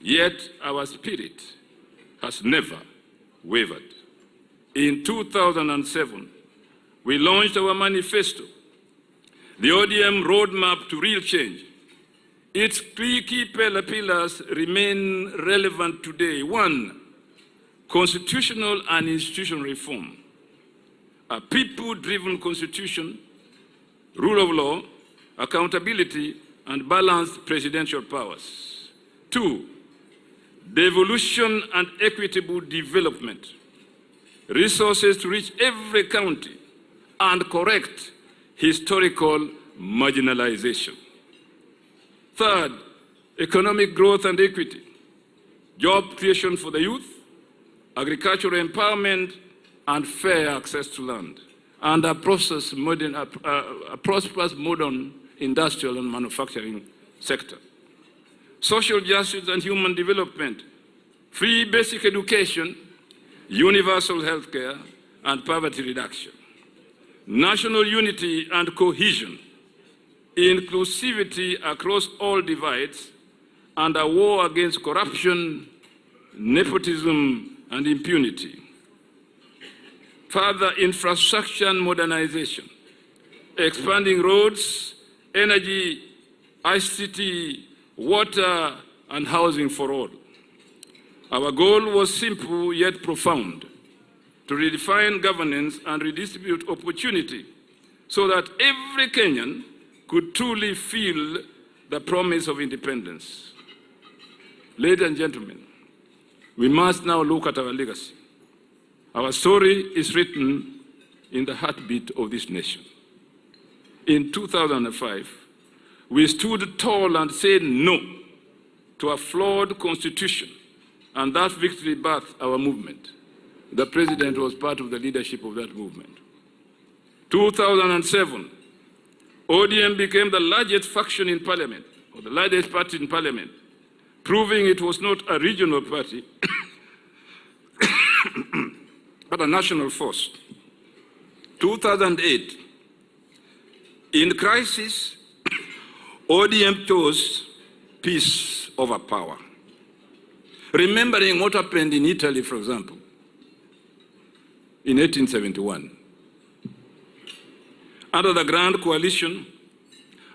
Yet our spirit has never wavered. In 2007, we launched our manifesto, the ODM Roadmap to Real Change. Its three key pillars remain relevant today. 1, constitutional and institutional reform. A people-driven constitution, rule of law, accountability, and balanced presidential powers. 2, devolution and equitable development. Resources to reach every county and correct historical marginalization. 3rd, economic growth and equity. Job creation for the youth, agricultural empowerment, and fair access to land, and a prosperous modern industrial and manufacturing sector. Social justice and human development, free basic education, universal health care, and poverty reduction. National unity and cohesion, inclusivity across all divides, and a war against corruption, nepotism, and impunity. Further infrastructure and modernization, expanding roads, energy, ICT, water, and housing for all. Our goal was simple yet profound: to redefine governance and redistribute opportunity so that every Kenyan could truly feel the promise of independence. Ladies and gentlemen, we must now look at our legacy. Our story is written in the heartbeat of this nation. In 2005, we stood tall and said no to a flawed constitution, and that victory birthed our movement. The president was part of the leadership of that movement. 2007, ODM became the largest faction in parliament, or the largest party in parliament, proving it was not a regional party, but a national force. 2008, in crisis, ODM chose peace over power. Remembering what happened in Italy, for example, in 1871. Under the Grand Coalition,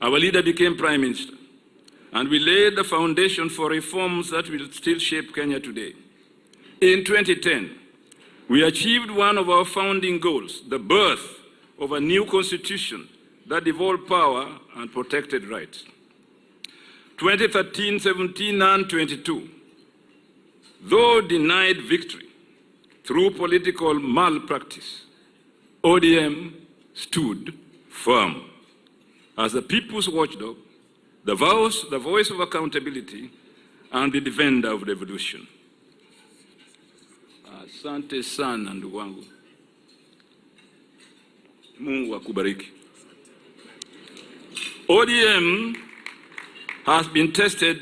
our leader became Prime Minister, and we laid the foundation for reforms that will still shape Kenya today. In 2010, we achieved one of our founding goals, the birth of a new constitution that devolved power and protected rights. 2013, 17, and 22, though denied victory through political malpractice, ODM stood firm as the people's watchdog, the voice of accountability, and the defender of revolution. Asante sana ndugu wangu. Mungu akubariki. ODM has been tested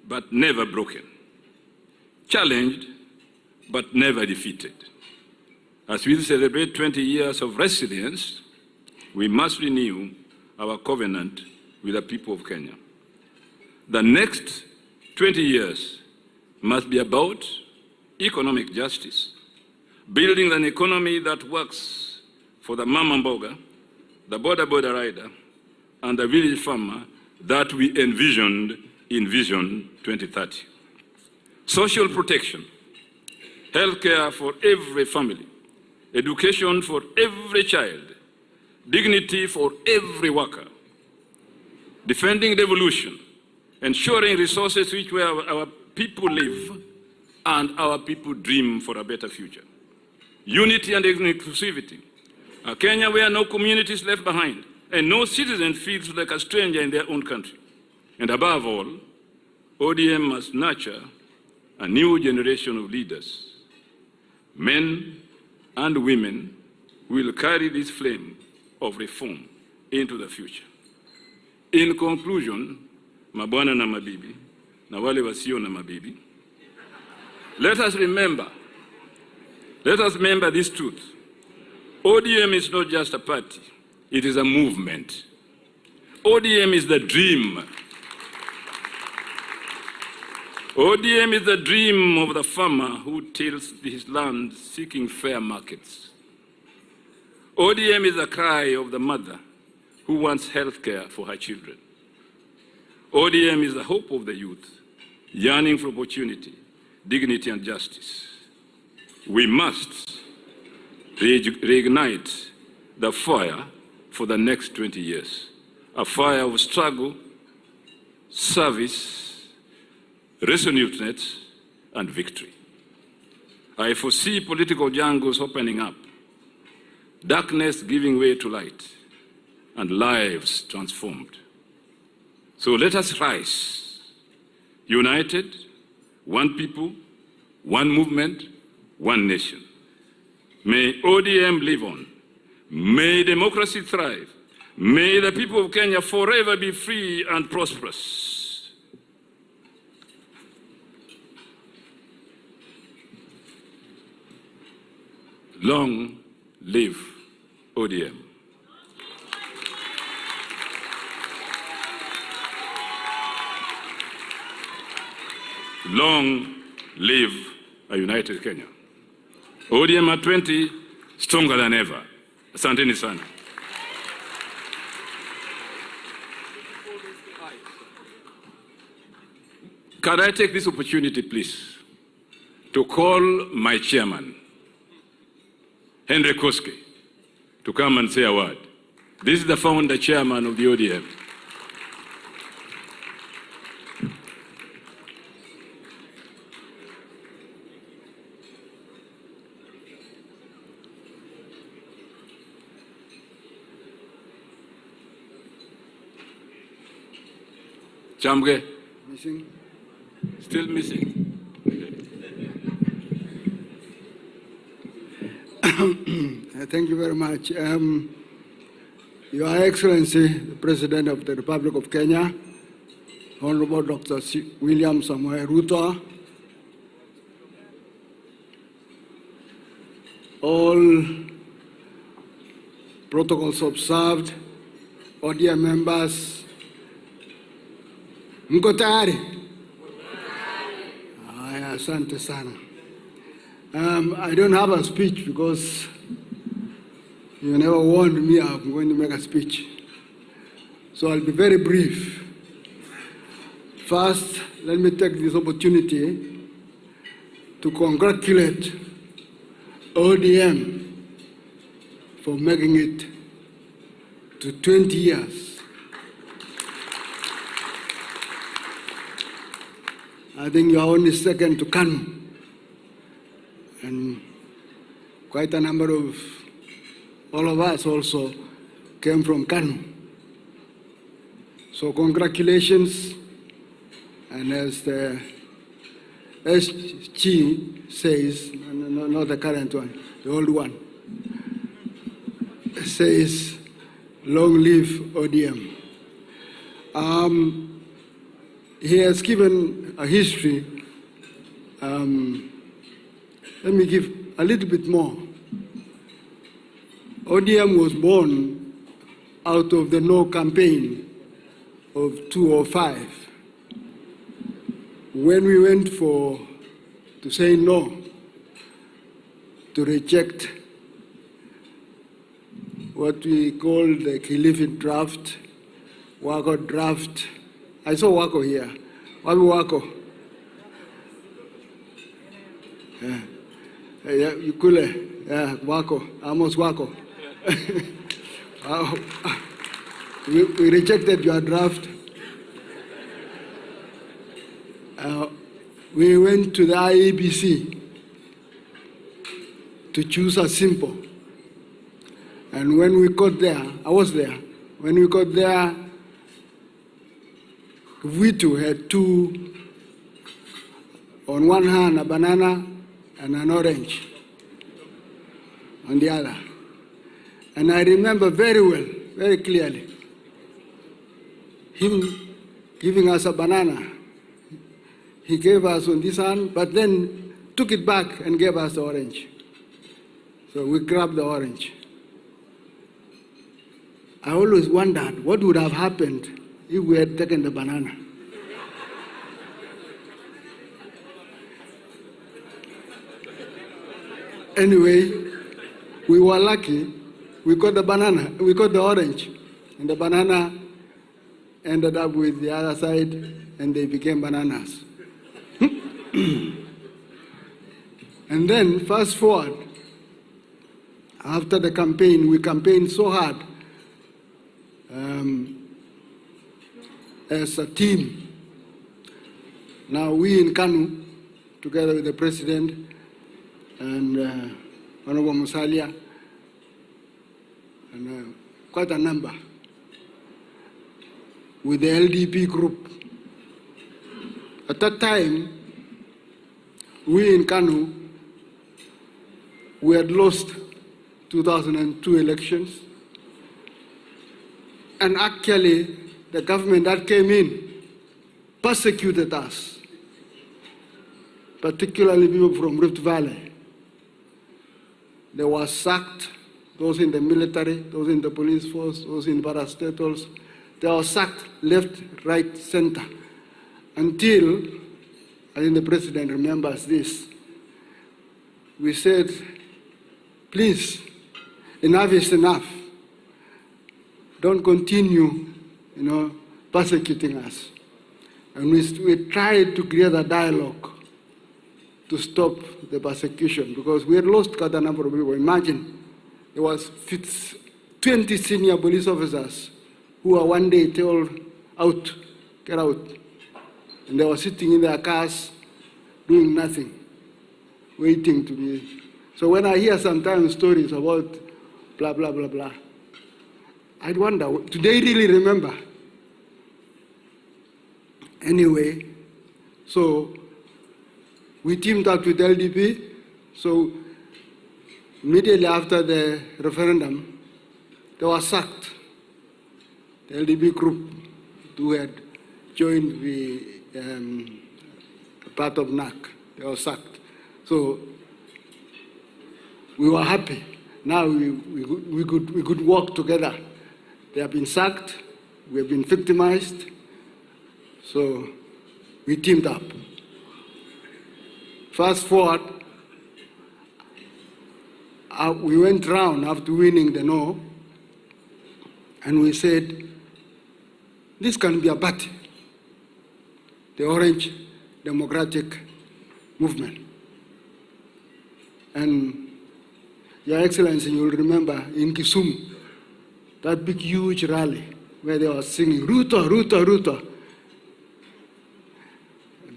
but never broken, challenged but never defeated. As we celebrate 20 years of resilience, we must renew our covenant with the people of Kenya. The next 20 years must be about economic justice, building an economy that works for the mama mboga, the border rider, and the village farmer that we envisioned in Vision 2030. Social protection, healthcare for every family, education for every child, dignity for every worker, defending devolution, ensuring resources which where our people live and our people dream for a better future. Unity and inclusivity, a Kenya where no community is left behind and no citizen feels like a stranger in their own country. And above all, ODM must nurture a new generation of leaders, men and women who will carry this flame of reform into the future. In conclusion, mabwana na mabibi, na wale wasio na mabibi, let us remember this truth. ODM is not just a party, it is a movement. ODM is the dream. ODM is the dream of the farmer who tills his land seeking fair markets. ODM is the cry of the mother who wants health care for her children. ODM is the hope of the youth, yearning for opportunity, dignity, and justice. We must reignite the fire for the next 20 years, a fire of struggle, service, resoluteness, and victory. I foresee political jungles opening up, darkness giving way to light, and lives transformed. So let us rise, united, one people, one movement, one nation. May ODM live on. May democracy thrive. May the people of Kenya forever be free and prosperous. Long live ODM. Long live a united Kenya. ODM at 20, stronger than ever. Asanteni sana. Can I take this opportunity, please, to call my chairman, Henry Koske, to come and say a word. This is the founder chairman of the ODM. Chamge? Missing. Still missing. Thank you very much. Your Excellency, the President of the Republic of Kenya, Honorable Dr. William Samoei Ruto, all protocols observed, ODM members, mko tayari? Haya, asante sana. I don't have a speech because you never warned me I'm going to make a speech. So I'll be very brief. First, let me take this opportunity to congratulate ODM for making it to 20 years. I think you are only second to KANU, and quite a number of all of us also came from KANU. So congratulations, and as the SG says, not the current one, the old one, says, long live ODM. He has given a history. Let me give a little bit more. ODM was born out of the No campaign of 2005. When we went to say no, to reject what we call the Kilifi draft, Wako draft. I saw Wako here. Wabi Wako? Yeah, Yukule, yeah, Wako, Amos Wako. We rejected your draft. We went to the IEBC to choose a symbol. And when we got there, I was there, when we got there, we too had two, on one hand a banana and an orange on the other. And I remember very well, very clearly, him giving us a banana. He gave us on this hand, but then took it back and gave us the orange. So we grabbed the orange. I always wondered what would have happened if we had taken the banana. Anyway, we were lucky. We got the banana, we got the orange, and the banana ended up with the other side, and they became bananas. And then, fast forward, after the campaign, we campaigned so hard as a team. Now we in Kanu, together with the president and Honorable Musalia, and quite a number, with the LDP group. At that time, we in Kanu, we had lost 2002 elections, and actually the government that came in persecuted us, particularly people from Rift Valley. They were sacked, those in the military, those in the police force, those in parastatals. They were sacked left, right, center, until, I think the president remembers this, we said, please, enough is enough. Don't continue, persecuting us. And we tried to create a dialogue to stop the persecution, because we had lost quite a number of people. Imagine, there was 20 senior police officers who were one day told, out, get out. And they were sitting in their cars doing nothing, waiting to be. So when I hear sometimes stories about blah, blah, blah, blah, I'd wonder, do they really remember? Anyway, so we teamed up with LDP. So immediately after the referendum, they were sacked. The LDP group who had joined the part of NAC, they were sacked. So we were happy. Now we could work together. They have been sacked, we have been victimized, so we teamed up. Fast forward, we went round after winning the no, and we said, this can be a party, the Orange Democratic Movement. And Your Excellency, you will remember in Kisumu, that big, huge rally where they were singing, Ruto, Ruto, Ruto.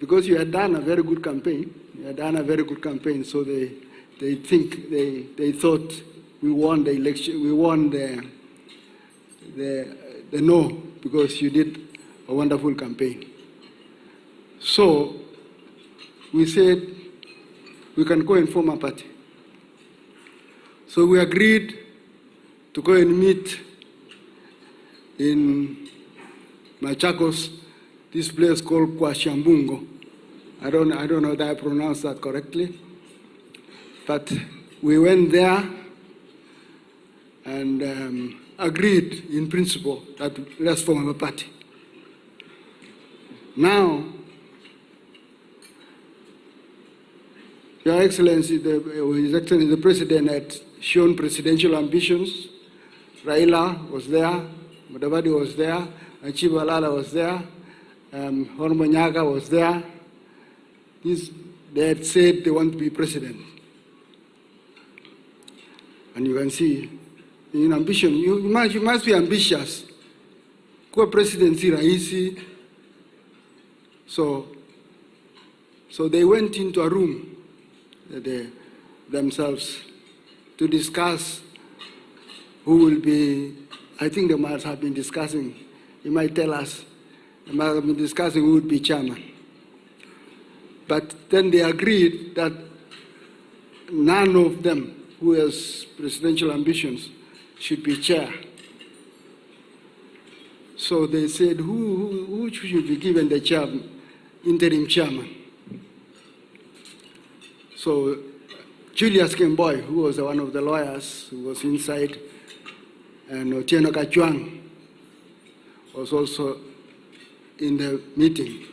Because you had done a very good campaign, so they thought we won the election, we won the no, because you did a wonderful campaign. So we said we can go and form a party. So we agreed to go and meet in Machakos, this place called Kwashambungo. I don't know if I pronounced that correctly, but we went there and agreed in principle that let's form a party. Now, Your Excellency, His Excellency the President had shown presidential ambitions. Raila was there, Mudavadi was there, Achiba Lala was there, Hormonyaga was there. They had said they want to be president. And you can see, in ambition, you must be ambitious. Kuwa presidency rahisi. So they went into a room themselves to discuss who will be. I think they might have been discussing, he might tell us, they might have been discussing who would be chairman. But then they agreed that none of them who has presidential ambitions should be chair. So they said, who should be given the interim chairman? So Julius Kemboy, who was one of the lawyers who was inside, and Otieno Kachwang was also in the meeting.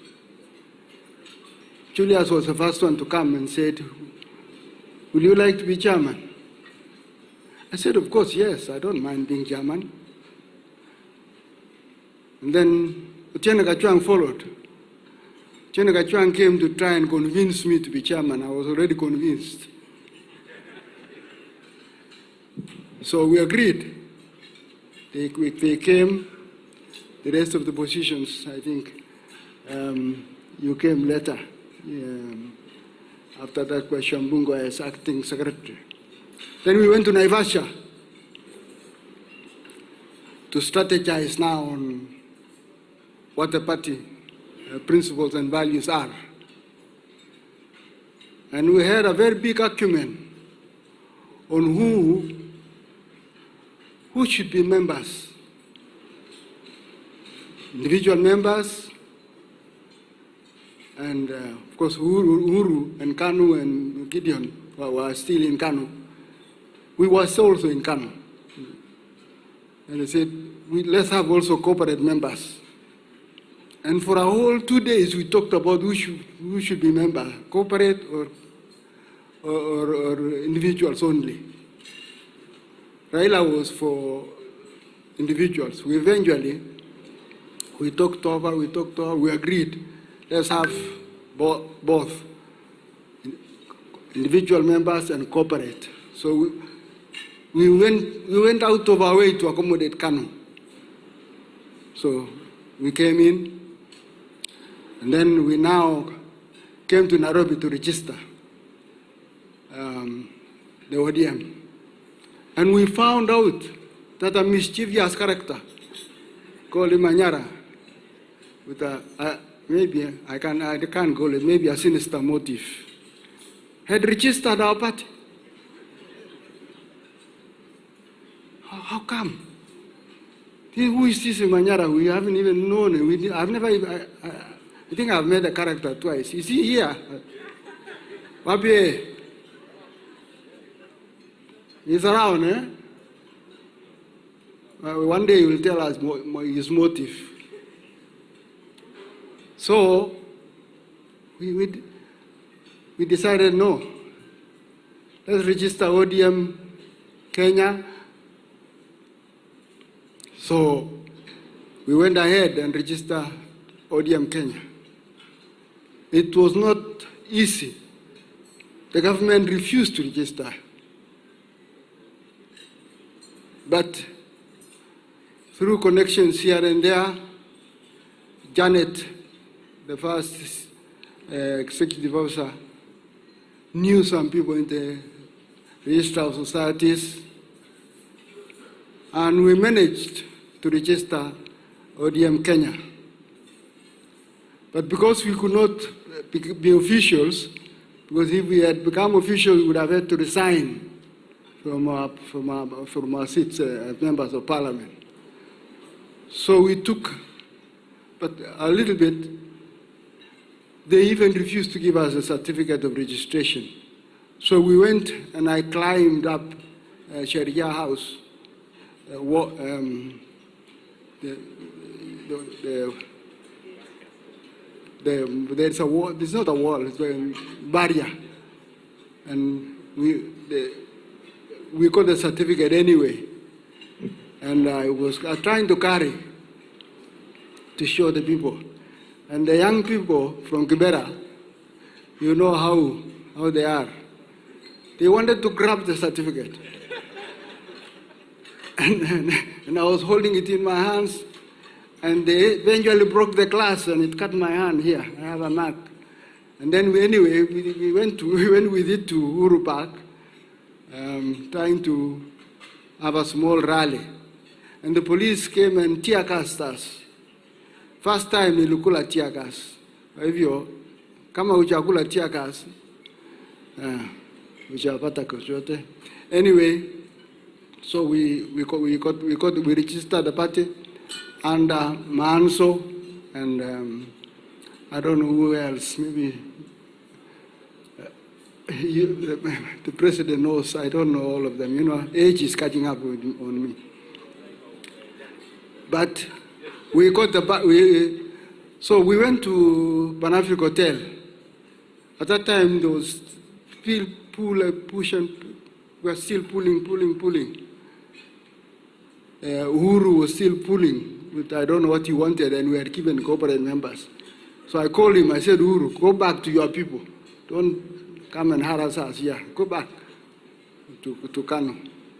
Julius was the first one to come and said, would you like to be chairman? I said, of course, yes, I don't mind being chairman. And then Otieno Kachwang followed. Otieno Kachwang came to try and convince me to be chairman. I was already convinced. So we agreed. They came. The rest of the positions, I think, you came later. After that question, Bungo as acting secretary. Then we went to Naivasha to strategize now on what the party principles and values are. And we had a very big argument on who should be members. Individual members, and of course Uhuru and Kanu and Gideon were still in Kanu. We were also in Kanu. And they said, let's have also corporate members. And for a whole 2 days, we talked about who should be member, corporate or individuals only. Raila was for individuals. We talked over, we agreed, let's have both individual members and corporate. So we went out of our way to accommodate Kanu. So we came in, and then we now came to Nairobi to register the ODM. And we found out that a mischievous character called Imanyara, with maybe, I can't call it, maybe a sinister motive, had registered our party. How come? Who is this Imanyara? We haven't even known him. I think I've met the character twice. Is he here? Wapi? He's around, eh? One day he will tell us his motive. So we decided, no, let's register ODM Kenya. So we went ahead and registered ODM Kenya. It was not easy. The government refused to register. But through connections here and there, Janet, the first executive officer, knew some people in the Register of Societies, and we managed to register ODM Kenya. But because we could not be officials, because if we had become officials, we would have had to resign from our seats as members of parliament. So we took, but a little bit, they even refused to give us a certificate of registration. So we went and I climbed up Sharia House, there's a wall, it's not a wall, it's a barrier. And we got the certificate anyway. And I was trying to carry to show the people. And the young people from Kibera, you know how they are. They wanted to grab the certificate. And I was holding it in my hands, and they eventually broke the glass, and it cut my hand here. I have a mark. And then we went with it to Uhuru Park, trying to have a small rally. And the police came and tear gassed us. First time nilikula tear gas. Kwa hivyo kama hujakula tear gas, hujapata chochote. Anyway, so we registered the party under Manso and I don't know who else. Maybe the president knows. I don't know all of them. You know, age is catching up on me. But we got so we went to Pan Africa Hotel. At that time, there was still push and we are still pulling. Uhuru was still pulling with I don't know what he wanted, and we had given corporate members. So I called him, I said, Uhuru, go back to your people. Don't come and harass us here. Go back to Kano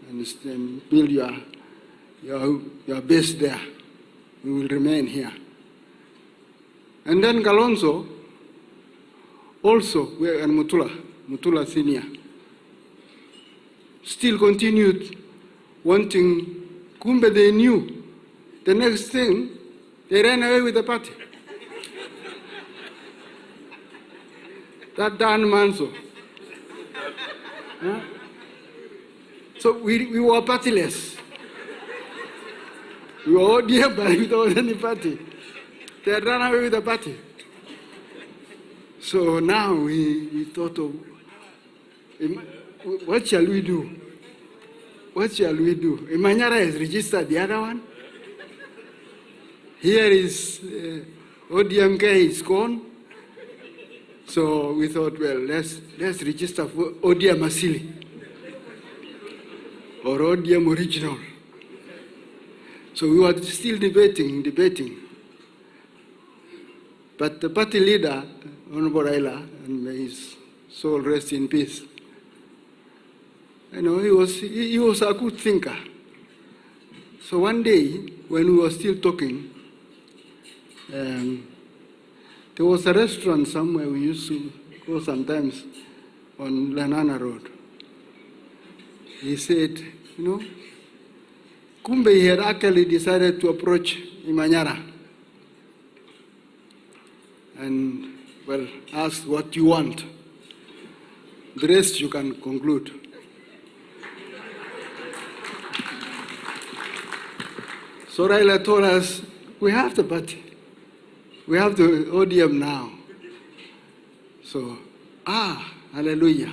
and build your base there. We will remain here. And then Kalonzo also, and Mutula Senior, still continued wanting. Kumbe they knew. The next thing, they ran away with the party. That Dan Manso. Huh? So we were partyless. We were all dear, but without any party. They had run away with the party. So now we thought of, what shall we do? What shall we do? Imanyara has registered the other one. Here is ODMK is gone. So we thought, well, let's register for ODM Asili or ODM Original. So we were still debating. But the party leader, Honorable Raila, and may his soul rest in peace, you know, he was a good thinker. So one day, when we were still talking, there was a restaurant somewhere we used to go sometimes on Lanana Road. He said, you know, Kumbe he had actually decided to approach Imanyara and, well, asked what you want. The rest you can conclude. So Raila told us, we have the party. We have the ODM now. So, hallelujah.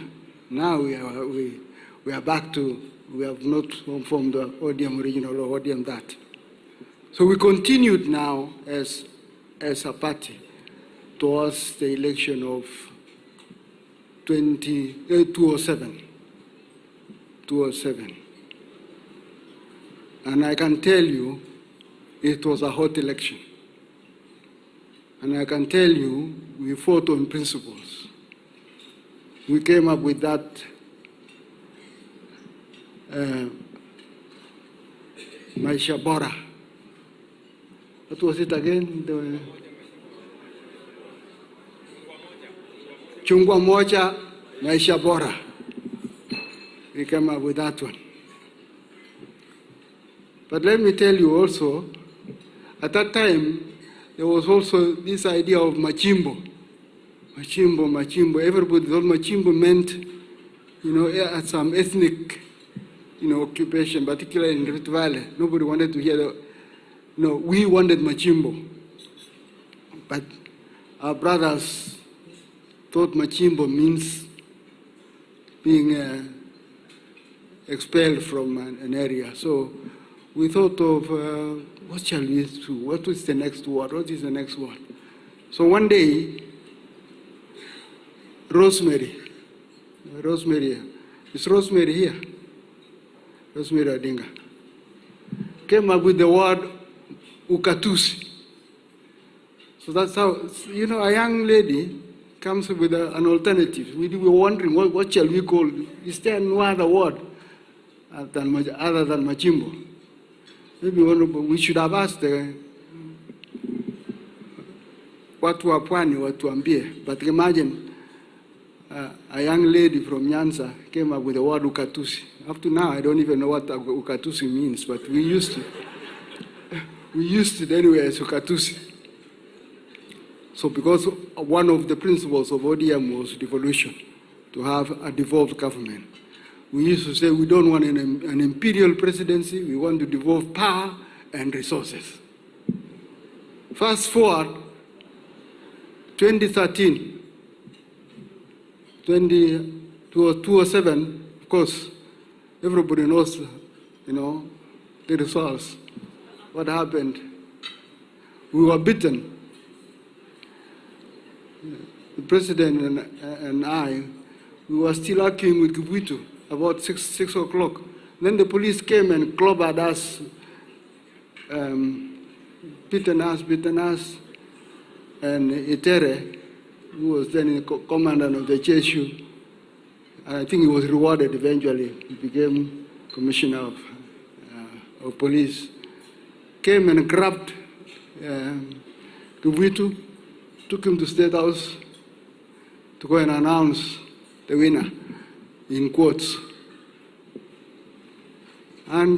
Now we are back to, we have not formed the ODM original or ODM that. So we continued now as a party towards the election of 2007. And I can tell you, it was a hot election. And I can tell you, we fought on principles. We came up with that Maisha Bora. What was it again? The Chungwa Moja Maisha Bora. We came up with that one. But let me tell you also, at that time, there was also this idea of Machimbo. Everybody thought Machimbo meant, you know, some ethnic, you know, occupation, particularly in Rift Valley. Nobody wanted to hear no, we wanted Machimbo. But our brothers thought Machimbo means being expelled from an area. So we thought of what shall we do? What is the next word? What is the next word? So one day, Rosemary, is Rosemary here? Rosemary Adinga came up with the word ukatusi. So that's how, you know, a young lady comes up with an alternative. We were wondering, what shall we call? Is there no other word other than Machimbo? Maybe we should have asked watu wa pwani watuambie. But imagine a young lady from Nyanza came up with the word ukatusi. Up to now, I don't even know what ukatusi means, but we used it anyway as ukatusi. So because one of the principles of ODM was devolution, to have a devolved government. We used to say we don't want an imperial presidency, we want to devolve power and resources. Fast forward, 2013, 2007, of course, everybody knows, you know, the results. What happened? We were beaten. The president and I, we were still arguing with Kivuitu about 6 o'clock. Then the police came and clobbered us, beaten us, and Itere, who was then the commandant of the JSU, I think he was rewarded eventually. He became commissioner of police. Came and grabbed Kivuitu, took him to State House to go and announce the winner, in quotes. And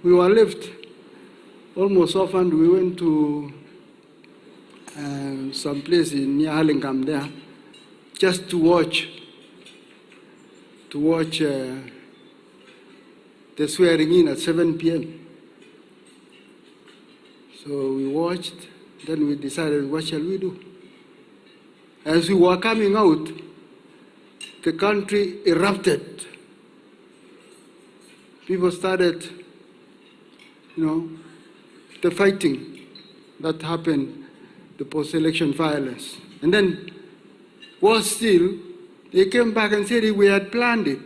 we were left almost orphaned. We went to some place near Hurlingham there, just to watch the swearing in at 7 p.m. So we watched, then we decided, what shall we do? As we were coming out, the country erupted. People started, the fighting that happened, the post-election violence. And then, worse still, they came back and said we had planned it.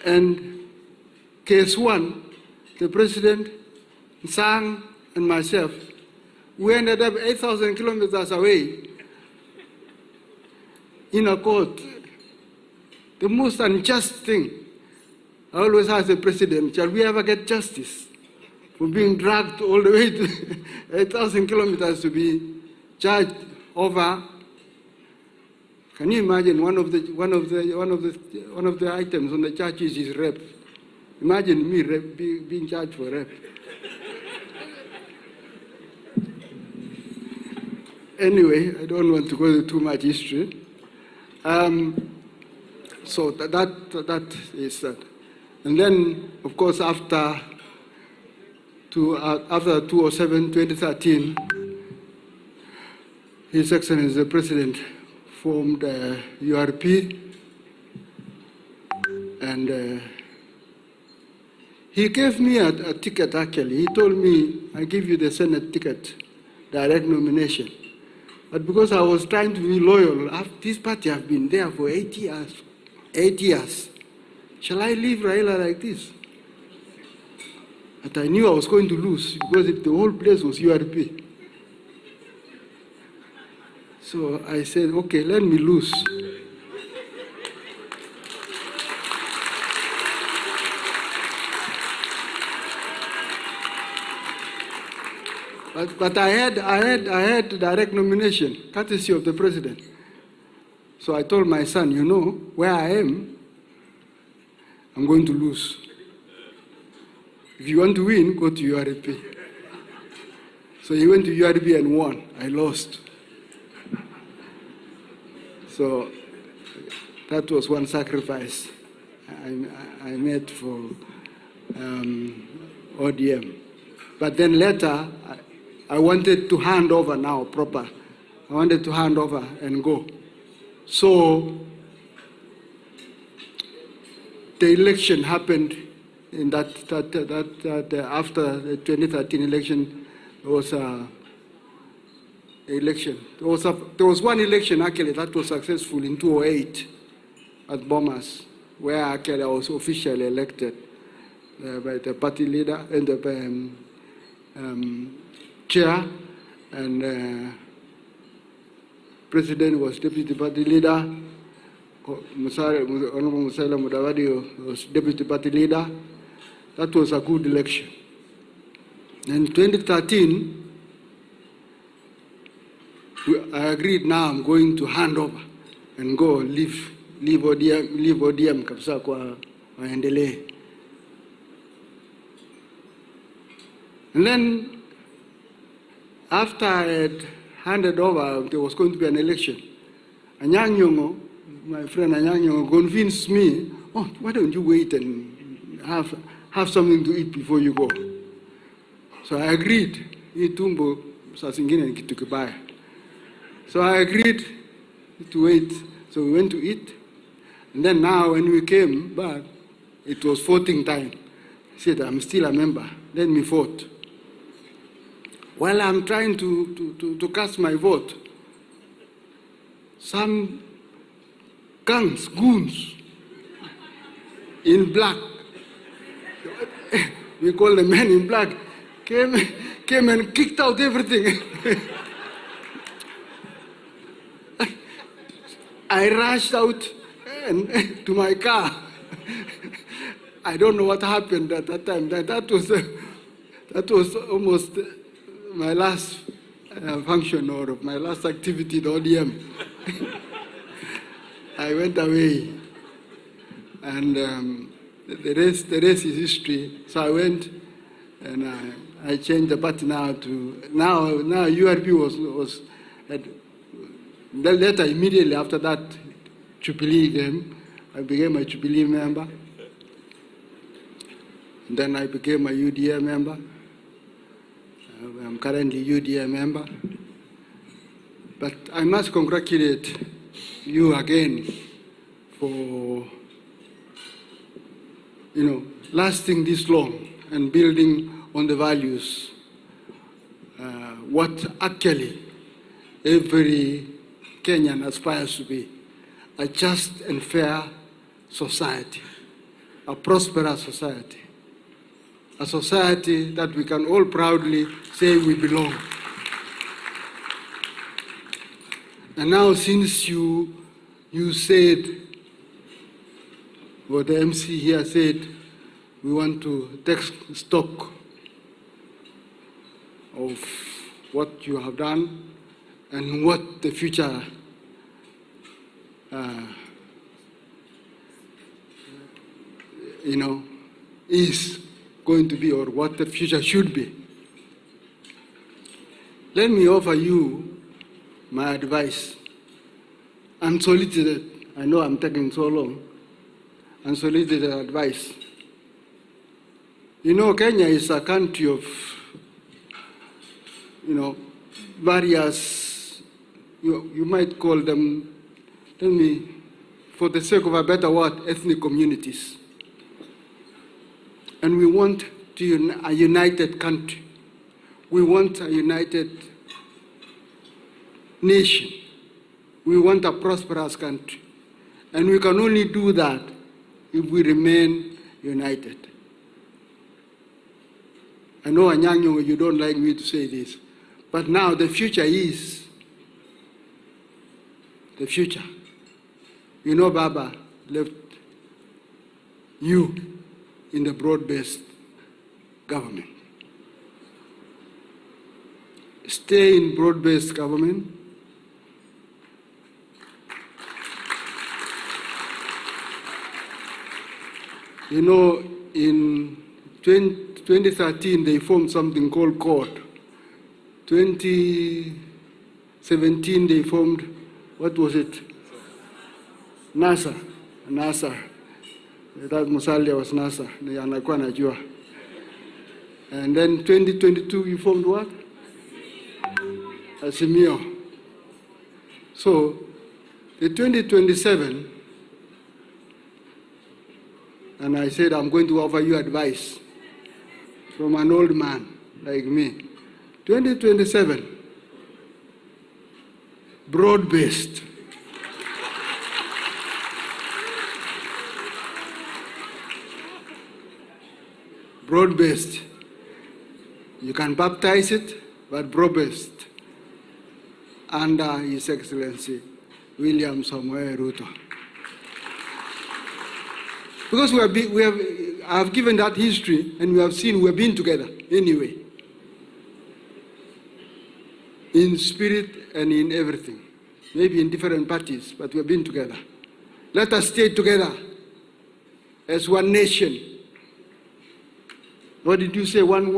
And case one, the president, Sang, and myself, we ended up 8,000 kilometers away in a court. The most unjust thing, I always ask the president, shall we ever get justice for being dragged all the way to 8,000 kilometers to be charged over? Can you imagine one of the items on the charges is rape? Imagine me being charged for rape. Anyway, I don't want to go into too much history. So that is that. And then, of course, after 2013, His Excellency the President formed URP, and he gave me a ticket, actually. He told me, I give you the Senate ticket, direct nomination. But because I was trying to be loyal, this party have been there for 8 years. 8 years. Shall I leave Raila like this? But I knew I was going to lose because the whole place was URP. So I said, okay, let me lose. But I had direct nomination, courtesy of the president. So I told my son, where I am, I'm going to lose. If you want to win, go to URP. So he went to URP and won. I lost. So that was one sacrifice I made for ODM. But then later, I wanted to hand over now, proper. I wanted to hand over and go. So the election happened in that after the 2013 election, there was an election. There was one election actually that was successful in 2008 at Bomas, where actually I was officially elected by the party leader and the chair, and president was deputy party leader. Honorable Musaila Mudavadi was deputy party leader. That was a good election. In 2013, I agreed now I'm going to hand over and go leave ODM kabisa kwa waendelee. And then after I had handed over, there was going to be an election. Anyang' Nyong'o, my friend Anyang' Nyong'o, convinced me, why don't you wait and have something to eat before you go? So I agreed. Itumbo saa zingine ni kitu kibaya. So I agreed to wait. So we went to eat. And then now when we came back, it was voting time. I said, I'm still a member. Let me vote. While I'm trying to cast my vote, some goons in black, we call the men in black, came and kicked out everything. I rushed out to my car. I don't know what happened at that time. That was almost my last function or my last activity, the ODM. I went away, and the rest is history. So I went, and I changed the party now to now URP was later immediately after that Jubilee came. I became a Jubilee member. Then I became a UDA member. I'm currently UDA member. But I must congratulate you again for, lasting this long and building on the values, what actually every Kenyan aspires to be, a just and fair society, a prosperous society, a society that we can all proudly say we belong. And now, since you said, what the MC here said, we want to take stock of what you have done and what the future is going to be, or what the future should be. Let me offer you my advice. Unsolicited, I know I'm taking so long. Unsolicited advice. Kenya is a country of, various, you might call them, tell me, for the sake of a better word, ethnic communities. And we want a united country. We want a united nation. We want a prosperous country. And we can only do that if we remain united. I know, Anyang'o, you don't like me to say this, but now the future is the future. Baba left you in the broad-based government. Stay in broad-based government. In 2013, they formed something called CORD. 2017, they formed, what was it? NASA. That Musalia was NASA. And then 2022, we formed what? Asimio. So, the 2027, and I said, I'm going to offer you advice from an old man like me. 2027, broad-based. Broad-based. You can baptize it, but broad-based. Under His Excellency, William Samoei Ruto. Because I have given that history, and we have seen we've been together anyway. In spirit and in everything. Maybe in different parties, but we've been together. Let us stay together as one nation. What did you say? One.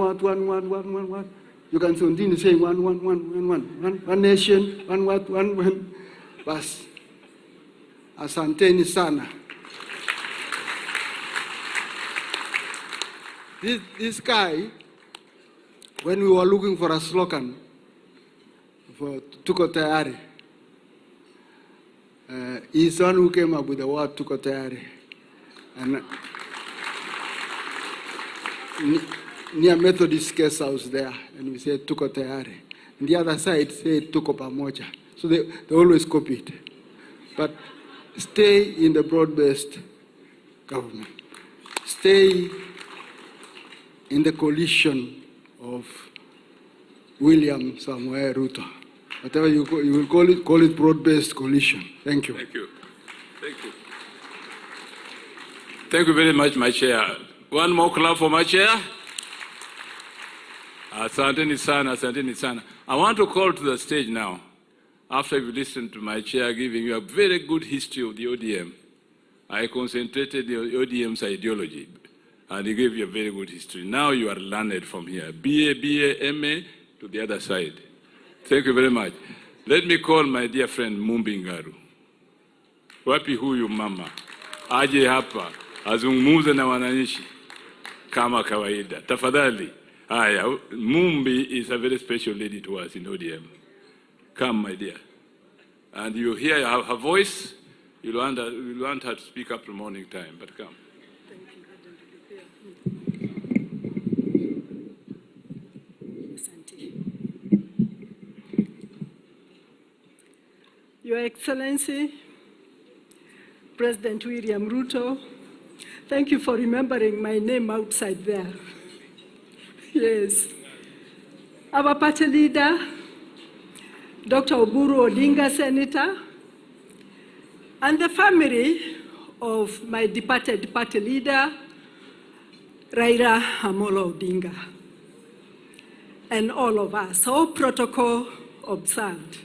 You can continue saying one nation, one. Bas. Asanteni sana. This guy, when we were looking for a slogan for Tuko Tayari, he's the one who came up with the word Tuko Tayari. And near Methodist guest house there, and we said Tuko Tayari. And the other side said Tuko Pamoja. So they always copied. but stay in the broad-based government. Stay in the coalition of William Samuel Ruto. Whatever you will call it broad-based coalition. Thank you. Thank you. Thank you. Thank you very much, my chair. One more clap for my chair. Asanteni sana, asanteni sana. I want to call to the stage now, after you've listened to my chair giving you a very good history of the ODM. I concentrated on the ODM's ideology, and he gave you a very good history. Now you are learned from here. BA, MA, to the other side. Thank you very much. Let me call my dear friend Mumbi Ngaru. Wapi huyu mama? Aje hapa, azungumuze na wananchi kama kawaida. Tafadhali. Haya, Mumbi is a very special lady to us in ODM. Come, my dear. And you hear her voice, you'll want her to speak up the morning time, but come. Your Excellency, President William Ruto, thank you for remembering my name outside there. Yes. Our party leader, Dr. Oburu Odinga, Senator, and the family of my departed party leader, Raila Amolo Odinga, and all of us, all protocol observed.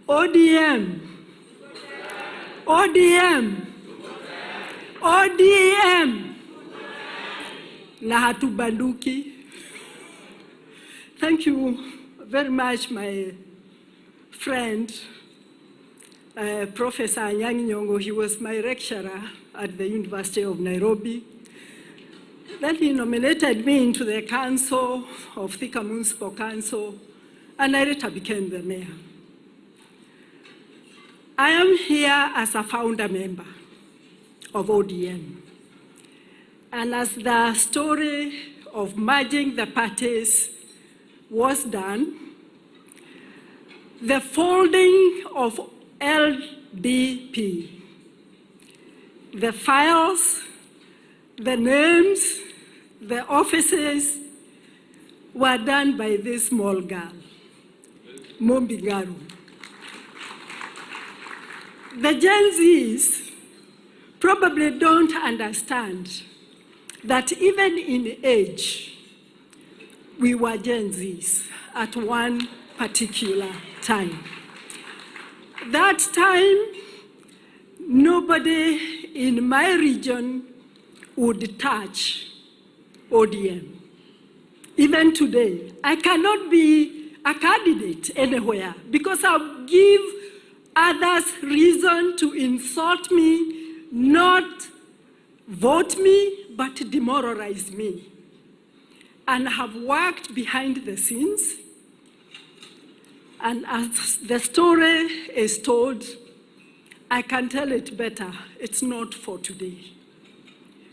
ODM, ODM, ODM, na hatubanduki. Thank you very much, my friend, Professor Anyang' Nyong'o. He was my lecturer at the University of Nairobi. Then he nominated me into the council of Thika Municipal Council, and I later became the mayor. I am here as a founder member of ODM. And as the story of merging the parties was done, the folding of LDP, the files, the names, the offices were done by this small girl, Mumbi Ngaru. The Gen Zs probably don't understand that even in age, we were Gen Zs at one particular time. That time, nobody in my region would touch ODM. Even today, I cannot be a candidate anywhere because I'll give others reason to insult me, not vote me, but demoralize me. And have worked behind the scenes. And as the story is told, I can tell it better. It's not for today.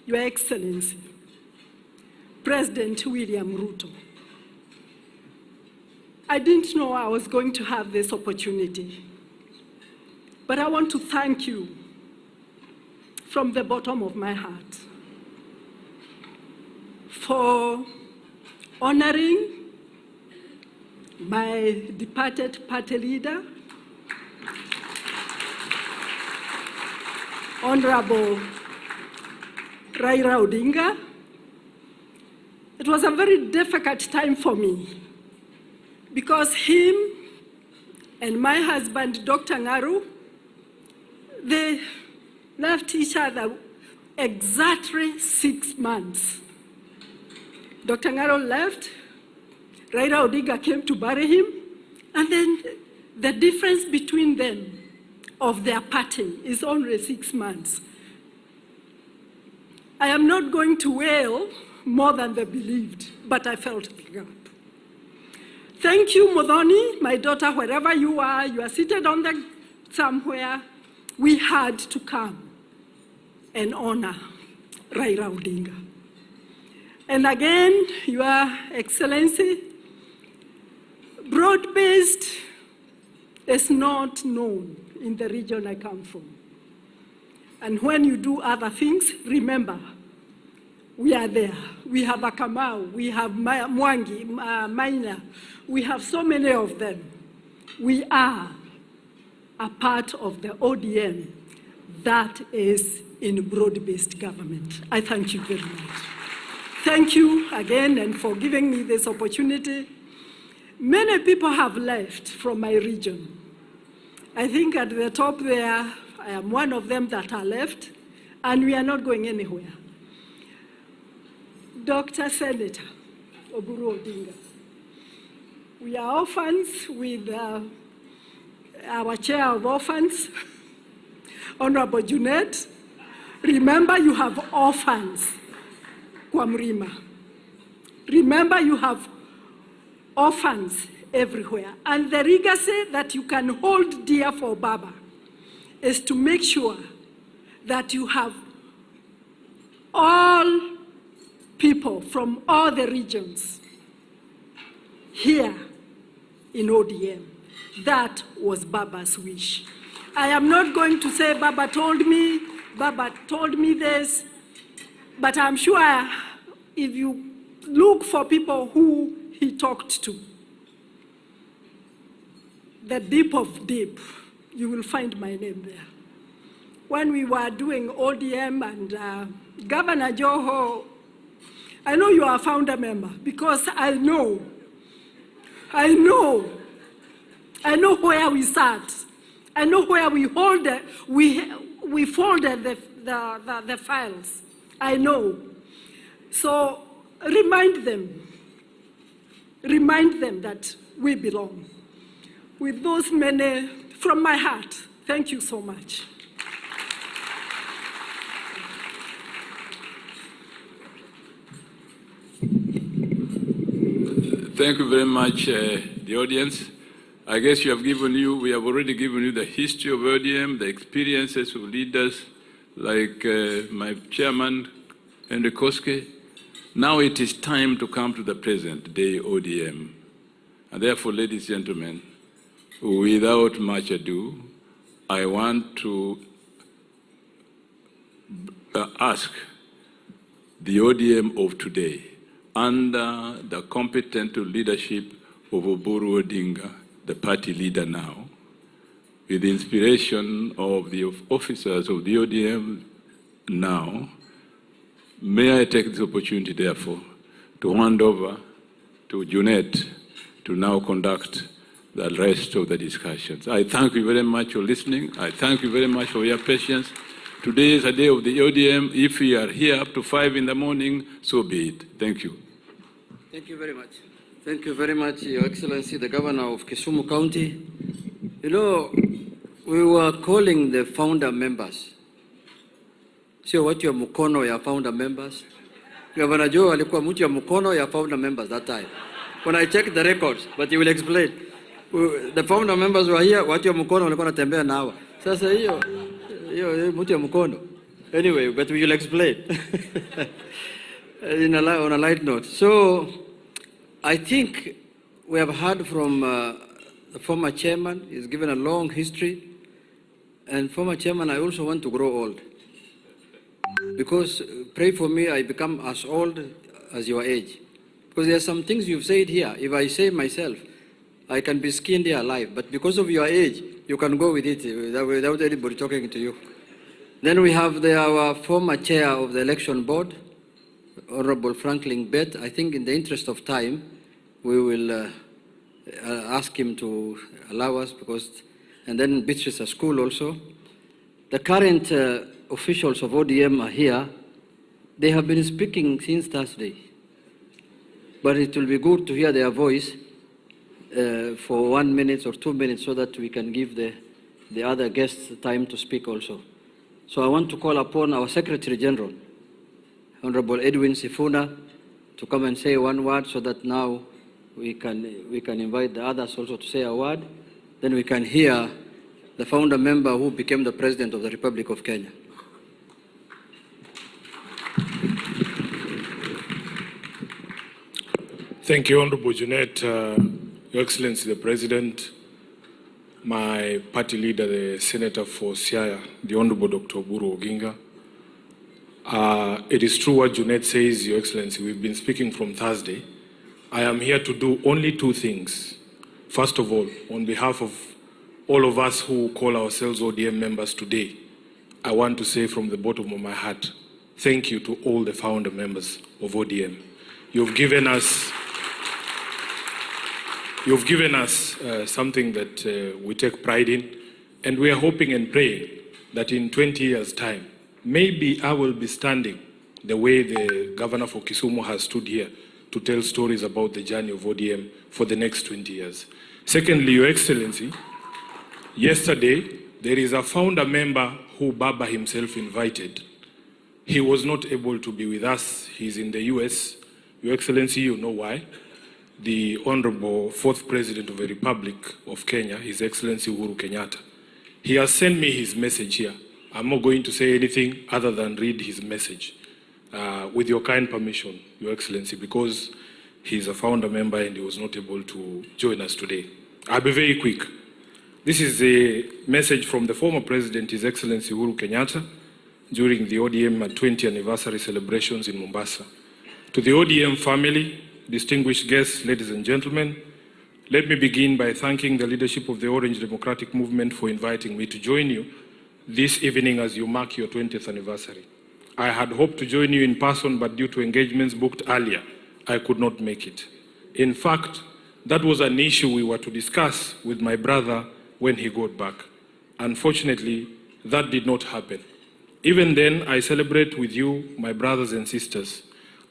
Your Excellency, President William Ruto, I didn't know I was going to have this opportunity, but I want to thank you from the bottom of my heart for honoring my departed party leader, Honorable Raila Odinga. It was a very difficult time for me because him and my husband, Dr. Ngaru, they left each other exactly 6 months. Dr. Ngaru left, Raila Odinga came to bury him, and then the difference between them of their parting is only 6 months. I am not going to wail more than they believed, but I felt the gap. Thank you, Modoni, my daughter, wherever you are seated on the somewhere. We had to come and honor Raila Odinga. And again, Your Excellency, broad-based is not known in the region I come from. And when you do other things, remember, we are there. We have Akamau, we have Mwangi, Maina, we have so many of them. We are a part of the ODM that is in broad-based government. I thank you very much. Thank you again and for giving me this opportunity. Many people have left from my region. I think at the top there, I am one of them that are left, and we are not going anywhere. Dr. Senator Oburu Odinga, we are orphans with our chair of orphans, Honorable Junet. Remember, you have orphans, Kwamrima. Remember, you have orphans everywhere. And the legacy that you can hold dear for Baba is to make sure that you have all people from all the regions here in ODM. That was Baba's wish. I am not going to say Baba told me this, but I'm sure if you look for people who he talked to, the deep of deep, you will find my name there. When we were doing ODM and Governor Joho, I know you are a founder member because I know where we sat. I know where we hold it, we folded the files. I know. So remind them that we belong. With those many, from my heart, thank you so much. Thank you very much, the audience. I guess we have already given you the history of ODM, the experiences of leaders like my chairman, Henry Koske. Now it is time to come to the present day ODM. And therefore, ladies and gentlemen, without much ado, I want to ask the ODM of today, under the competent leadership of Oburu Odinga, the party leader now, with the inspiration of the officers of the ODM now, may I take this opportunity, therefore, to hand over to Junet to now conduct the rest of the discussions. I thank you very much for listening. I thank you very much for your patience. Today is a day of the ODM. If we are here up to 5 in the morning, so be it. Thank you. Thank you very much. Thank you very much, Your Excellency, the Governor of Kisumu County. You know, we were calling the founder members. Sio watu ya mkono ya founder members. Governor Joe alikuwa mtu ya mkono ya founder members that time. When I checked the records, but he will explain. The founder members were here, watu ya mkono walikuwa wanatembea na hawa. Sasa hiyo mtu ya mkono. Anyway, but we will explain. On a light note. So, I think we have heard from the former chairman. He's given a long history. And former chairman, I also want to grow old. Because pray for me, I become as old as your age. Because there are some things you've said here. If I say myself, I can be skinned here alive. But because of your age, you can go with it without anybody talking to you. Then we have our former chair of the election board, Honorable Franklin Bett. I think in the interest of time, we will ask him to allow us and then Beatrice at school also. The current officials of ODM are here. They have been speaking since Thursday. But it will be good to hear their voice for 1 minute or 2 minutes so that we can give the other guests time to speak also. So I want to call upon our Secretary General, Honorable Edwin Sifuna, to come and say one word so that now we can invite the others also to say a word. Then we can hear the founder member who became the President of the Republic of Kenya. Thank you, Honorable Junet, Your Excellency the President, my party leader, the Senator for Siaya, the Honorable Dr. Oburu Oginga. It is true what Junet says, Your Excellency. We've been speaking from Thursday. I am here to do only two things. First of all, on behalf of all of us who call ourselves ODM members today, I want to say from the bottom of my heart, thank you to all the founder members of ODM. You've given us something that we take pride in, and we are hoping and praying that in 20 years' time, maybe I will be standing the way the governor for Kisumu has stood here to tell stories about the journey of ODM for the next 20 years. Secondly, Your Excellency, yesterday, there is a founder member who Baba himself invited. He was not able to be with us. He's in the US. Your Excellency, you know why. The Honorable Fourth President of the Republic of Kenya, His Excellency Uhuru Kenyatta, he has sent me his message here. I'm not going to say anything other than read his message. With your kind permission, Your Excellency, because he's a founder member and he was not able to join us today. I'll be very quick. This is a message from the former President, His Excellency Uhuru Kenyatta, during the ODM 20th anniversary celebrations in Mombasa. To the ODM family, distinguished guests, ladies and gentlemen, let me begin by thanking the leadership of the Orange Democratic Movement for inviting me to join you this evening as you mark your 20th anniversary. I had hoped to join you in person, but due to engagements booked earlier, I could not make it. In fact, that was an issue we were to discuss with my brother when he got back. Unfortunately, that did not happen. Even then, I celebrate with you, my brothers and sisters.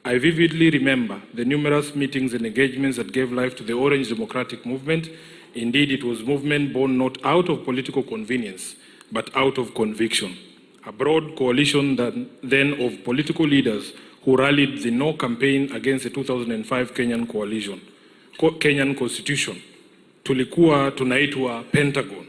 I vividly remember the numerous meetings and engagements that gave life to the Orange Democratic Movement. Indeed, it was a movement born not out of political convenience, but out of conviction. A broad coalition then of political leaders who rallied the No campaign against the 2005 Kenyan Constitution. Tulikuwa tunaitwa Pentagon.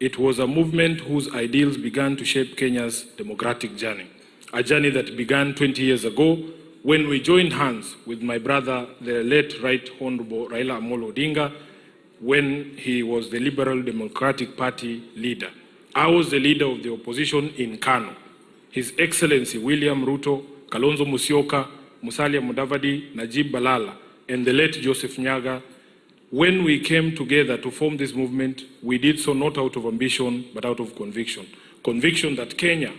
It was a movement whose ideals began to shape Kenya's democratic journey. A journey that began 20 years ago when we joined hands with my brother, the late Right Honorable Raila Amolo Odinga, when he was the Liberal Democratic Party leader. I was the leader of the opposition in Kano. His Excellency William Ruto, Kalonzo Musyoka, Musalia Mudavadi, Najib Balala, and the late Joseph Nyaga. When we came together to form this movement, we did so not out of ambition, but out of conviction. Conviction that Kenya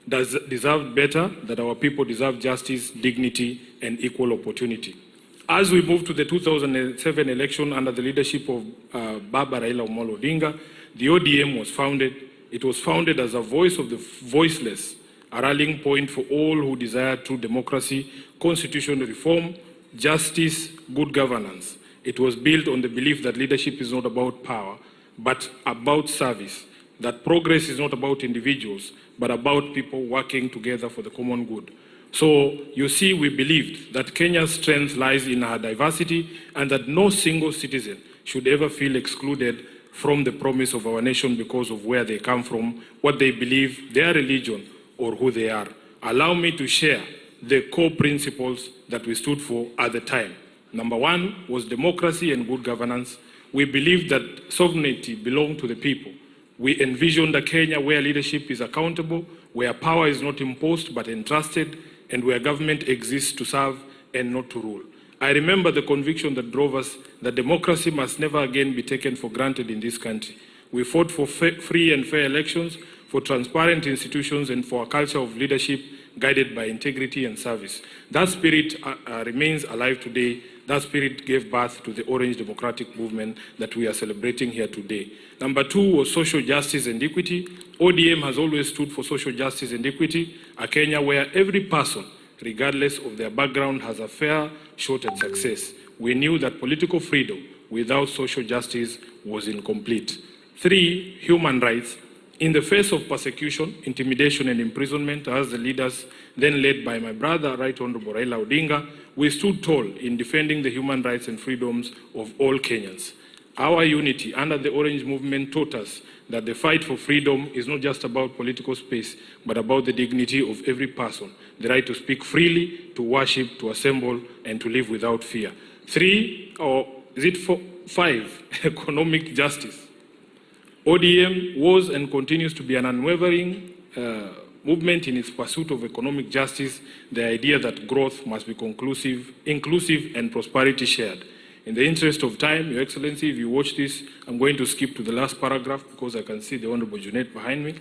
deserved better, that our people deserve justice, dignity, and equal opportunity. As we moved to the 2007 election under the leadership of Baba Raila Amolo Odinga, the ODM was founded. It was founded as a voice of the voiceless, a rallying point for all who desire true democracy, constitutional reform, justice, good governance. It was built on the belief that leadership is not about power, but about service, that progress is not about individuals, but about people working together for the common good. So, you see, we believed that Kenya's strength lies in her diversity and that no single citizen should ever feel excluded from the promise of our nation because of where they come from, what they believe, their religion, or who they are. Allow me to share the core principles that we stood for at the time. Number one was democracy and good governance. We believed that sovereignty belonged to the people. We envisioned a Kenya where leadership is accountable, where power is not imposed but entrusted, and where government exists to serve and not to rule. I remember the conviction that drove us that democracy must never again be taken for granted in this country. We fought for free and fair elections, for transparent institutions, and for a culture of leadership guided by integrity and service. That spirit remains alive today. That spirit gave birth to the Orange Democratic Movement that we are celebrating here today. Number two was social justice and equity. ODM has always stood for social justice and equity, a Kenya where every person, regardless of their background, has a fair shot at success. We knew that political freedom without social justice was incomplete. Three, human rights. In the face of persecution, intimidation, and imprisonment, as the leaders then led by my brother, Right Honorable Raila Odinga, we stood tall in defending the human rights and freedoms of all Kenyans. Our unity under the Orange Movement taught us that the fight for freedom is not just about political space, but about the dignity of every person, the right to speak freely, to worship, to assemble, and to live without fear. Three, or is it five, economic justice. ODM was and continues to be an unwavering movement in its pursuit of economic justice, the idea that growth must be inclusive, and prosperity shared. In the interest of time, Your Excellency, if you watch this, I'm going to skip to the last paragraph because I can see the Honorable Junet behind me.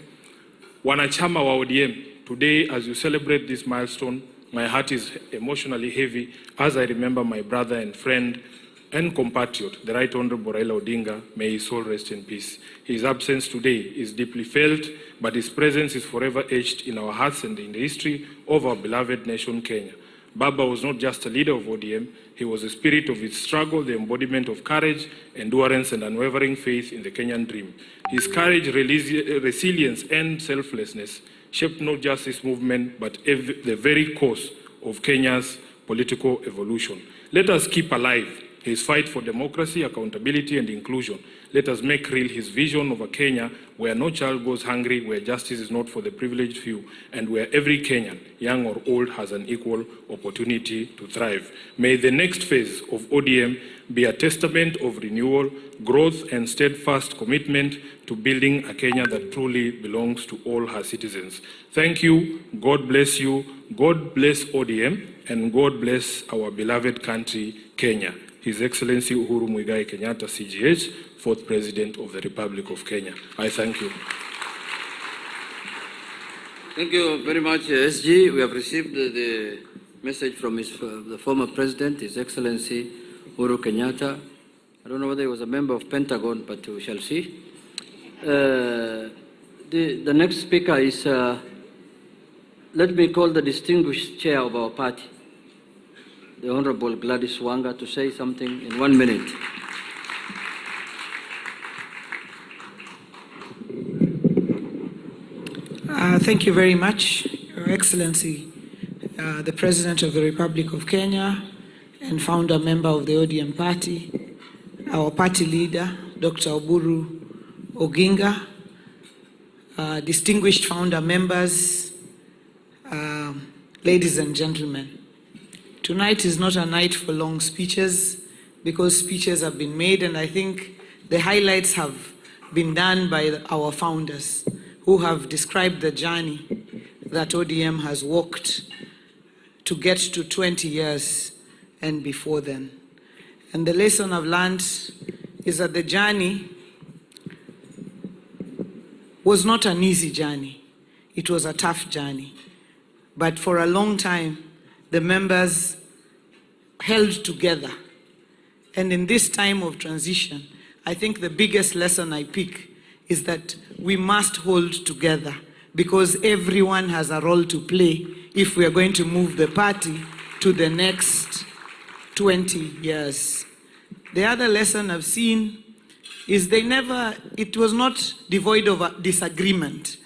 Wanachama wa ODM, today as you celebrate this milestone, my heart is emotionally heavy as I remember my brother and friend and compatriot, the Right Honorable Raila Odinga. May his soul rest in peace. His absence today is deeply felt, but his presence is forever etched in our hearts and in the history of our beloved nation, Kenya. Baba was not just a leader of ODM, he was the spirit of its struggle, the embodiment of courage, endurance, and unwavering faith in the Kenyan dream. His courage, resilience, and selflessness shaped not just this movement, but the very course of Kenya's political evolution. Let us keep alive his fight for democracy, accountability, and inclusion. Let us make real his vision of a Kenya where no child goes hungry, where justice is not for the privileged few, and where every Kenyan, young or old, has an equal opportunity to thrive. May the next phase of ODM be a testament of renewal, growth, and steadfast commitment to building a Kenya that truly belongs to all her citizens. Thank you. God bless you. God bless ODM, and God bless our beloved country, Kenya. His Excellency Uhuru Muigai Kenyatta, CGH, 4th President of the Republic of Kenya. I thank you. Thank you very much, SG. We have received the message from the former President, His Excellency Uhuru Kenyatta. I don't know whether he was a member of Pentagon, but we shall see. The next speaker is, let me call the distinguished chair of our party, the Honorable Gladys Wanga, to say something in 1 minute. Thank you very much, Your Excellency, the President of the Republic of Kenya and founder member of the ODM party, our party leader, Dr. Oburu Oginga, distinguished founder members, ladies and gentlemen. Tonight is not a night for long speeches because speeches have been made, and I think the highlights have been done by our founders who have described the journey that ODM has walked to get to 20 years and before then. And the lesson I've learned is that the journey was not an easy journey. It was a tough journey. But for a long time, the members held together. And in this time of transition, I think the biggest lesson I pick is that we must hold together because everyone has a role to play if we are going to move the party to the next 20 years. The other lesson I've seen is it was not devoid of disagreement.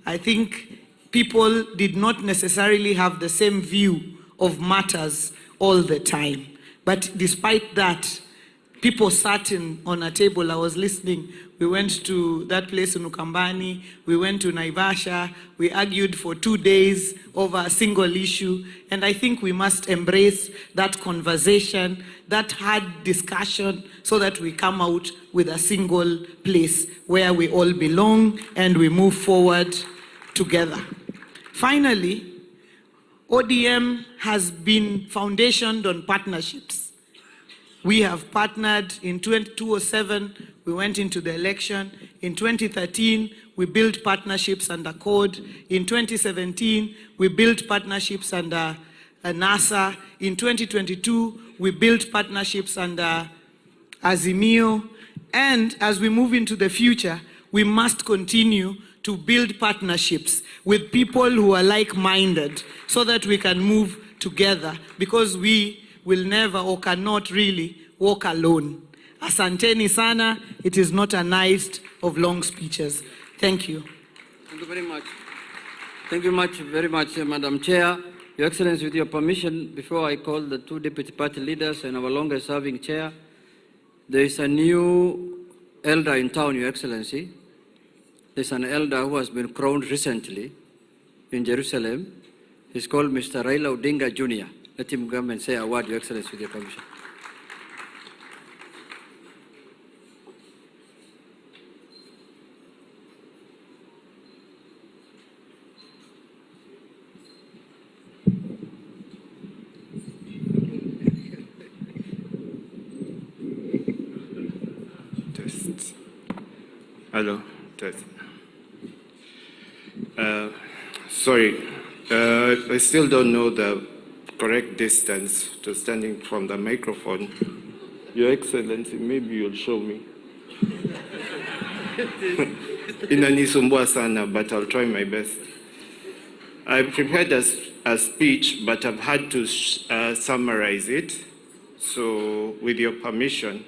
I think people did not necessarily have the same view of matters all the time. But despite that, people sat on a table. I was listening. We went to that place in Ukambani. We went to Naivasha. We argued for 2 days over a single issue. And I think we must embrace that conversation, that hard discussion, so that we come out with a single place where we all belong and we move forward together. Finally, ODM has been foundationed on partnerships. We have partnered in 2007, we went into the election. In 2013, we built partnerships under CODE. In 2017, we built partnerships under NASA. In 2022, we built partnerships under Azimio. And as we move into the future, we must continue to build partnerships with people who are like-minded so that we can move together, because we will never or cannot really walk alone. Asanteni sana. It is not a night of long speeches. Thank you. Thank you very much. Thank you very much, Madam Chair. Your Excellency, with your permission, before I call the two deputy party leaders and our longest-serving chair, there is a new elder in town, Your Excellency. There's an elder who has been crowned recently in Jerusalem. He's called Mr. Raila Odinga Jr. Let him come and say a word, Your Excellency, with your permission. Test. Hello, test. Sorry, I still don't know the correct distance to standing from the microphone. Your Excellency, maybe you'll show me. Inanisumbua sana, but I'll try my best. I prepared a speech, but I've had to summarize it. So, with your permission,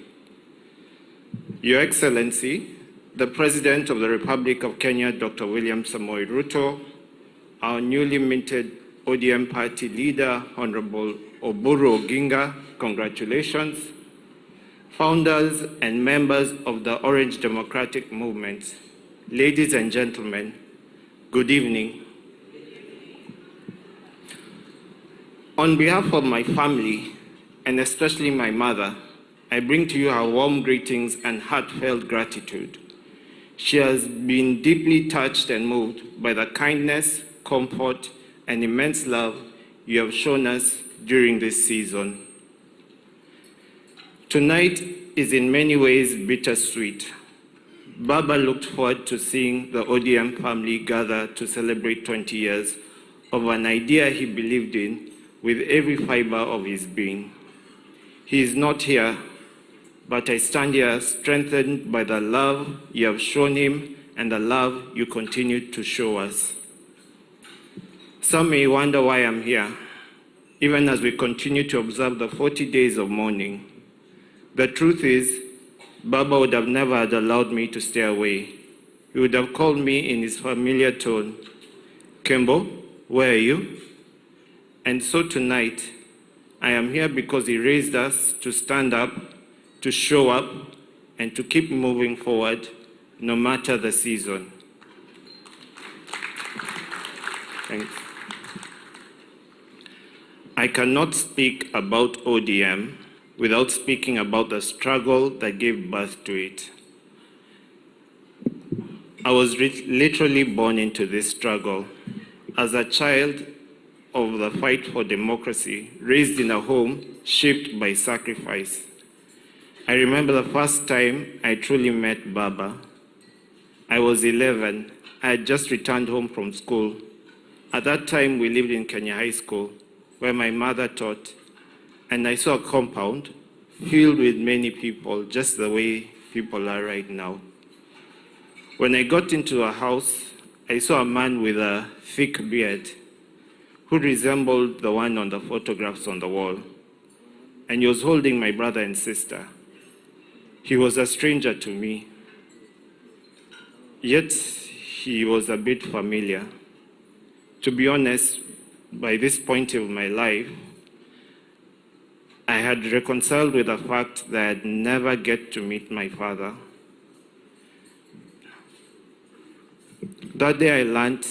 Your Excellency, the President of the Republic of Kenya, Dr. William Samoei Ruto, our newly minted ODM party leader, Honorable Oburu Oginga, congratulations. Founders and members of the Orange Democratic Movement, ladies and gentlemen, good evening. On behalf of my family, and especially my mother, I bring to you our warm greetings and heartfelt gratitude. She has been deeply touched and moved by the kindness, comfort, and immense love you have shown us during this season. Tonight is in many ways bittersweet. Baba looked forward to seeing the ODM family gather to celebrate 20 years of an idea he believed in with every fiber of his being. He is not here, but I stand here strengthened by the love you have shown him and the love you continue to show us. Some may wonder why I'm here, even as we continue to observe the 40 days of mourning. The truth is, Baba would have never had allowed me to stay away. He would have called me in his familiar tone, Kembo, where are you? And so tonight, I am here because he raised us to stand up, to show up, and to keep moving forward, no matter the season. Thanks. I cannot speak about ODM without speaking about the struggle that gave birth to it. I was literally born into this struggle. As a child of the fight for democracy, raised in a home shaped by sacrifice. I remember the first time I truly met Baba. I was 11. I had just returned home from school. At that time, we lived in Kenya High School, where my mother taught, and I saw a compound filled with many people, just the way people are right now. When I got into a house, I saw a man with a thick beard who resembled the one on the photographs on the wall, and he was holding my brother and sister. He was a stranger to me, yet he was a bit familiar. To be honest, by this point of my life, I had reconciled with the fact that I'd never get to meet my father. That day I learned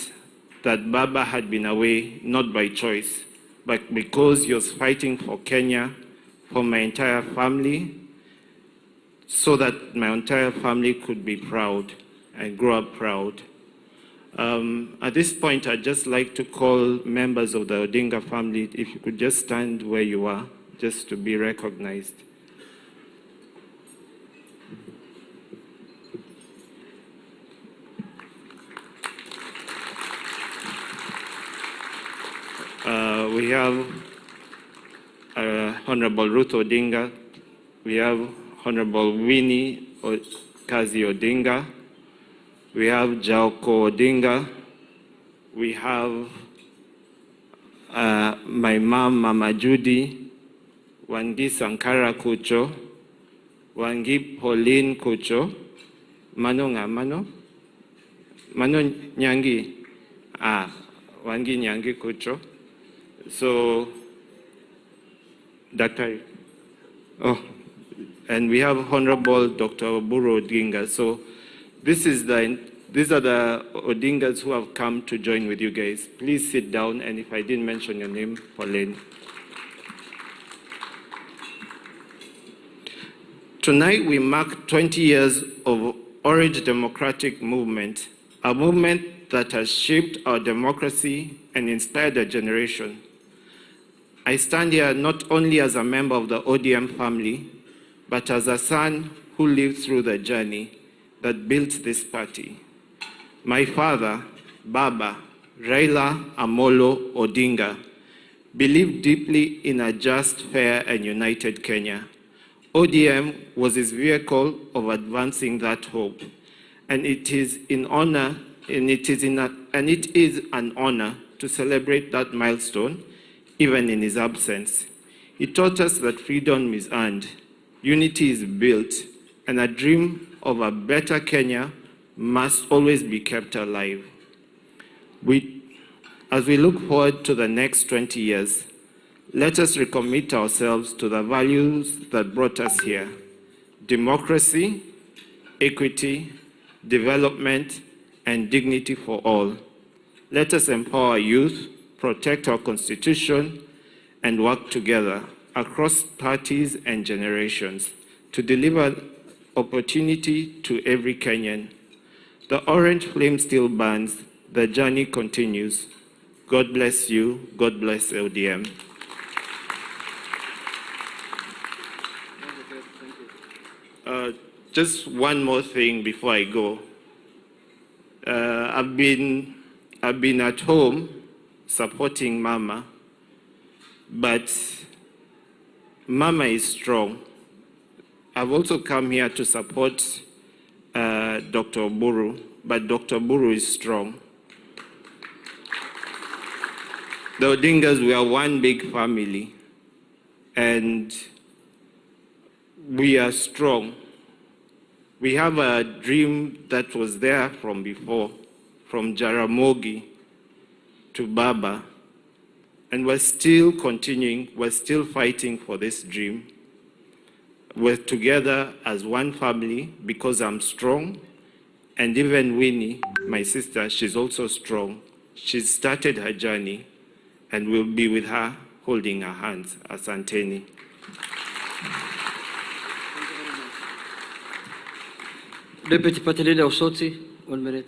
that Baba had been away not by choice, but because he was fighting for Kenya, for my entire family, so that my entire family could be proud and grow up proud. At this point, I'd just like to call members of the Odinga family, if you could just stand where you are, just to be recognized. We have Honorable Ruto Odinga. We have Honorable Winnie Kazi Odinga. We have Jaoko Odinga. We have my mom, Mama Judy, Wangi Sankara Kucho, Wangi Pauline Kucho, Mano Nyangi, Wangi Nyangi Kucho. So, Dr. And we have Honorable Dr. Oburu Oginga. So, these are the Odingas who have come to join with you guys. Please sit down, and if I didn't mention your name, Pauline. Tonight we mark 20 years of Orange Democratic Movement, a movement that has shaped our democracy and inspired a generation. I stand here not only as a member of the ODM family, but as a son who lived through the journey that built this party. My father, Baba, Raila Amolo Odinga, believed deeply in a just, fair, and united Kenya. ODM was his vehicle of advancing that hope, and it is an honor to celebrate that milestone, even in his absence. He taught us that freedom is earned, unity is built, and a dream of a better Kenya must always be kept alive. As we look forward to the next 20 years, let us recommit ourselves to the values that brought us here: democracy, equity, development, and dignity for all. Let us empower youth, protect our constitution, and work together across parties and generations to deliver opportunity to every Kenyan. The orange flame still burns. The journey continues. God bless you. God bless LDM. Just one more thing before I go. I've been at home supporting Mama, but Mama is strong. I've also come here to support Dr. Oburu, but Dr. Oburu is strong. The Odingas, we are one big family, and we are strong. We have a dream that was there from before, from Jaramogi to Baba, and we're still continuing, we're still fighting for this dream. We're together as one family because I'm strong, and even Winnie, my sister, she's also strong. She's started her journey, and we'll be with her, holding her hands. Asanteni. Deputy Party Leader Osoti, 1 minute.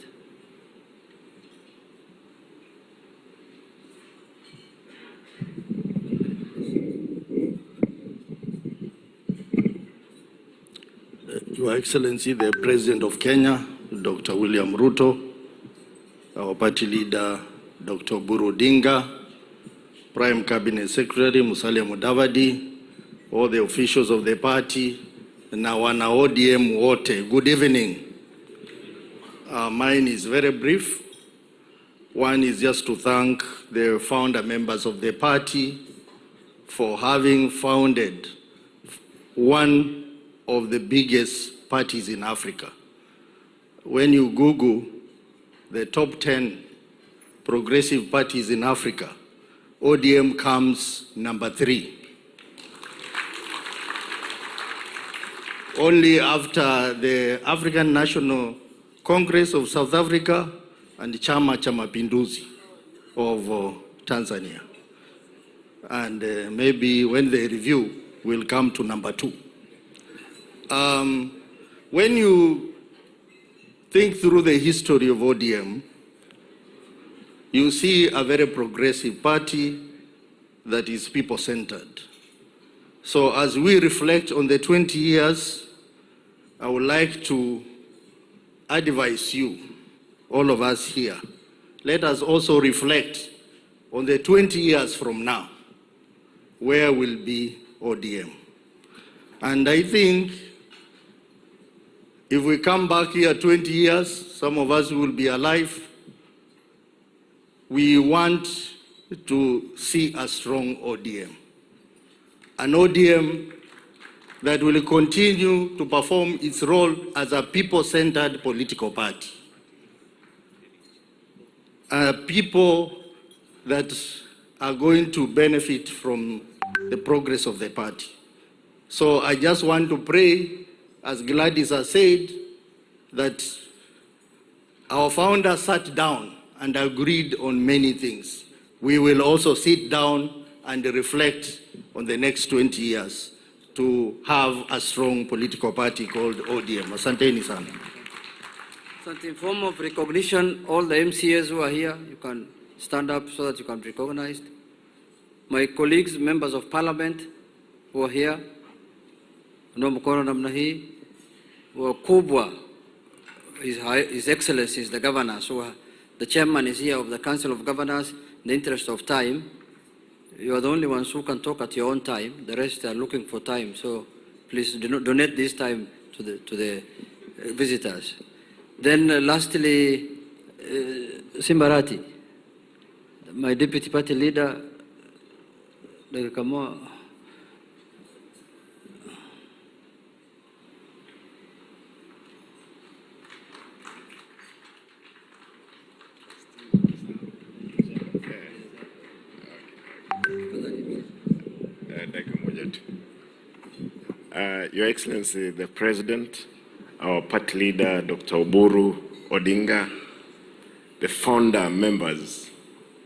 Your Excellency, the President of Kenya, Dr. William Ruto, our party leader, Dr. Oburu Odinga, Prime Cabinet Secretary Musalia Mudavadi, all the officials of the party, na wana ODM wote, good evening. Mine is very brief. One is just to thank the founder members of the party for having founded one of the biggest parties in Africa. When you Google the top 10 progressive parties in Africa, ODM comes number 3. Only after the African National Congress of South Africa and Chama cha Mapinduzi of Tanzania. And maybe when they review, we'll come to number 2. When you think through the history of ODM, you see a very progressive party that is people-centered. So as we reflect on the 20 years, I would like to advise you, all of us here, let us also reflect on the 20 years from now, where will be ODM. And I think if we come back here 20 years, some of us will be alive. We want to see a strong ODM. An ODM that will continue to perform its role as a people-centered political party. People that are going to benefit from the progress of the party. So I just want to pray, as Gladys has said, that our founder sat down and agreed on many things. We will also sit down and reflect on the next 20 years to have a strong political party called ODM. Asanteni sana. In form of recognition, all the MCAs who are here, you can stand up so that you can be recognized. My colleagues, members of parliament who are here, no mkono namna hii. wakubwa, His Excellency is the governor, so the chairman is here of the Council of Governors. In the interest of time, you are the only ones who can talk at your own time. The rest are looking for time, so please donate this time to the visitors. Then lastly, Simbarati, my deputy party leader, Your Excellency, the President, our party leader, Dr. Oburu Odinga, the founder members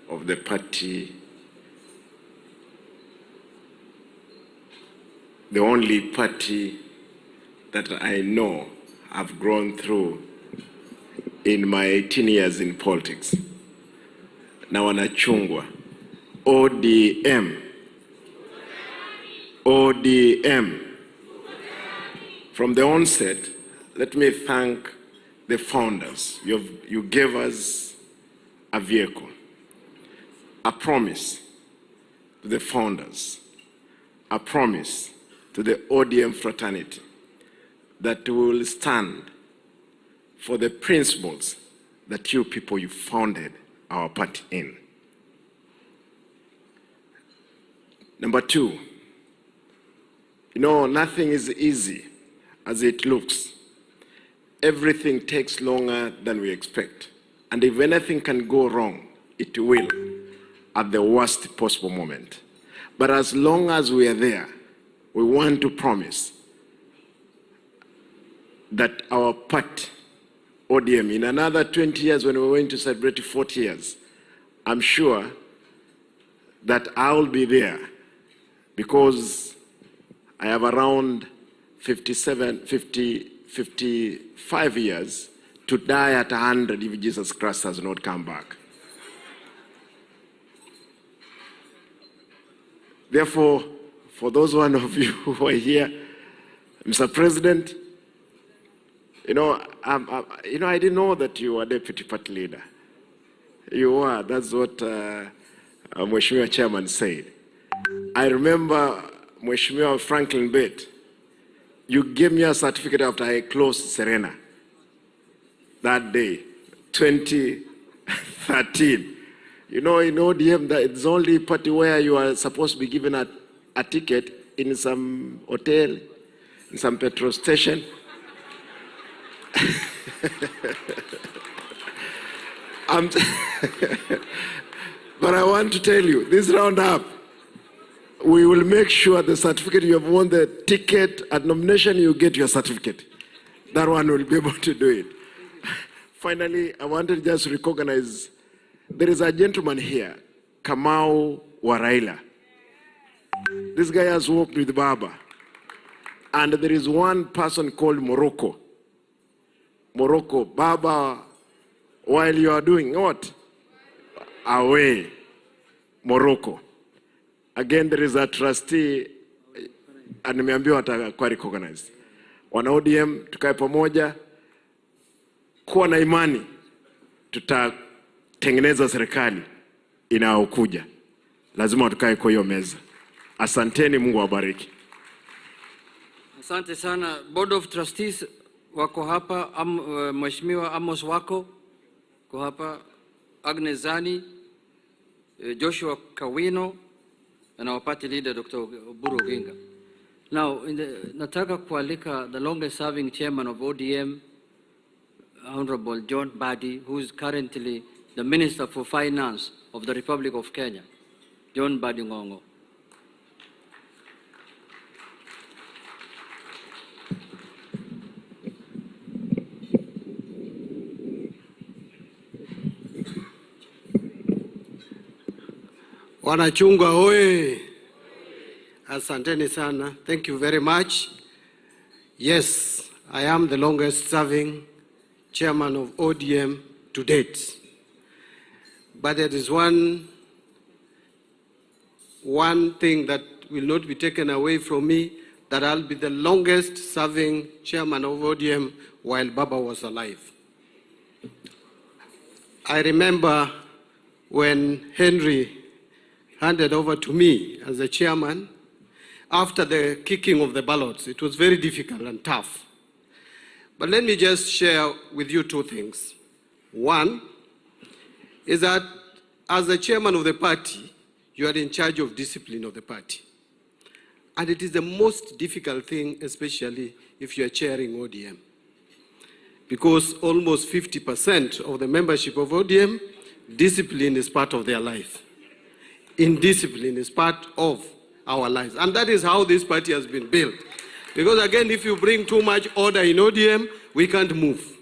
of the party, the only party that I know I've grown through in my 18 years in politics. Na wanachungwa. ODM. ODM. From the onset, let me thank the founders. You gave us a vehicle, a promise to the founders, a promise to the ODM fraternity that we will stand for the principles that you people you founded our party in. Number two, nothing is easy as it looks. Everything takes longer than we expect. And if anything can go wrong, it will at the worst possible moment. But as long as we are there, we want to promise that our party, ODM, in another 20 years when we're going to celebrate 40 years, I'm sure that I'll be there because I have around 55 years to die at 100 if Jesus Christ has not come back. Therefore, for those one of you who are here, Mr. President, I didn't know that you were deputy party leader. You were. That's what Mheshimiwa Chairman said. I remember Mheshimiwa Franklin Bett. You gave me a certificate after I closed Serena that day, 2013. In ODM, it's the only party where you are supposed to be given a ticket in some hotel, in some petrol station. But I want to tell you, this roundup, we will make sure the certificate you have won the ticket at nomination, you get your certificate. That one will be able to do it. Finally, I want to just recognize there is a gentleman here, Kamau Waraila. This guy has worked with Baba. And there is one person called Morocco. Morocco, Baba, while you are doing what? Away. Morocco. Again, there is a trustee, and nimeambiwa atakuwa recognized. Wana ODM, tukae pamoja, kuwa na imani, tutatengeneza serikali inayokuja. Lazima tukae kwa hiyo meza. Asanteni, Mungu awabariki. Asante sana. Board of Trustees wako hapa, Mheshimiwa Amos wako hapa, Agnes Zani, Joshua Kawino, and our party leader, Dr. Oburu Odinga. Now, nataka kualika the longest serving chairman of ODM, Honorable John Mbadi, who is currently the Minister for Finance of the Republic of Kenya. John Mbadi Ngongo. Wanachungwa oye. Asanteni sana. Thank you very much. Yes, I am the longest serving chairman of ODM to date. But there is one thing that will not be taken away from me. that I'll be the longest serving chairman of ODM while Baba was alive. I remember when Henry handed over to me as the chairman, after the kicking of the ballots, it was very difficult and tough. But let me just share with you two things. One is that as the chairman of the party, you are in charge of discipline of the party. And it is the most difficult thing, especially if you are chairing ODM. Because almost 50% of the membership of ODM, discipline is part of their life. Indiscipline is part of our lives. And that is how this party has been built. Because again, if you bring too much order in ODM, we can't move.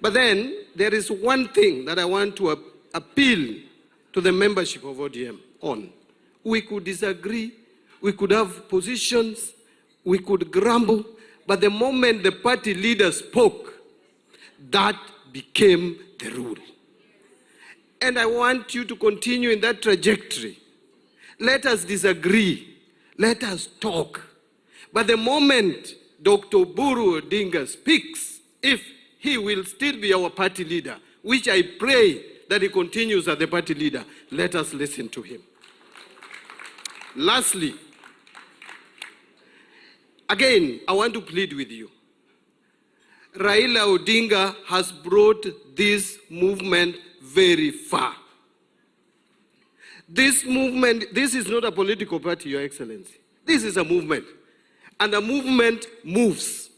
But then, there is one thing that I want to appeal to the membership of ODM on. We could disagree, we could have positions, we could grumble, but the moment the party leader spoke, that became the rule. And I want you to continue in that trajectory. Let us disagree, let us talk. But the moment Dr. Buru Odinga speaks, if he will still be our party leader, which I pray that he continues as the party leader, let us listen to him. Lastly, again, I want to plead with you. Raila Odinga has brought this movement very far. This movement, this is not a political party, Your Excellency. This is a movement. And a movement moves.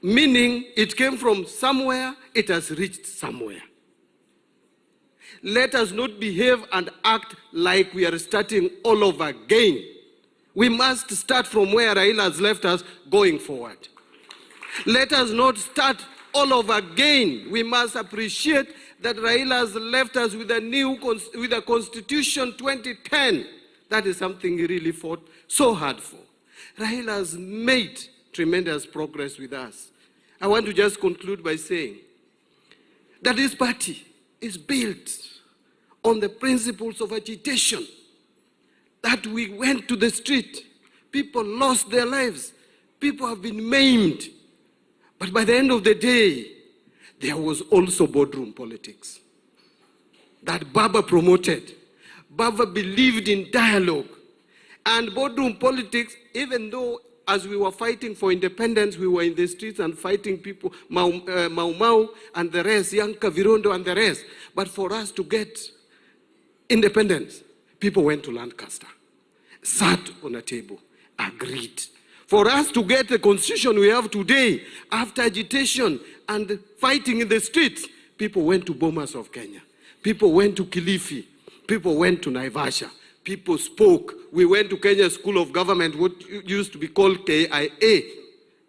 Meaning it came from somewhere, it has reached somewhere. Let us not behave and act like we are starting all over again. We must start from where Raila has left us going forward. Let us not start all over again. We must appreciate that Raila has left us with a Constitution 2010. That is something he really fought so hard for. Raila has made tremendous progress with us. I want to just conclude by saying that this party is built on the principles of agitation. That we went to the street, people lost their lives, people have been maimed. But by the end of the day, there was also boardroom politics that Baba promoted. Baba believed in dialogue. And boardroom politics, even though as we were fighting for independence, we were in the streets and fighting people, Mau Mau and the rest, Yanka Virondo and the rest. But for us to get independence, people went to Lancaster, sat on a table, agreed. For us to get the constitution we have today, after agitation and fighting in the streets, people went to Bomas of Kenya. People went to Kilifi. People went to Naivasha. People spoke. We went to Kenya School of Government, what used to be called KIA,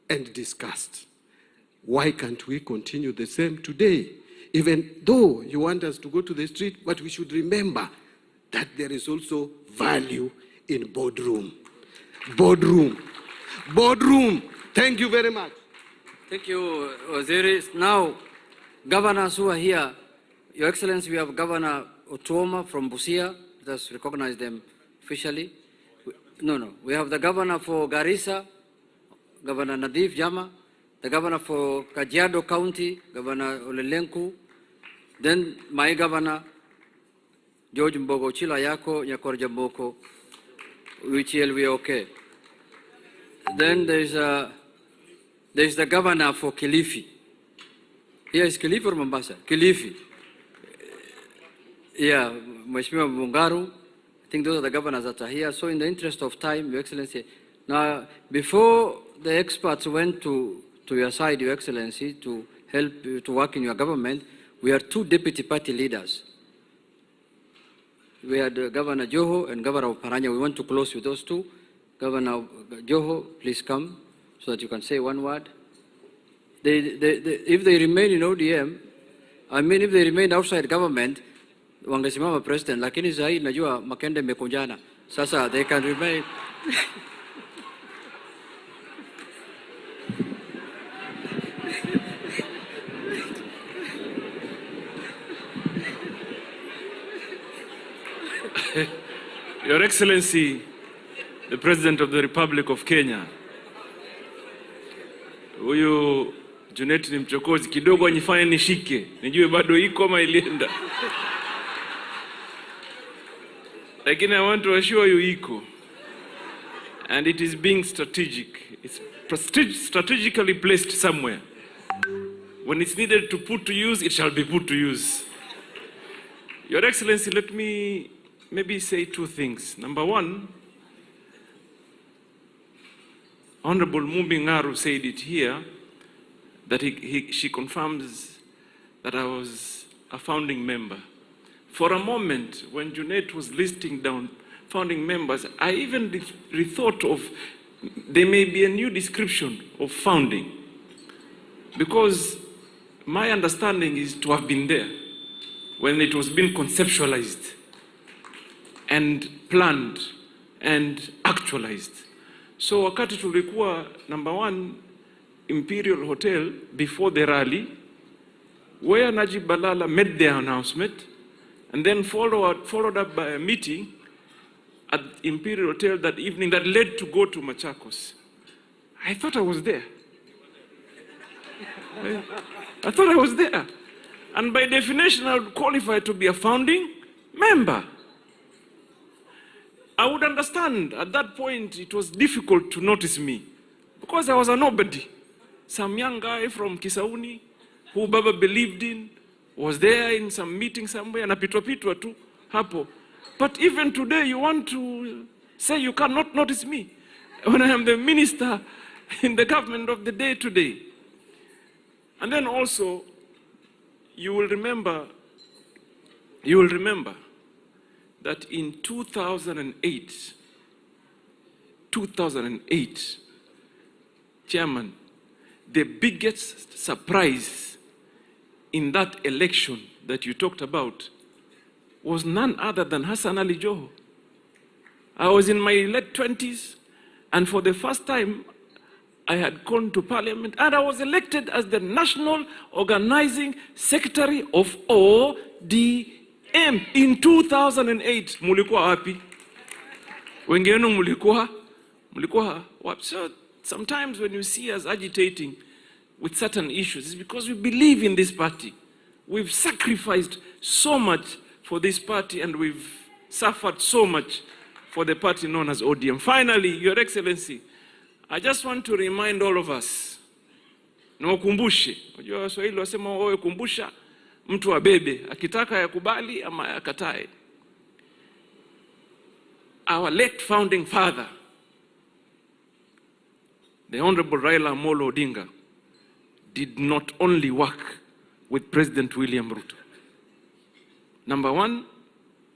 and discussed. Why can't we continue the same today? Even though you want us to go to the street, but we should remember that there is also value in boardroom. Boardroom. Boardroom. Thank you very much. Thank you, Waziri. Now, governors who are here, Your Excellency, we have Governor Otuoma from Busia. Let us recognize them officially. We have the governor for Garissa, Governor Nadif Jama, the governor for Kajiado County, Governor Olelenku, then my governor, George Mbogo Chila Yako, Nyakorja Mboko, which will be okay. Then there's the governor for Kilifi. Here is Kilifi or Mombasa? Kilifi. Yeah, Mheshimiwa Mungaru. I think those are the governors that are here. So in the interest of time, Your Excellency, now before the experts went to your side, Your Excellency, to help you to work in your government, we are two deputy party leaders. We had Governor Joho and Governor Paranya. We want to close with those two. Governor Joho, please come so that you can say one word. If they remain in ODM, if they remain outside government, wangesimama president, lakini zaidi najua Makende mekunjana. Sasa they can remain. Your Excellency, the President of the Republic of Kenya. Huyu Junet ni mchokozi kidogo, anifanye nishike nijue bado iko ama ilienda. Lakini I want to assure you iko, and it is being strategic. It's strategically placed somewhere. When it's needed to put to use, it shall be put to use. Your Excellency, let me maybe say two things. Number one, Honorable Mumbi Ngaru said it here, that she confirms that I was a founding member. For a moment, when Junet was listing down founding members, I even rethought of there may be a new description of founding, because my understanding is to have been there when it was being conceptualized and planned and actualized. So wakati tulikuwa number one Imperial Hotel before the rally, where Najib Balala made the announcement and then followed up by a meeting at Imperial Hotel that evening that led to go to Machakos. I thought I was there. I thought I was there. And by definition, I would qualify to be a founding member. I would understand at that point it was difficult to notice me because I was a nobody. Some young guy from Kisauni who Baba believed in was there in some meeting somewhere, napitwa tu hapo. But even today you want to say you cannot notice me when I am the minister in the government of the day today. And then also, you will remember that in 2008, Chairman, the biggest surprise in that election that you talked about was none other than Hassan Ali Joho. I was in my late 20s, and for the first time, I had gone to parliament, and I was elected as the National Organizing Secretary of ODM in 2008. Mulikuwa wapi? Wengine mulikuwa wapi? So sometimes when you see us agitating with certain issues, it's because we believe in this party. We've sacrificed so much for this party, and we've suffered so much for the party known as ODM. Finally, Your Excellency, I just want to remind all of us, na wakumbushe, unajua Waswahili wasema wewe kumbusha mtu abebe, akitaka yakubali ama yakatae. Our late founding father, the Honorable Raila Amolo Odinga, did not only work with President William Ruto. Number one,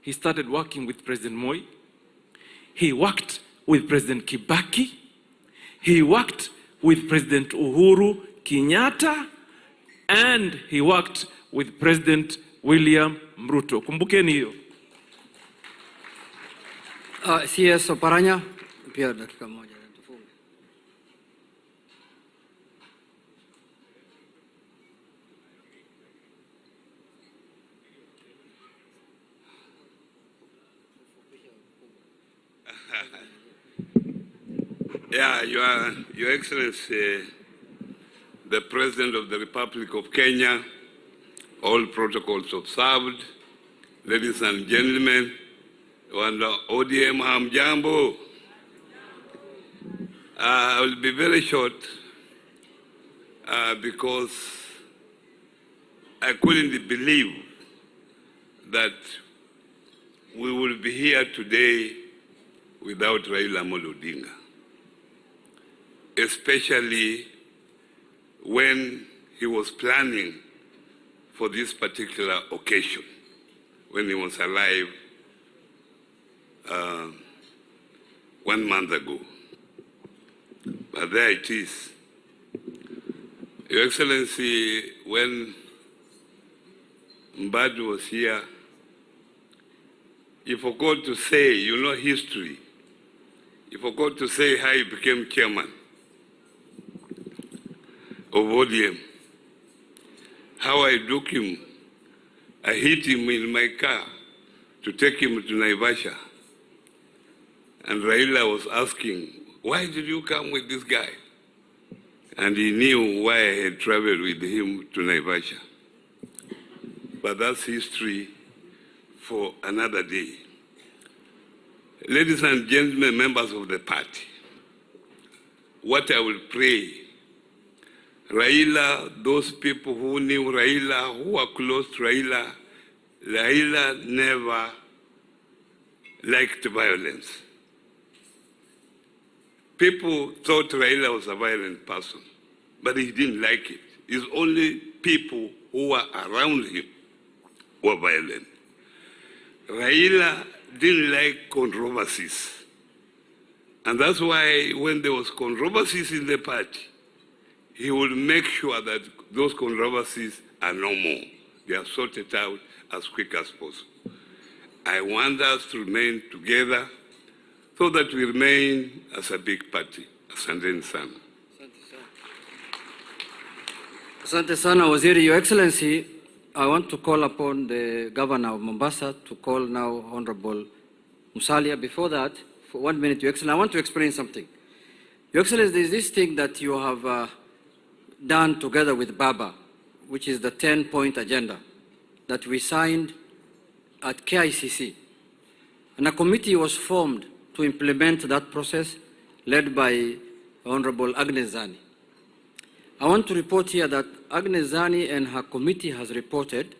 he started working with President Moi. He worked with President Kibaki. He worked with President Uhuru Kenyatta, and he worked with President William Ruto. Kumbukeni hiyo. CS Oparanya, pia dakika moja. Yeah, Your Excellency, the President of the Republic of Kenya, all protocols observed, ladies and gentlemen, and ODM hamjambo. I will be very short because I couldn't believe that we will be here today without Raila Amolo Odinga, especially when he was planning for this particular occasion, when he was alive 1 month ago. But there it is. Your Excellency, when Mbadu was here, he forgot to say, history. He forgot to say how he became chairman of ODM. How I took him, I hit him in my car to take him to Naivasha. And Raila was asking, why did you come with this guy? And he knew why I had traveled with him to Naivasha. But that's history for another day. Ladies and gentlemen, members of the party, what I will pray, Raila, those people who knew Raila, who are close to Raila, Raila never liked violence. People thought Raila was a violent person, but he didn't like it. It's only people who were around him who were violent. Raila didn't like controversies. And that's why when there was controversies in the party, he would make sure that those controversies are no more. They are sorted out as quick as possible. I want us to remain together so that we remain as a big party. Asante sana. Asante sana, Waziri. Your Excellency, I want to call upon the Governor of Mombasa to call now Honorable Musalia. Before that, for 1 minute, Your Excellency, I want to explain something. Your Excellency, there is this thing that you have done together with Baba, which is the 10-point agenda that we signed at KICC. And a committee was formed to implement that process, led by Honorable Agnes Zani. I want to report here that Agnes Zani and her committee has reported,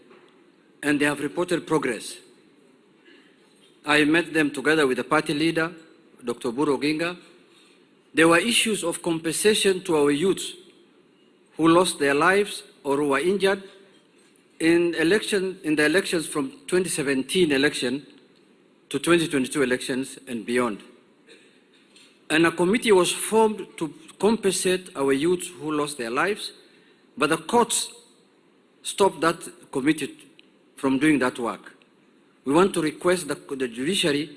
and they have reported progress. I met them together with the party leader, Dr. Buru Oginga. There were issues of compensation to our youths who lost their lives or who were injured in the elections from 2017 election to 2022 elections and beyond. And a committee was formed to compensate our youths who lost their lives, but the courts stopped that committee from doing that work. We want to request the judiciary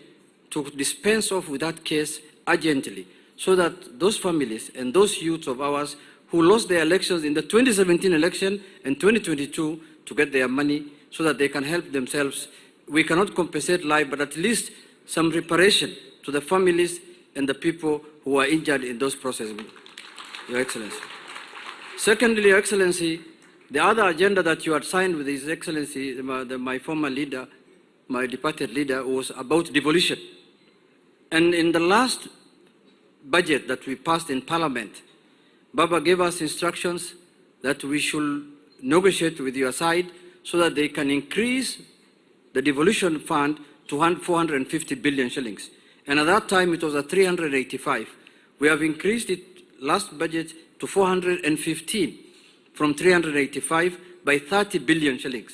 to dispense off with that case urgently, so that those families and those youths of ours who lost their elections in the 2017 election and 2022 to get their money so that they can help themselves. We cannot compensate life, but at least some reparation to the families and the people who are injured in those processes, Your Excellency. Secondly, Your Excellency, the other agenda that you had signed with His Excellency, my former leader, my departed leader, was about devolution. And in the last budget that we passed in Parliament, Baba gave us instructions that we should negotiate with your side so that they can increase the devolution fund to 450 billion shillings. And at that time, it was at 385. We have increased it last budget to 415 from 385 by 30 billion shillings.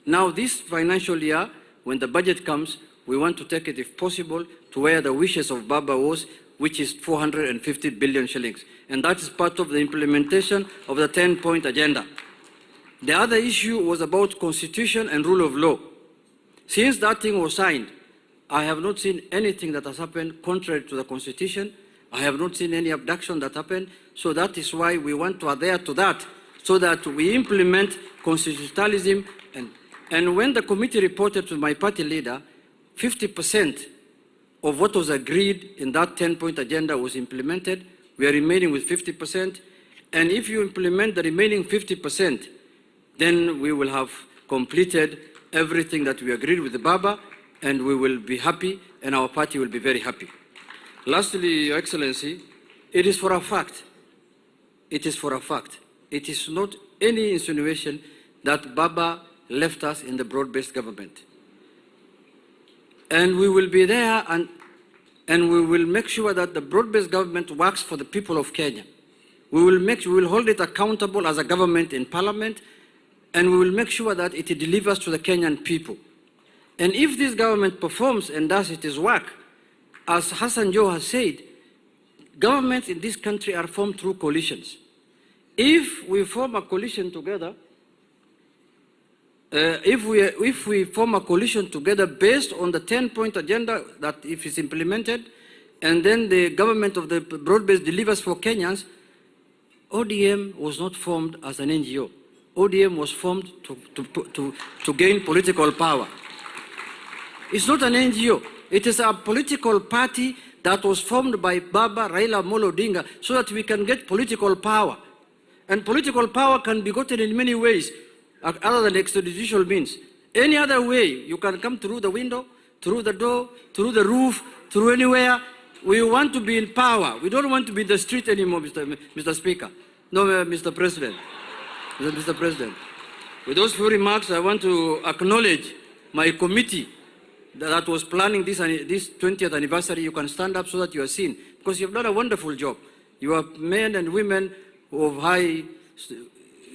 Now, this financial year, when the budget comes, we want to take it, if possible, to where the wishes of Baba was, which is 450 billion shillings. And that is part of the implementation of the 10-point agenda. The other issue was about constitution and rule of law. Since that thing was signed, I have not seen anything that has happened contrary to the constitution. I have not seen any abduction that happened. So that is why we want to adhere to that, so that we implement constitutionalism. And when the committee reported to my party leader, 50% of what was agreed in that 10-point agenda was implemented. We are remaining with 50%. And if you implement the remaining 50%, then we will have completed everything that we agreed with the Baba, and we will be happy, and our party will be very happy. Lastly, Your Excellency, it is for a fact. It is for a fact. It is not any insinuation that Baba left us in the broad-based government. And we will be there, and we will make sure that the broad-based government works for the people of Kenya. We will hold it accountable as a government in Parliament, and we will make sure that it delivers to the Kenyan people. And if this government performs and does its work, as Hassan Joho has said, governments in this country are formed through coalitions. If we form a coalition together, if we form a coalition together based on the 10-point agenda that if it's implemented, and then the government of the broad-based delivers for Kenyans, ODM was not formed as an NGO. ODM was formed to gain political power. It's not an NGO. It is a political party that was formed by Baba Raila Amolo Odinga so that we can get political power. And political power can be gotten in many ways other than extrajudicial means. Any other way, you can come through the window, through the door, through the roof, through anywhere. We want to be in power. We don't want to be in the street anymore, Mr. Speaker. No, Mr. President. Mr. President. With those few remarks, I want to acknowledge my committee that was planning this 20th anniversary. You can stand up so that you are seen, because you've done a wonderful job. You are men and women of high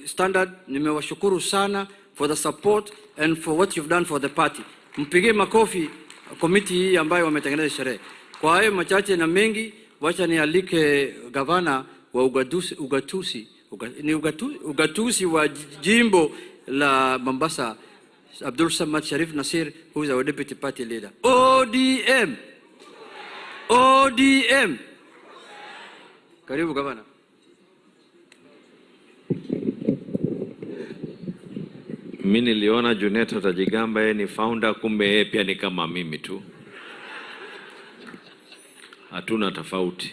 standard. Nimewashukuru sana for the support and for what you've done for the party. Mpige makofi committee hii ambayo wametengeneza sherehe. Kwa hayo machache na mengi, wacha nialike gavana wa ugatuzi wa jimbo la Mombasa, Abdul Samad Sharif Nasir, who is our deputy party leader. ODM. ODM. Karibu gavana. Mimi niliona Junet atajigamba yeye ni founder, kumbe yeye pia ni kama mimi tu. Hatuna tofauti.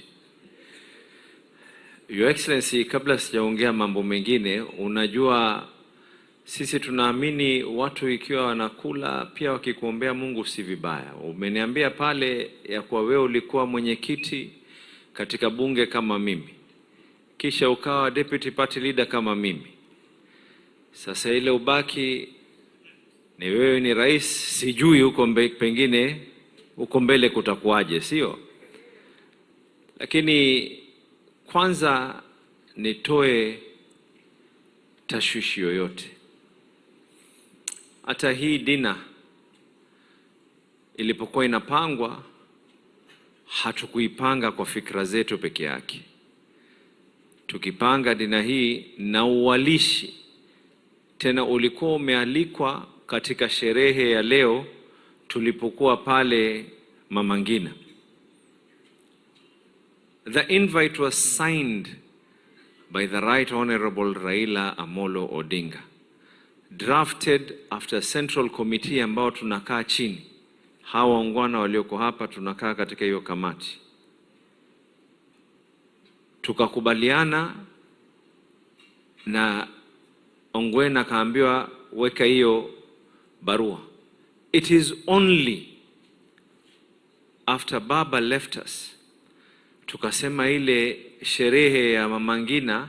Your Excellency, kabla sijaongea mambo mengine, unajua sisi tunaamini watu ikiwa wanakula pia wakikuombea Mungu si vibaya. Umeniambia pale ya kuwa wewe ulikuwa mwenyekiti katika bunge kama mimi, kisha ukawa deputy party leader kama mimi. Sasa ile ubaki ni wewe ni rais, sijui huko pengine huko mbele kutakuaje, sio? Lakini kwanza nitoe tashwishi yoyote. Hata hii dina ilipokuwa inapangwa, hatukuipanga kwa fikra zetu peke yake. Tukipanga dina hii na uwalishi, tena ulikuwa umealikwa katika sherehe ya leo tulipokuwa pale Mama Ngina. The invite was signed by the Right Honorable Raila Amolo Odinga, drafted after Central Committee ambao tunakaa chini. Hawa waungwana walioko hapa tunakaa katika hiyo kamati. Tukakubaliana na Ongwena kaambiwa weka hiyo barua. It is only after Baba left us tukasema ile sherehe ya Mama Ngina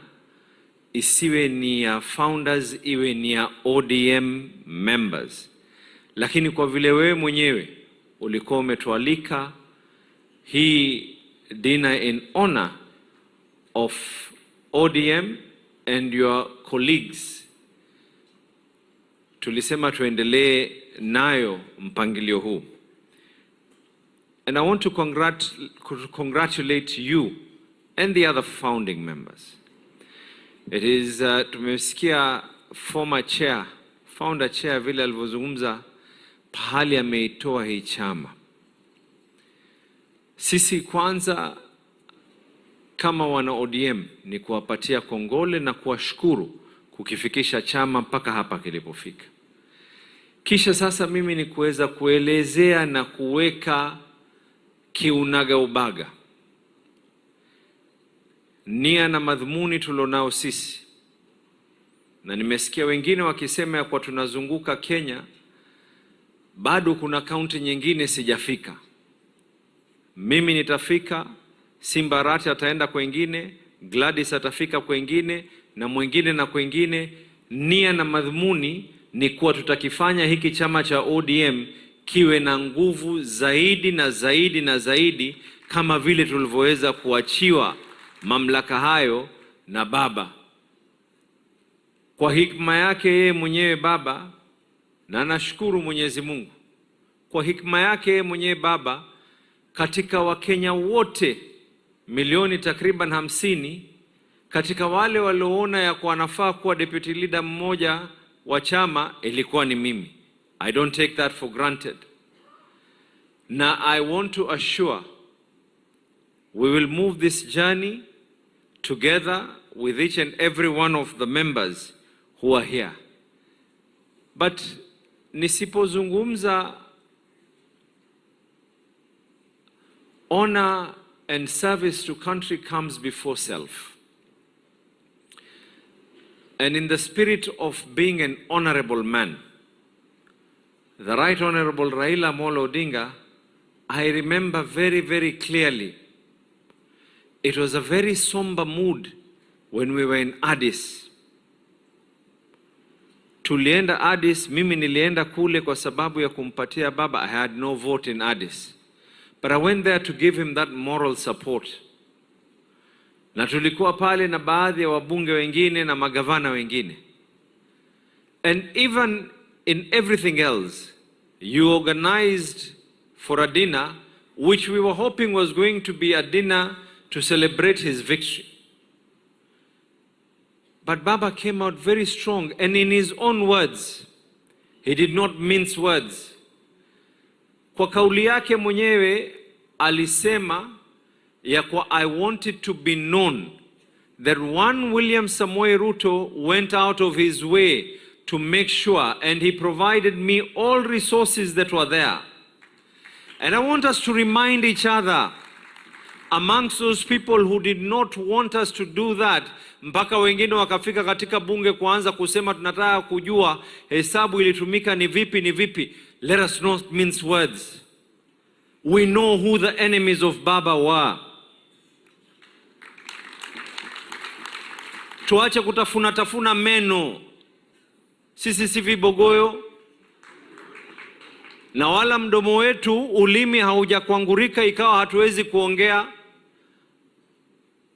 isiwe ni ya founders, iwe ni ya ODM members. Lakini kwa vile wewe mwenyewe ulikuwa umetualika hii dinner in honor of ODM and your colleagues, tulisema tuendelee nayo mpangilio huu. And I want to congratulate you and the other founding members. It is tumesikia founder chair vile alivyozungumza pahali ameitoa hii chama. Sisi kwanza kama wana ODM ni kuwapatia kongole na kuwashukuru kukifikisha chama mpaka hapa kilipofika. Kisha sasa mimi ni kuweza kuelezea na kuweka kiunaga ubaga nia na madhumuni tulionao sisi. Na nimesikia wengine wakisema ya kwa tunazunguka Kenya, bado kuna kaunti nyingine sijafika. Mimi nitafika, Simbarati ataenda kwengine, Gladys atafika kwengine, na mwingine na kwengine. Nia na madhumuni ni kuwa tutakifanya hiki chama cha ODM kiwe na nguvu zaidi na zaidi na zaidi, kama vile tulivyoweza kuachiwa mamlaka hayo na Baba. Kwa hikma yake yeye mwenyewe Baba, na nashukuru Mwenyezi Mungu, kwa hikma yake yeye mwenyewe Baba, katika Wakenya wote milioni takriban 50, katika wale walioona ya kuwa nafaa kuwa deputy leader mmoja wa chama, ilikuwa ni mimi. I don't take that for granted. Na I want to assure we will move this journey together with each and every one of the members who are here. But nisipozungumza honor and service to country comes before self. And in the spirit of being an honorable man, the Right Honorable Raila Amolo Odinga, I remember very, very clearly, it was a very somber mood when we were in Addis. Tulienda Addis, mimi nilienda kule kwa sababu ya kumpatia baba. I had no vote in Addis. But I went there to give him that moral support. Na tulikuwa pale na baadhi ya wabunge wengine na magavana wengine. And even in everything else, you organized for a dinner, which we were hoping was going to be a dinner to celebrate his victory. But Baba came out very strong, and in his own words, he did not mince words. Kwa kauli yake mwenyewe alisema ya kwa I want it to be known that one William Samoei Ruto went out of his way to make sure, and he provided me all resources that were there. And I want us to remind each other, amongst those people who did not want us to do that, mpaka wengine wakafika katika bunge kuanza kusema tunataka kujua hesabu ilitumika ni vipi. Let us not mince words. We know who the enemies of Baba were. Tuache kutafuna meno. Sisi si vibogoyo. Na wala mdomo wetu ulimi haujakwangurika ikawa hatuwezi kuongea.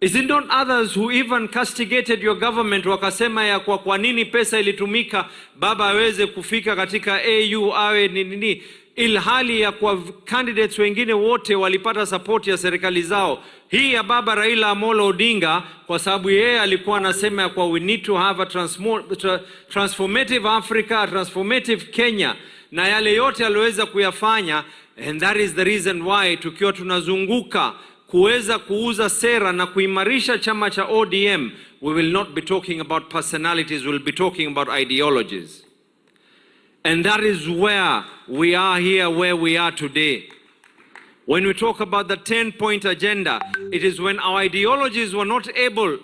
Is it not others who even castigated your government wakasema ya kwa nini pesa ilitumika baba aweze kufika katika AU awe nini, ilhali ya kwa candidates wengine wote walipata support ya serikali zao. Hii ya baba Raila Amolo Odinga kwa sababu yeye alikuwa anasema ya kwa we need to have a transformative Africa, a transformative Kenya, na yale yote aliweza kuyafanya, and that is the reason why tukiwa tunazunguka kuweza kuuza sera na kuimarisha chama cha ODM, we will not be talking about personalities, we will be talking about ideologies. And that is where we are here, where we are today. When we talk about the 10-point agenda, it is when our ideologies were not able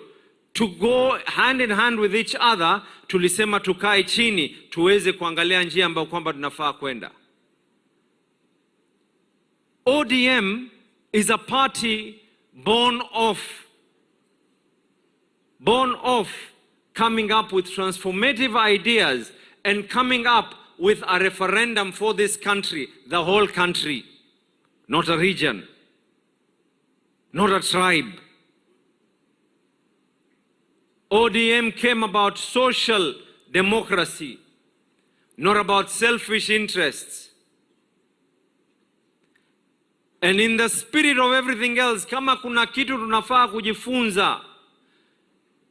to go hand in hand with each other, tulisema tukae chini, tuweze kuangalia njia ambayo kwamba tunafaa kwenda. ODM is a party born of coming up with transformative ideas and coming up with a referendum for this country, the whole country, not a region, not a tribe. ODM came about social democracy, not about selfish interests. And in the spirit of everything else, kama kuna kitu tunafaa kujifunza,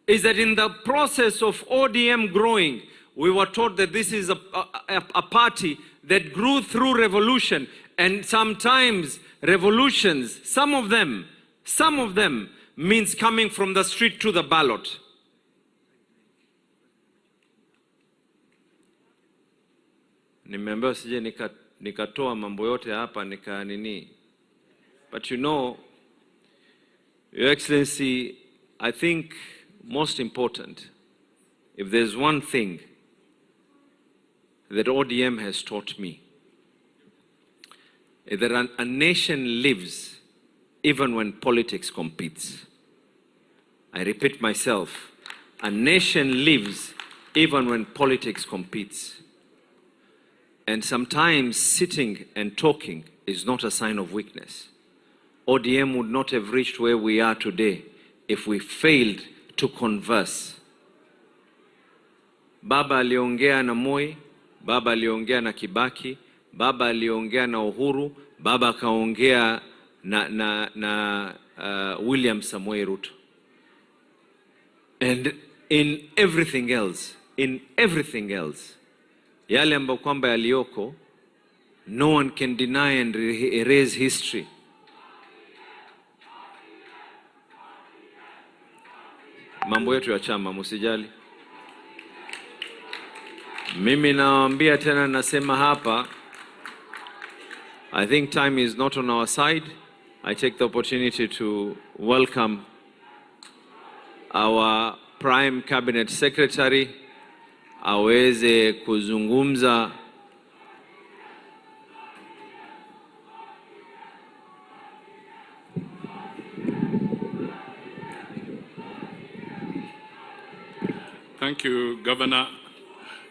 is that in the process of ODM growing, we were taught that this is a party that grew through revolution, and sometimes revolutions, some of them means coming from the street to the ballot. Nimeambiwa sije nikatoa mambo yote hapa nika nini. But you know, Your Excellency, I think most important, if there's one thing that ODM has taught me, is that a nation lives even when politics competes. I repeat myself, a nation lives even when politics competes. And sometimes sitting and talking is not a sign of weakness. ODM would not have reached where we are today if we failed to converse. Baba aliongea na Moi, Baba aliongea na Kibaki, Baba aliongea na Uhuru, Baba akaongea na William Samoei Ruto. And in everything else, yale ambayo kwamba yaliyoko, no one can deny and erase history. Mambo yetu ya chama musijali. Mimi nawaambia tena, nasema hapa, I think time is not on our side. I take the opportunity to welcome our Prime Cabinet Secretary aweze kuzungumza Thank you, Governor.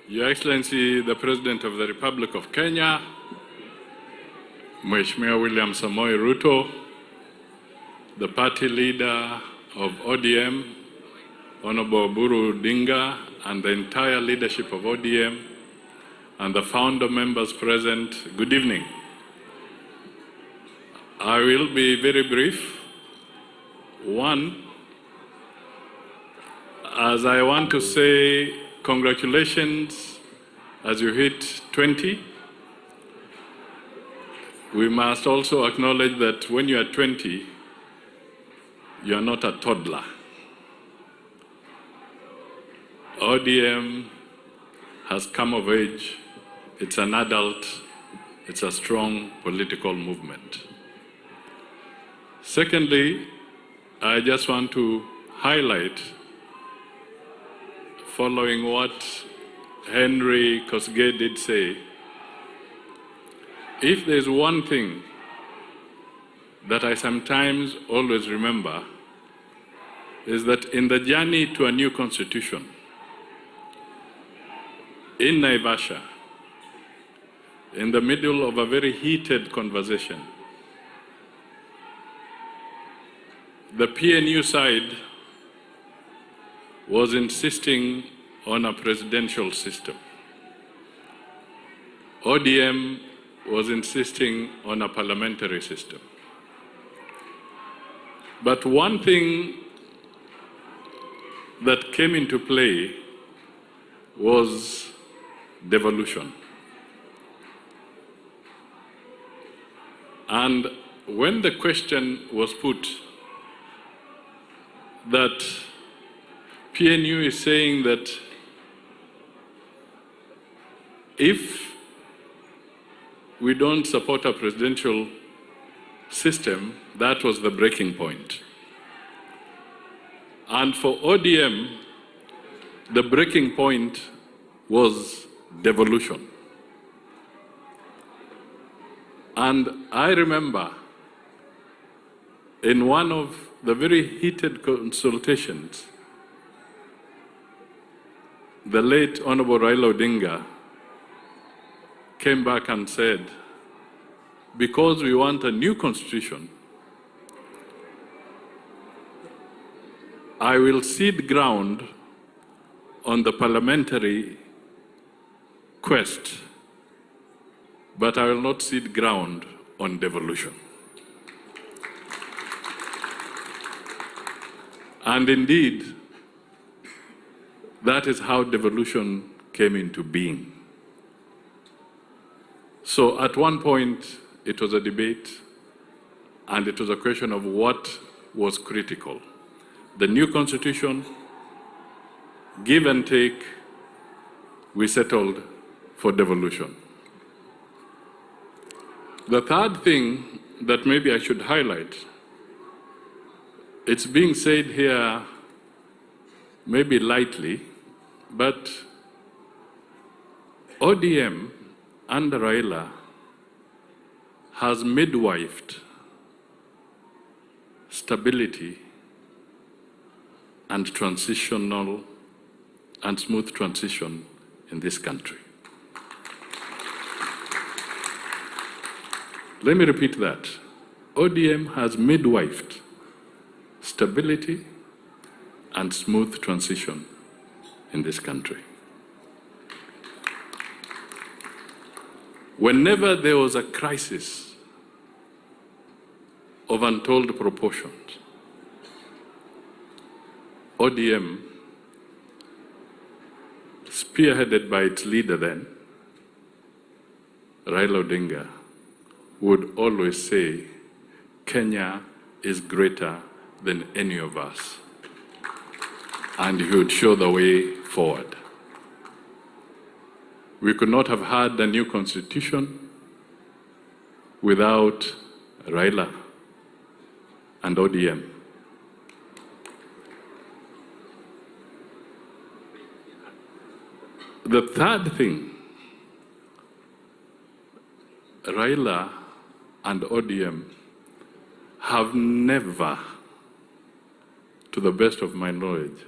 Your Excellency, the President of the Republic of Kenya, Mheshimiwa William Samoei Ruto, the party leader of ODM, Honorable Oburu Odinga, and the entire leadership of ODM, and the founder members present, good evening. I will be very brief. One, as I want to say congratulations as you hit 20. We must also acknowledge that when you are 20, you are not a toddler. ODM has come of age. It's an adult. It's a strong political movement. Secondly, I just want to highlight, following what Henry Kosgei did say, if there's one thing that I sometimes always remember, is that in the journey to a new constitution, in Naivasha, in the middle of a very heated conversation, the PNU side was insisting on a presidential system. ODM was insisting on a parliamentary system. But one thing that came into play was devolution. And when the question was put that PNU is saying that if we don't support a presidential system, that was the breaking point. And for ODM, the breaking point was devolution. And I remember in one of the very heated consultations, the late Honorable Raila Odinga came back and said, because we want a new constitution, I will cede ground on the parliamentary quest, but I will not cede ground on devolution. And indeed, that is how devolution came into being. So at one point, it was a debate, and it was a question of what was critical. The new constitution, give and take, we settled for devolution. The third thing that maybe I should highlight, it's being said here maybe lightly, but ODM under Raila has midwifed stability and transitional and smooth transition in this country. Let me repeat that. ODM has midwifed stability and smooth transition in this country. Whenever there was a crisis of untold proportions, ODM, spearheaded by its leader then, Raila Odinga, would always say, Kenya is greater than any of us. And he would show the way forward. We could not have had a new constitution without Raila and ODM. The third thing, Raila and ODM have never, to the best of my knowledge,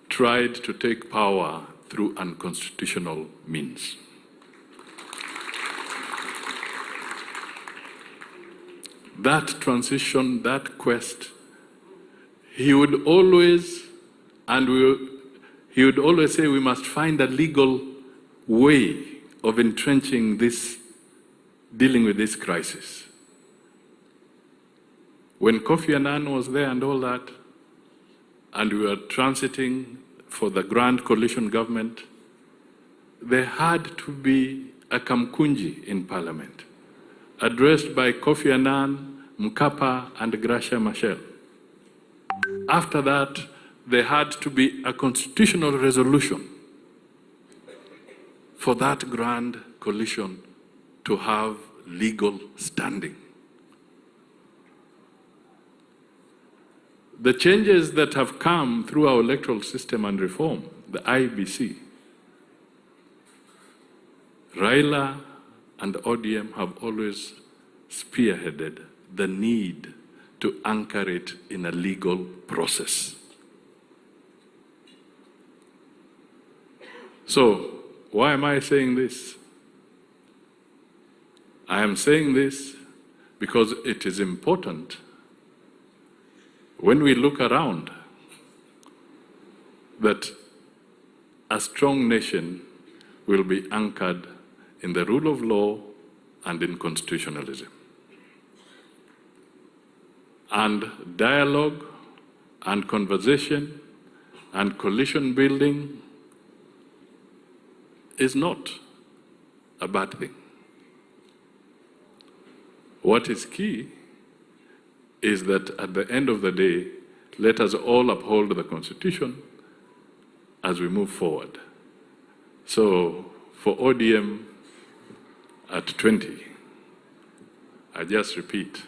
tried to take power through unconstitutional means. That transition, that quest, he would always say we must find a legal way of entrenching this, dealing with this crisis. When Kofi Annan was there and all that, and we were transiting for the grand coalition government, there had to be a Kamkunji in parliament, addressed by Kofi Annan, Mkapa, and Gracia Machel. After that, there had to be a constitutional resolution for that grand coalition to have legal standing. The changes that have come through our electoral system and reform, the IBC, Raila and ODM have always spearheaded the need to anchor it in a legal process. So, why am I saying this? I am saying this because it is important when we look around that a strong nation will be anchored in the rule of law and in constitutionalism. And dialogue and conversation and coalition building is not a bad thing. What is key is that at the end of the day, let us all uphold the Constitution as we move forward. So for ODM at 20, I just repeat,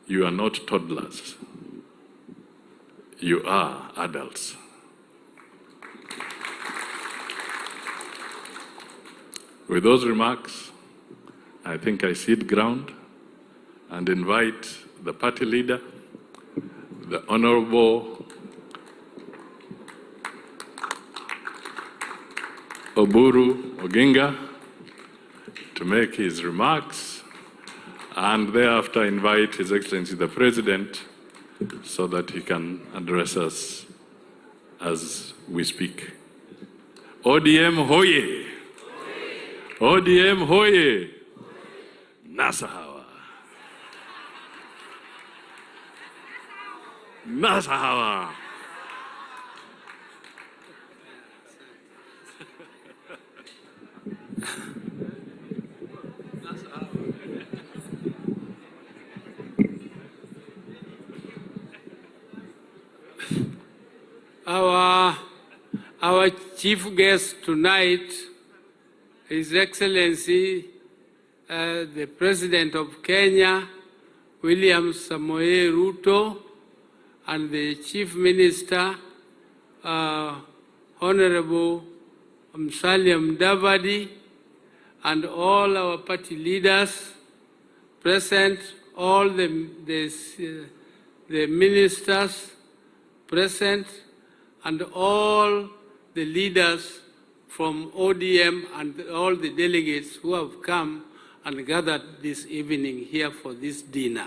you are not toddlers. You are adults. With those remarks, I think I cede ground and invite the party leader, the Honorable Oburu Oginga, to make his remarks, and thereafter invite His Excellency the President so that he can address us as we speak. ODM hoye! ODM hoye! Nasahawa! Nasahawa! Our chief guest tonight, His Excellency, the President of Kenya, William Samoei Ruto, and the Chief Minister, Honorable Musalia Mudavadi, and all our party leaders present, all the ministers present, and all the leaders from ODM and all the delegates who have come and gathered this evening here for this dinner.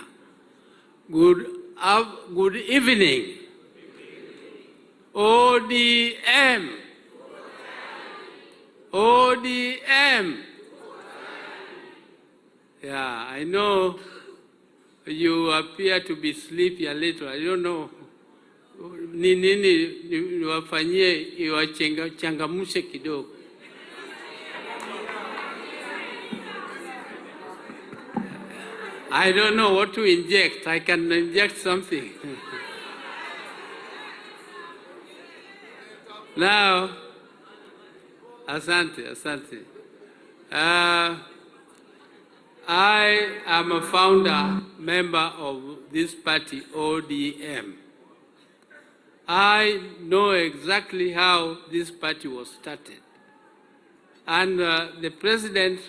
Good evening. ODM. ODM. Yeah, I know you appear to be sleepy a little. I don't know. Ni nini niwafanyie iwachangamshe kidogo. I don't know what to inject. I can inject something. Now, asante. I am a founder member of this party, ODM. I know exactly how this party was started. And the president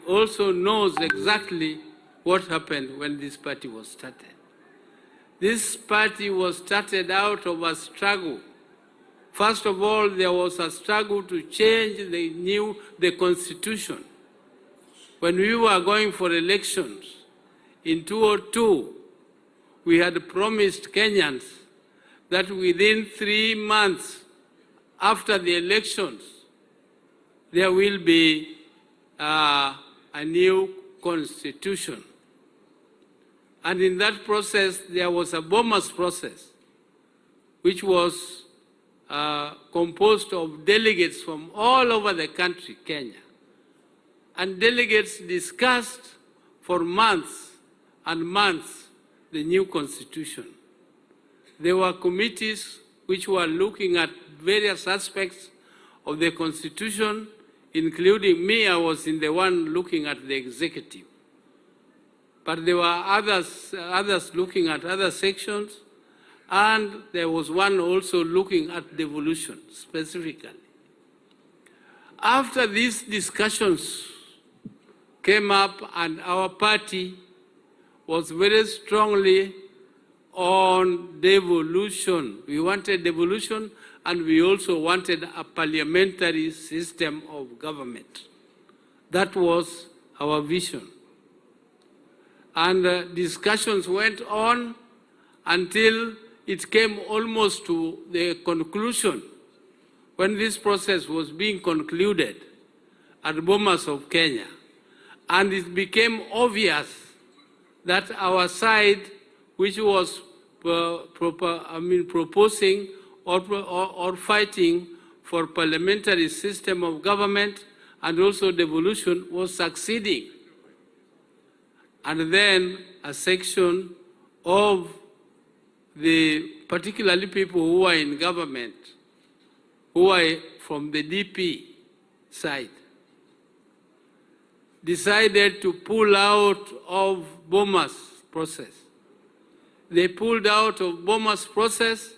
also knows exactly what happened when this party was started. This party was started out of a struggle. First of all, there was a struggle to change the constitution. When we were going for elections in 2002, we had promised Kenyans that within 3 months after the elections, there will be a new constitution. And in that process, there was a Bomas process, which was composed of delegates from all over the country, Kenya. And delegates discussed for months and months the new constitution. There were committees which were looking at various aspects of the constitution, including me. I was in the one looking at the executive. But there were others looking at other sections, and there was one also looking at devolution specifically. After these discussions came up, and our party was very strongly on devolution. We wanted devolution, and we also wanted a parliamentary system of government. That was our vision. And discussions went on until it came almost to the conclusion. When this process was being concluded at Bomas of Kenya, and it became obvious that our side, which was proposing or fighting for parliamentary system of government and also devolution, was succeeding. And then a section of the particularly people who are in government, who are from the DP side, decided to pull out of Bomas process. They pulled out of Bomas process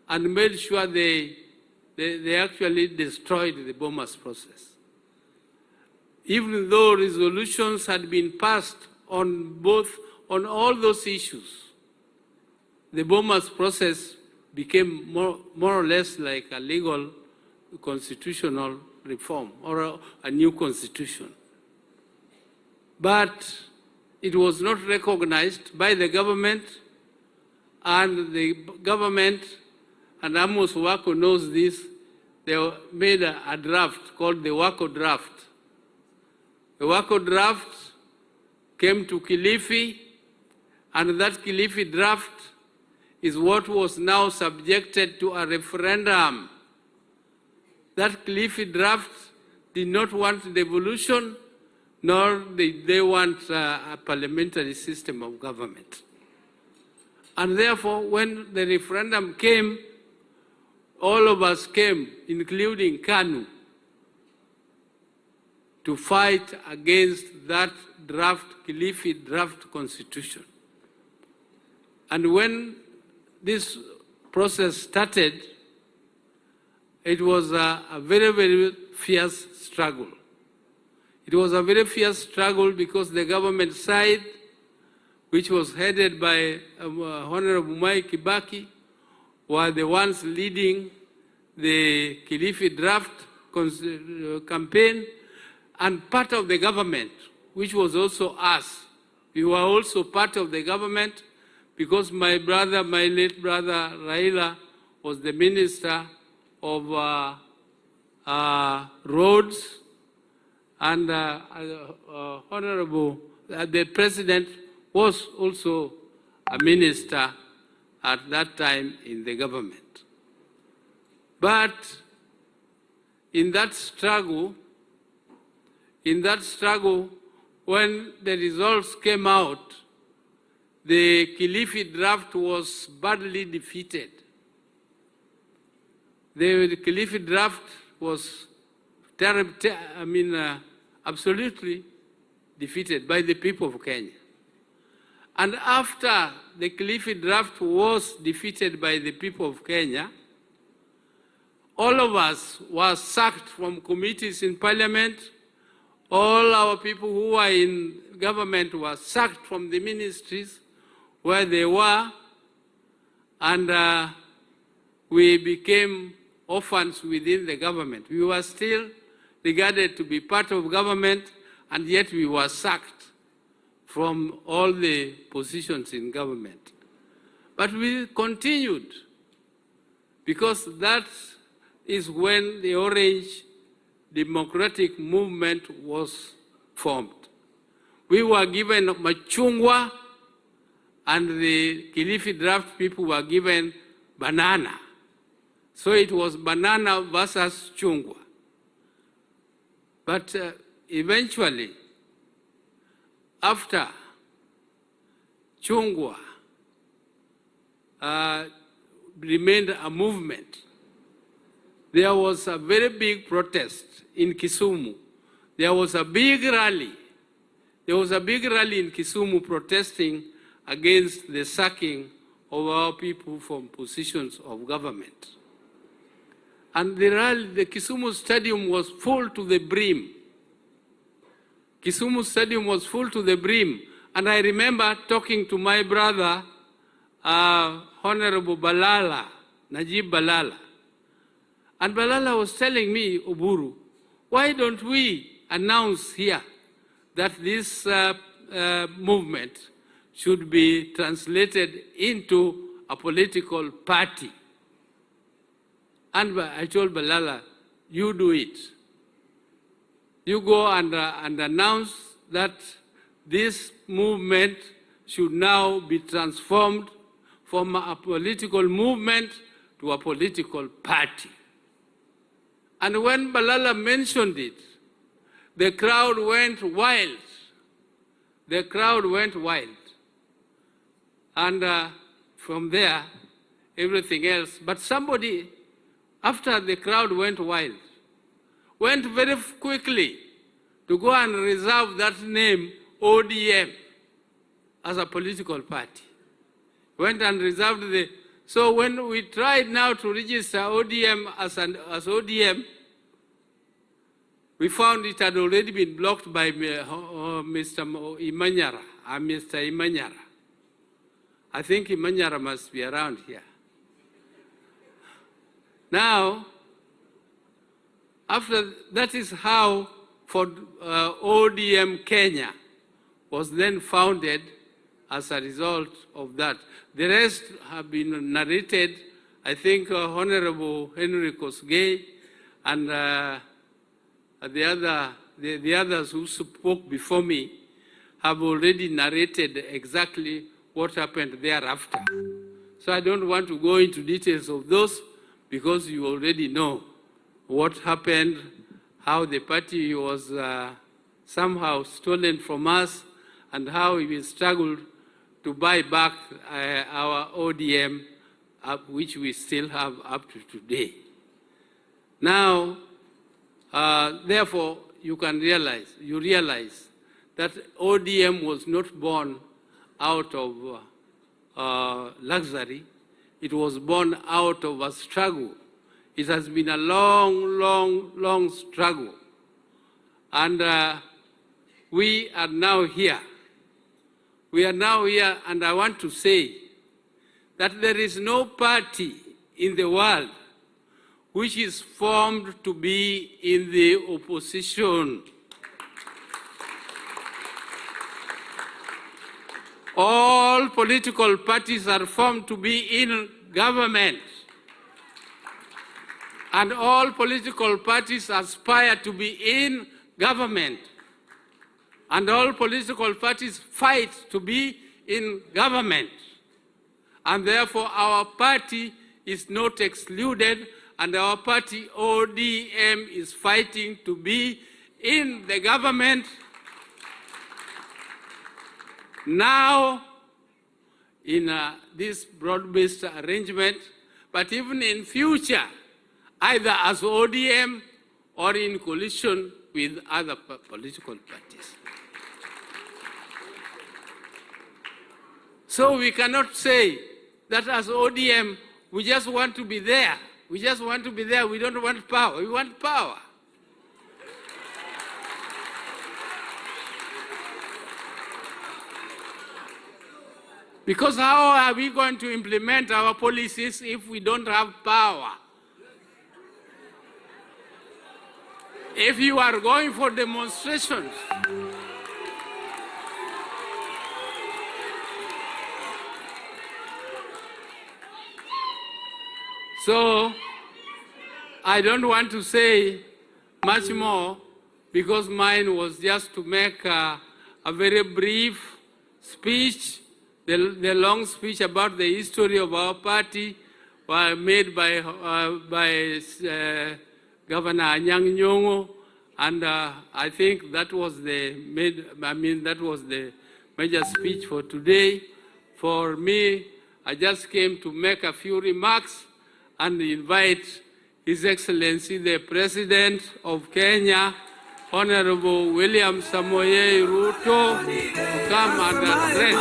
and made sure they actually destroyed the Bomas process. Even though resolutions had been passed on all those issues, the Bomas process became more or less like a legal constitutional reform or a new constitution. But it was not recognized by the government, and the government, and Amos Wako knows this, they made a draft called the Wako draft. The Wako draft came to Kilifi, and that Kilifi draft is what was now subjected to a referendum. That Kilifi draft did not want devolution, nor did they want a parliamentary system of government. And therefore, when the referendum came, all of us came, including KANU, to fight against that draft, Kilifi draft constitution. And when this process started, it was a very, very fierce struggle. It was a very fierce struggle because the government side, which was headed by Honorable Mwai Kibaki, were the ones leading the Kilifi draft campaign, and part of the government, which was also us. We were also part of the government because my late brother Raila was the Minister of Roads, and the President was also a minister at that time in the government. But in that struggle, when the results came out, the Kilifi draft was badly defeated. The Kilifi draft was absolutely defeated by the people of Kenya. And after the Kilifi draft was defeated by the people of Kenya, all of us were sacked from committees in parliament. All our people who were in government were sacked from the ministries where they were, and we became orphans within the government. We were still regarded to be part of government, and yet we were sacked from all the positions in government. But we continued, because that is when the Orange Democratic Movement was formed. We were given machungwa, and the Kilifi draft people were given banana. So it was banana versus chungwa. But eventually, after chungwa remained a movement, there was a very big protest in Kisumu. There was a big rally. There was a big rally in Kisumu protesting against the sacking of our people from positions of government. And the rally, the Kisumu Stadium was full to the brim. Kisumu Stadium was full to the brim. And I remember talking to my brother, Honorable Balala, Najib Balala. And Balala was telling me, Oburu, why don't we announce here that this movement should be translated into a political party? And I told Balala, you do it. You go and announce that this movement should now be transformed from a political movement to a political party. And when Balala mentioned it, the crowd went wild. The crowd went wild. And from there, everything else. But somebody, after the crowd went wild, went very quickly to go and reserve that name, ODM, as a political party. Went and reserved the... So when we tried now to register ODM as ODM, we found it had already been blocked by Mr. Imanyara, Mr. Imanyara. I think Imanyara must be around here. Now, after that is how for ODM Kenya was then founded as a result of that. The rest have been narrated. I think Honorable Henry Kosgei and the others who spoke before me have already narrated exactly what happened thereafter. So I don't want to go into details of those because you already know what happened, how the party was somehow stolen from us, and how we struggled to buy back our ODM, which we still have up to today. Now, therefore, you realize that ODM was not born out of luxury. It was born out of a struggle. It has been a long, long, long struggle. And we are now here. We are now here, and I want to say that there is no party in the world which is formed to be in the opposition. All political parties are formed to be in government. And all political parties aspire to be in government. And all political parties fight to be in government. And therefore our party is not excluded, and our party ODM is fighting to be in the government now in this broad-based arrangement, but even in future, either as ODM or in coalition with other political parties. So we cannot say that as ODM, we just want to be there. We just want to be there. We don't want power. We want power. Because how are we going to implement our policies if we don't have power? If you are going for demonstrations, so I don't want to say much more because mine was just to make a very brief speech. The long speech about the history of our party was made by Governor Anyang' Nyong'o, and I think that was the major speech for today. For me, I just came to make a few remarks and invite His Excellency the President of Kenya, Honorable William Samoei Ruto, to come and address.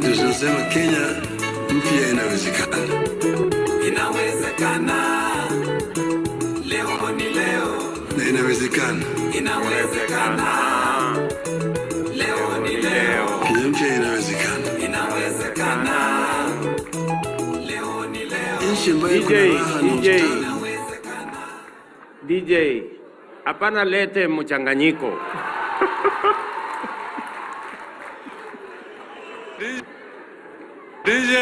Tunasema Kenya mpya inawezekana. Inawezekana. Leo ni leo. Na inawezekana. Inawezekana. Leo ni leo. Kenya mpya inawezekana. Inawezekana. Leo ni leo. Nchi ambayo kuna raha na ustawi. DJ, hapana lete mchanganyiko. DJ,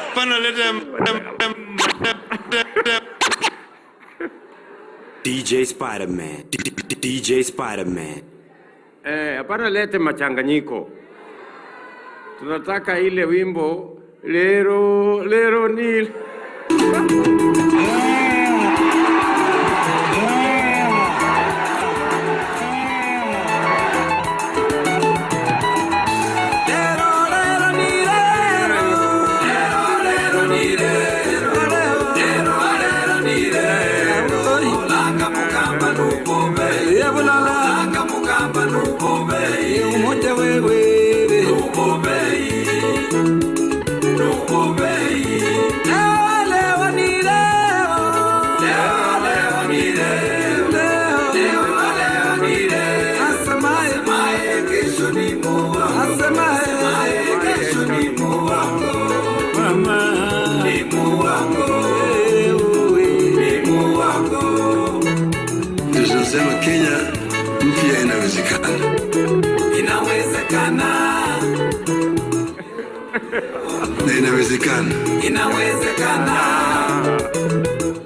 hapana lete DJ Spider-Man. DJ Spider-Man. Hapana lete machanganyiko. Tunataka ile wimbo lero lero nil. Tunasema Kenya mpya inawezekana. Inawezekana. Na inawezekana. Inawezekana.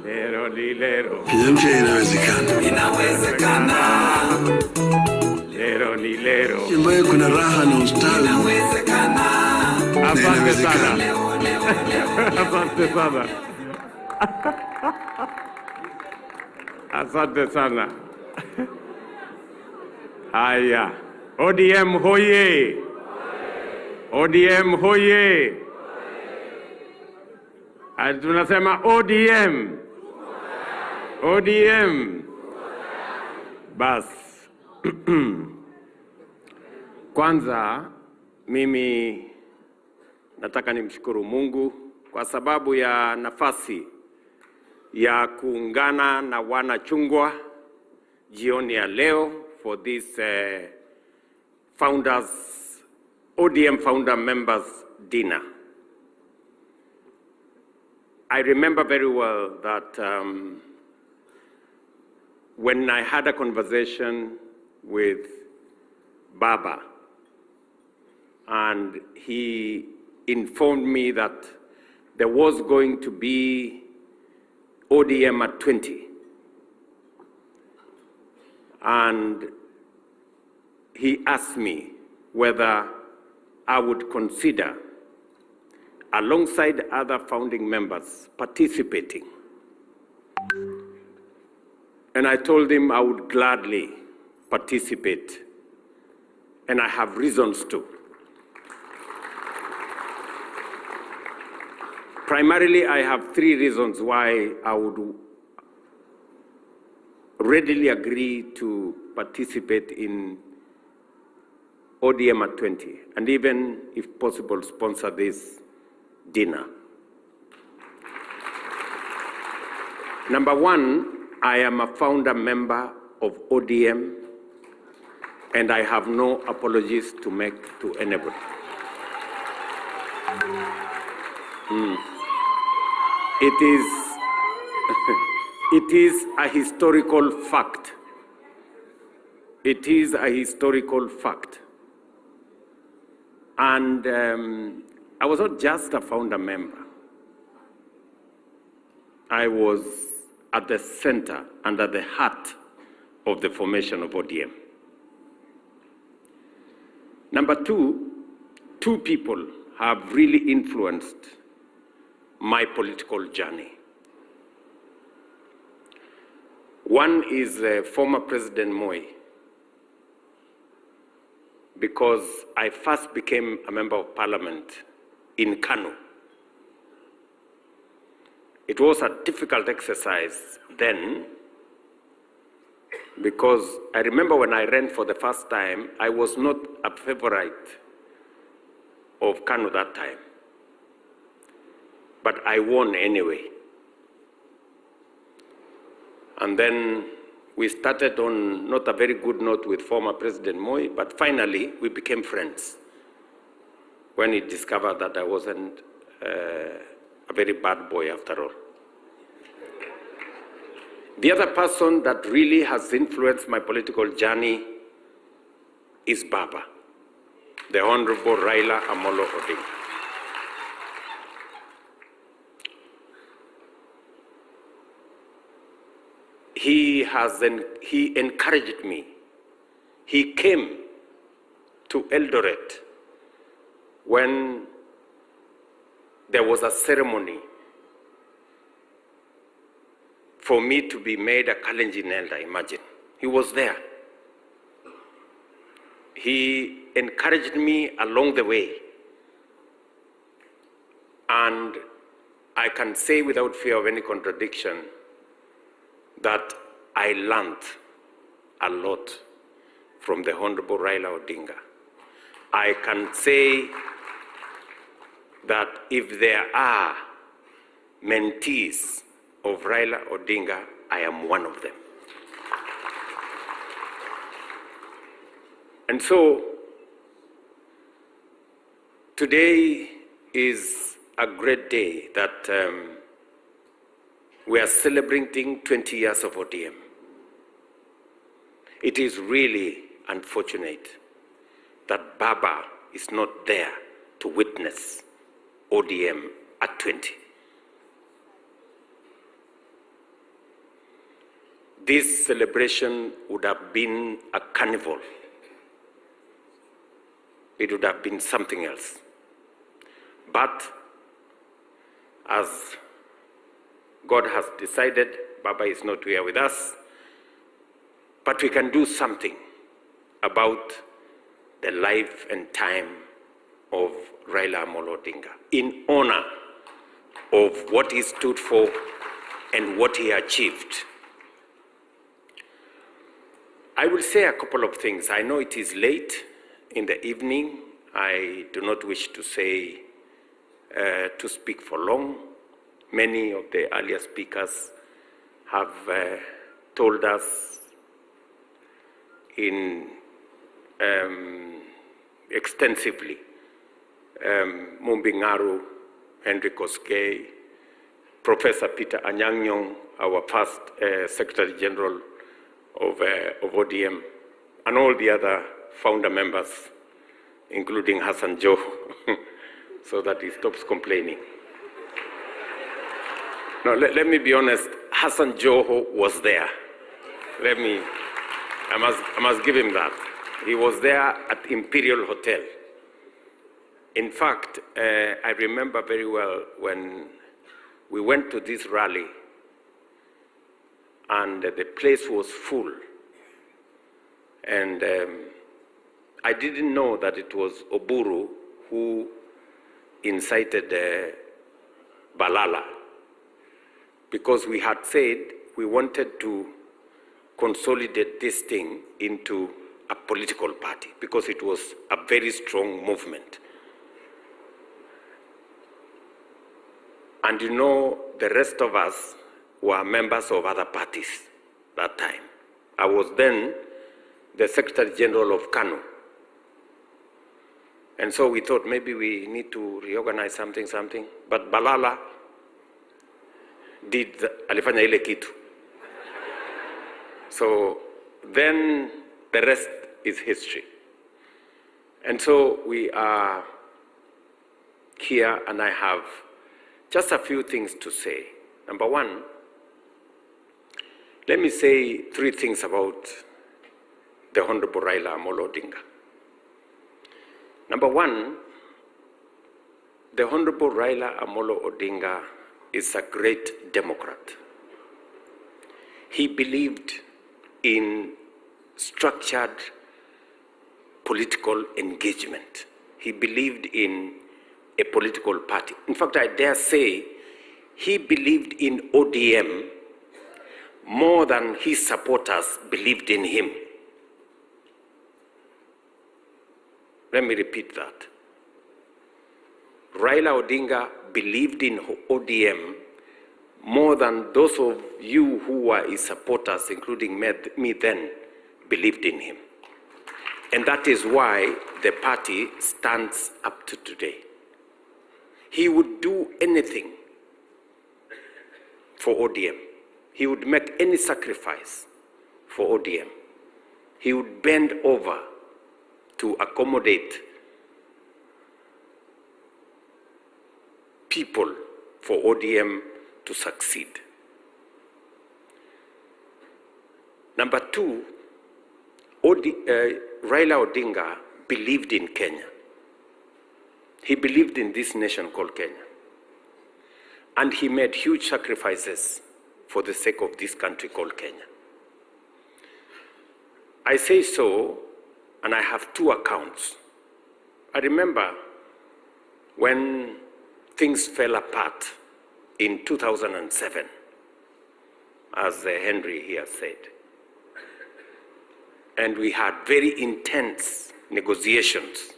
Lero ni lero. Kenya mpya inawezekana. Inawezekana. Lero ni lero. Ambayo kuna raha na ustawi. Inawezekana. Asante sana. Asante sana. Asante sana. Haya. ODM hoye. ODM hoye. Tunasema ODM. ODM. Bas. Kwanza mimi nataka nimshukuru Mungu kwa sababu ya nafasi ya kuungana na wanachungwa jioni ya leo for this ODM founder members dinner. I remember very well that when I had a conversation with Baba, and he informed me that there was going to be ODM at 20. And he asked me whether I would consider, alongside other founding members, participating. And I told him I would gladly participate, and I have reasons to. Primarily, I have three reasons why I would readily agree to participate in ODM at 20, and even, if possible, sponsor this dinner. Number one, I am a founder member of ODM, and I have no apologies to make to anybody. It is a historical fact. It is a historical fact. And I was not just a founder member. I was at the center and at the heart of the formation of ODM. Number two, two people have really influenced my political journey. One is former President Moi, because I first became a member of parliament in Kano. It was a difficult exercise then, because I remember when I ran for the first time, I was not a favorite of Kano that time, but I won anyway. And then we started on not a very good note with former President Moi, but finally we became friends when he discovered that I wasn't a very bad boy after all. The other person that really has influenced my political journey is Baba, the Honorable Raila Amolo Odinga. He encouraged me. He came to Eldoret when there was a ceremony for me to be made a Kalenjin elder, imagine. He was there. He encouraged me along the way. And I can say without fear of any contradiction that I learned a lot from the Honorable Raila Odinga. I can say that if there are mentees of Raila Odinga, I am one of them. And so, today is a great day that we are celebrating 20 years of ODM. It is really unfortunate that Baba is not there to witness ODM at 20. This celebration would have been a carnival. It would have been something else. But as God has decided, Baba is not here with us, but we can do something about the life and time of Raila Amolo Odinga in honor of what he stood for and what he achieved. I will say a couple of things. I know it is late in the evening. I do not wish to speak for long. Many of the earlier speakers have told us extensively. Mumbingaru, Henry Koskei, Professor Peter Anyang-Nyong, our first Secretary General of ODM, and all the other founder members, including Hassan Joho, so that he stops complaining. No, let me be honest, Hassan Joho was there. I must give him that. He was there at Imperial Hotel. In fact, I remember very well when we went to this rally and the place was full. And I didn't know that it was Oburu who incited Balala, because we had said we wanted to consolidate this thing into a political party, because it was a very strong movement. And you know, the rest of us were members of other parties that time. I was then the Secretary General of KANU. And so we thought maybe we need to reorganize something. But Balala did alifanya ile kitu. So then the rest is history. And so we are here, and I have just a few things to say. Number one, let me say 3 things about the Honorable Raila Amolo Odinga. Number one, the Honorable Raila Amolo Odinga is a great Democrat. He believed in structured political engagement. He believed in a political party. In fact, I dare say he believed in ODM more than his supporters believed in him. Let me repeat that. Raila Odinga believed in ODM more than those of you who were his supporters, including me then, believed in him. And that is why the party stands up to today. He would do anything for ODM. He would make any sacrifice for ODM. He would bend over to accommodate people for ODM to succeed. Number two, Raila Odinga believed in Kenya. He believed in this nation called Kenya. And he made huge sacrifices for the sake of this country called Kenya. I say so, and I have 2 accounts. I remember when things fell apart in 2007, as Henry here said. And we had very intense negotiations.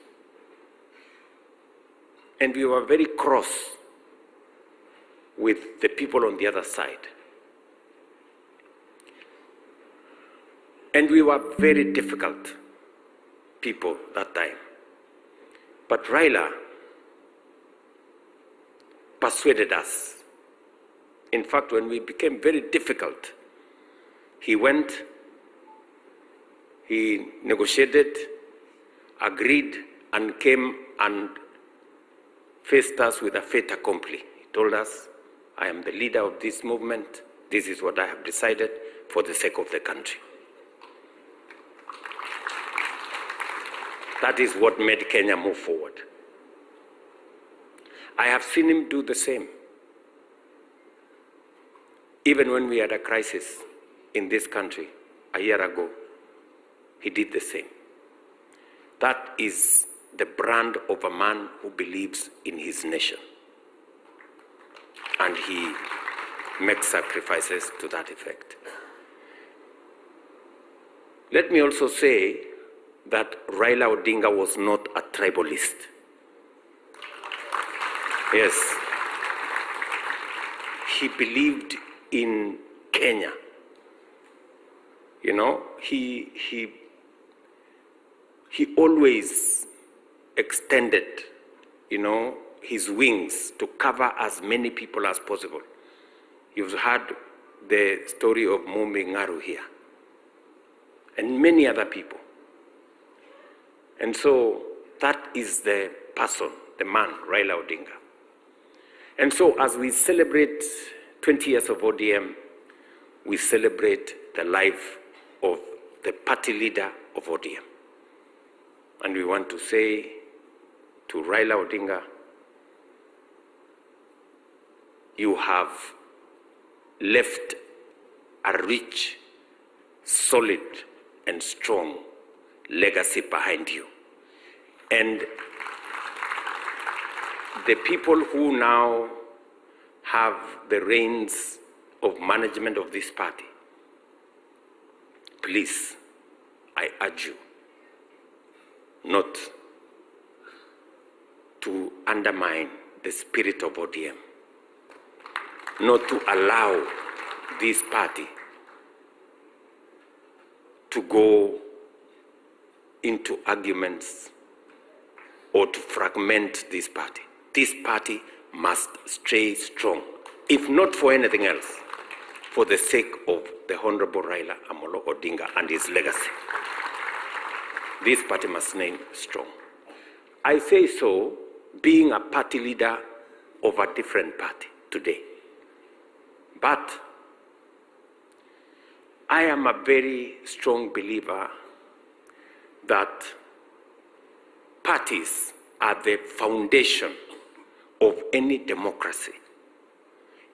And we were very cross with the people on the other side. And we were very difficult people that time. But Raila persuaded us. In fact, when we became very difficult, he went, he negotiated, agreed, and came and faced us with a fait accompli. He told us, I am the leader of this movement. This is what I have decided for the sake of the country. That is what made Kenya move forward. I have seen him do the same. Even when we had a crisis in this country a year ago, he did the same. That is the brand of a man who believes in his nation. And he makes sacrifices to that effect. Let me also say that Raila Odinga was not a tribalist. Yes. He believed in Kenya. You know, he always extended, you know, his wings to cover as many people as possible. You've heard the story of Mumbi Ngaru here, and many other people. And so that is the person, the man, Raila Odinga. And so as we celebrate 20 years of ODM, we celebrate the life of the party leader of ODM. And we want to say to Raila Odinga, you have left a rich, solid, and strong legacy behind you. And the people who now have the reins of management of this party, please, I urge you not to undermine the spirit of ODM, not to allow this party to go into arguments or to fragment this party. This party must stay strong, if not for anything else, for the sake of the Honorable Raila Amolo Odinga and his legacy. This party must remain strong. I say so being a party leader of a different party today. But I am a very strong believer that parties are the foundation of any democracy.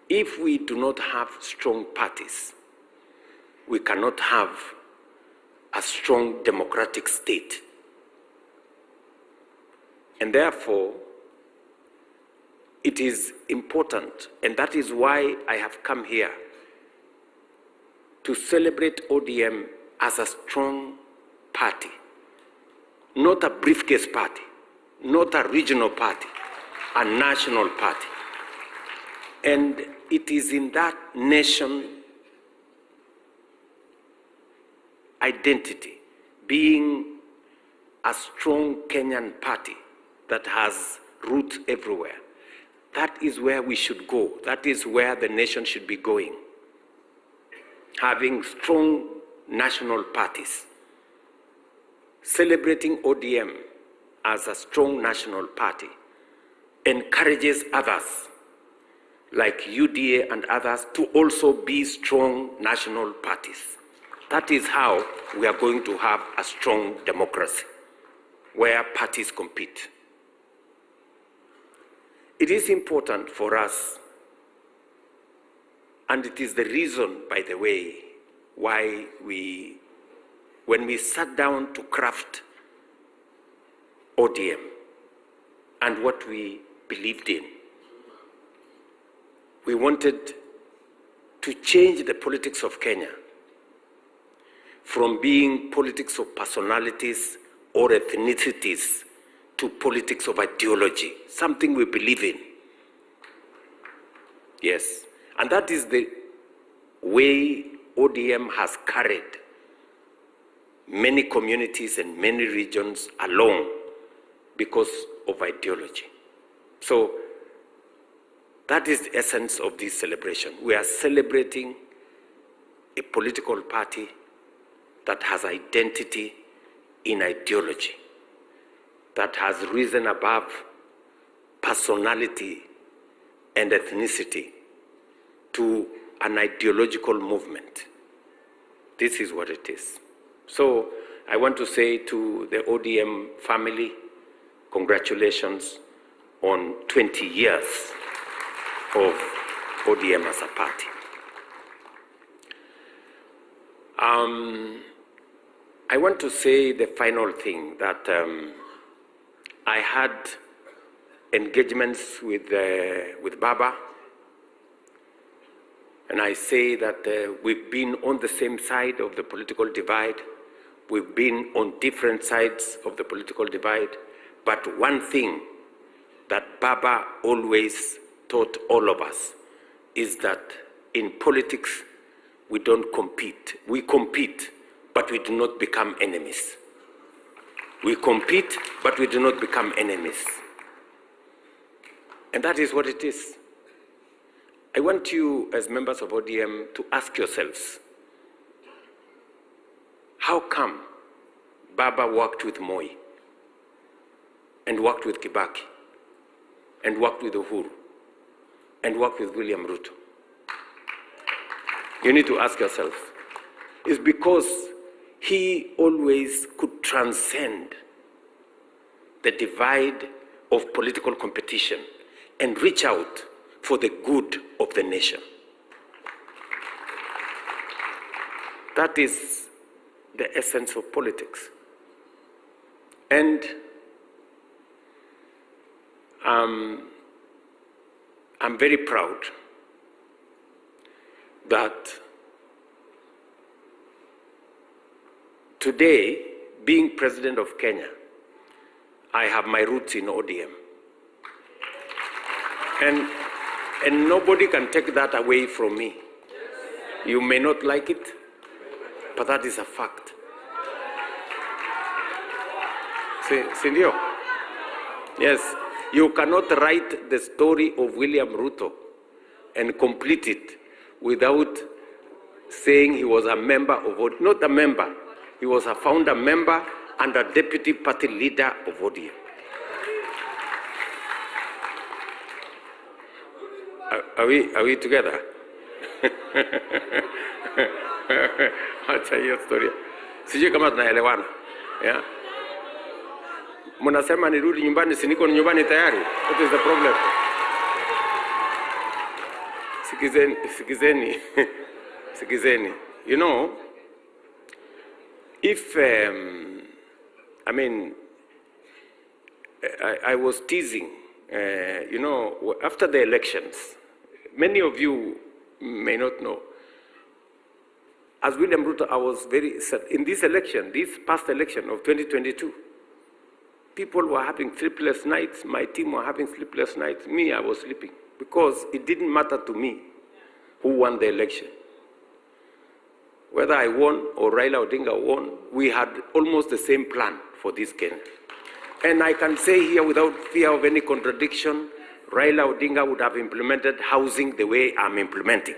If we do not have strong parties, we cannot have a strong democratic state. And therefore, it is important, and that is why I have come here to celebrate ODM as a strong party, not a briefcase party, not a regional party, a national party. And it is in that nation identity, being a strong Kenyan party that has roots everywhere. That is where we should go. That is where the nation should be going. Having strong national parties. Celebrating ODM as a strong national party encourages others, like UDA and others, to also be strong national parties. That is how we are going to have a strong democracy, where parties compete. It is important for us, and it is the reason, by the way, why when we sat down to craft ODM and what we believed in, we wanted to change the politics of Kenya from being politics of personalities or ethnicities to politics of ideology, something we believe in. Yes, and that is the way ODM has carried many communities and many regions along because of ideology. So that is the essence of this celebration. We are celebrating a political party that has identity in ideology, that has risen above personality and ethnicity to an ideological movement. This is what it is. So I want to say to the ODM family, congratulations on 20 years of ODM as a party. I want to say the final thing, that I had engagements with Baba, and I say that we've been on the same side of the political divide, we've been on different sides of the political divide, but one thing that Baba always taught all of us is that in politics, we don't compete. We compete, but we do not become enemies. We compete, but we do not become enemies. And that is what it is. I want you, as members of ODM, to ask yourselves, how come Baba worked with Moi, and worked with Kibaki, and worked with Uhuru, and worked with William Ruto? You need to ask yourself. It's because he always could transcend the divide of political competition and reach out for the good of the nation. That is the essence of politics. And I'm very proud that today, being president of Kenya, I have my roots in ODM. And nobody can take that away from me. You may not like it, but that is a fact. Sindio? Yes, you cannot write the story of William Ruto and complete it without saying he was a member of ODM. Not a member, he was a founder member and a deputy party leader of ODM. Are we together? Acha hiyo story. Sijui kama tunaelewana. Yeah. Mnasema nirudi nyumbani, si niko nyumbani tayari. What is the problem? Sikizeni. You know, if I was teasing, you know, after the elections, many of you may not know, as William Ruto, I was very sad. In this election, this past election of 2022, people were having sleepless nights. My team were having sleepless nights. Me, I was sleeping because it didn't matter to me who won the election. Whether I won or Raila Odinga won, we had almost the same plan for this Kenya. And I can say here without fear of any contradiction, Raila Odinga would have implemented housing the way I'm implementing.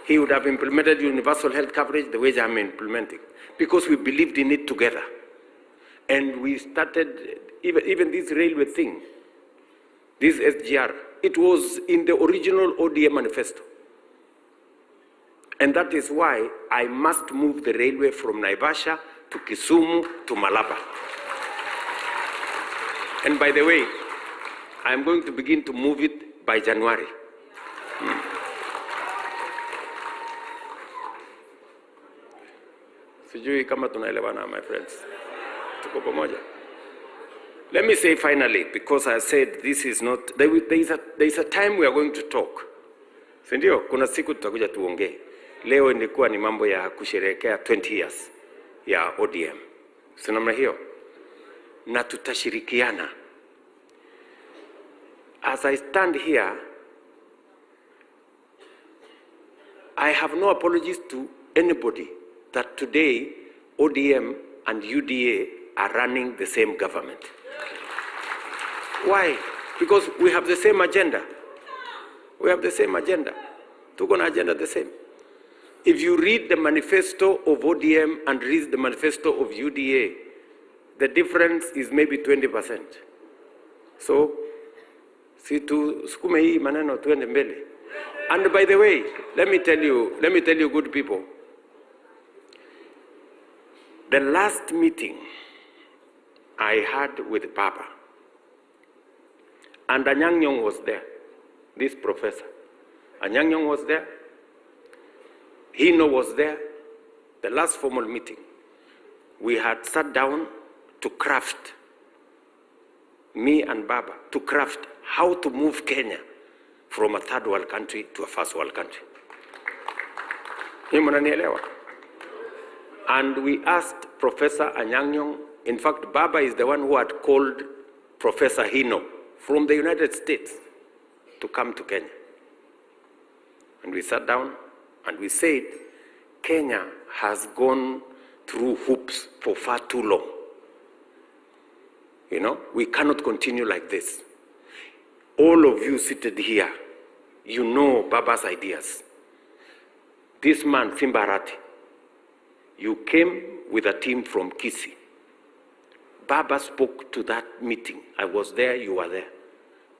He would have implemented universal health coverage the way I'm implementing, because we believed in it together. And we started, even this railway thing, this SGR, it was in the original ODM manifesto. And that is why I must move the railway from Naivasha to Kisumu to Malaba. And by the way, I'm going to begin to move it by January. Sijui kama tunaelewana, my friends. Tuko pamoja. Let me say finally, because I said this is not, there is a time we are going to talk. Sindio? Kuna siku tutakuja tuongee. Leo ilikuwa ni mambo ya kusherehekea 20 years ya ODM. Sinamna hiyo. Na tutashirikiana. As I stand here, I have no apologies to anybody that today ODM and UDA are running the same government. Why? Because we have the same agenda. We have the same agenda. Tuko na agenda the same. If you read the manifesto of ODM and read the manifesto of UDA, the difference is maybe 20%. So, si tu sukume hii maneno tuende mbele. And by the way, let me tell you good people, the last meeting I had with Papa, and Anyang' Nyong'o was there, this professor. Anyang' Nyong'o was there, Hino was there, the last formal meeting. We had sat down to craft, me and Baba, to craft how to move Kenya from a third world country to a first world country. And we asked Professor Anyang' Nyong'o, in fact, Baba is the one who had called Professor Hino from the United States to come to Kenya. And we sat down and we said, Kenya has gone through hoops for far too long. You know, we cannot continue like this. All of you seated here, you know Baba's ideas. This man, Simbarati, you came with a team from Kisii. Baba spoke to that meeting. I was there, you were there.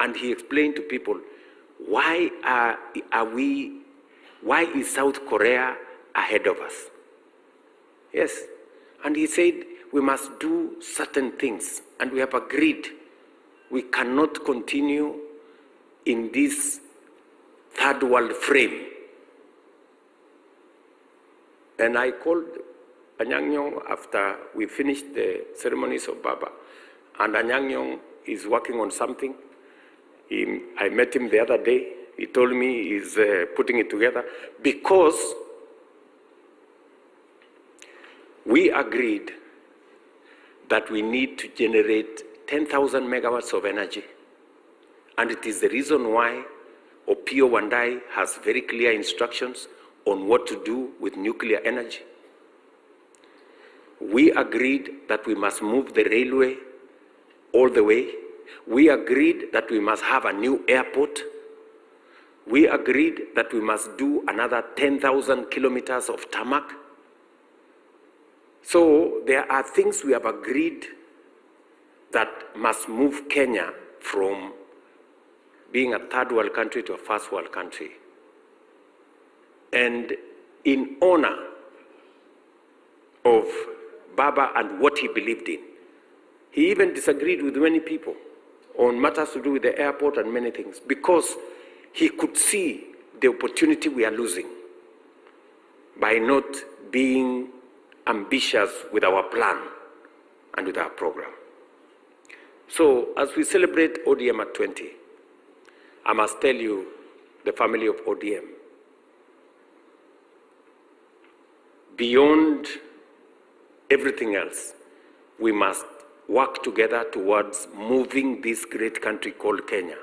And he explained to people, why is South Korea ahead of us? Yes. And he said, we must do certain things. And we have agreed we cannot continue in this third world frame. And I called Anyang' Nyong'o after we finished the ceremonies of Baba. And Anyang' Nyong'o is working on something. I met him the other day, he told me he's putting it together, because we agreed that we need to generate 10,000 megawatts of energy. And it is the reason why Opiyo Wandayi has very clear instructions on what to do with nuclear energy. We agreed that we must move the railway all the way. We agreed that we must have a new airport. We agreed that we must do another 10,000 kilometers of tarmac. So there are things we have agreed that must move Kenya from being a third world country to a first world country. And in honor of Baba and what he believed in, he even disagreed with many people on matters to do with the airport and many things, because he could see the opportunity we are losing by not being ambitious with our plan and with our program. So as we celebrate ODM at 20, I must tell you, the family of ODM, beyond everything else, we must work together towards moving this great country called Kenya,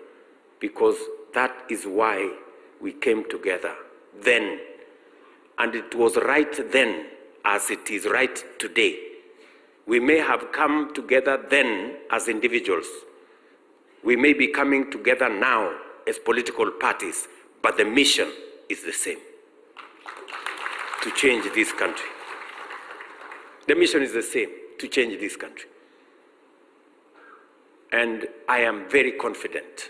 because that is why we came together then. And it was right then as it is right today. We may have come together then as individuals. We may be coming together now as political parties, but the mission is the same: to change this country. The mission is the same: to change this country. And I am very confident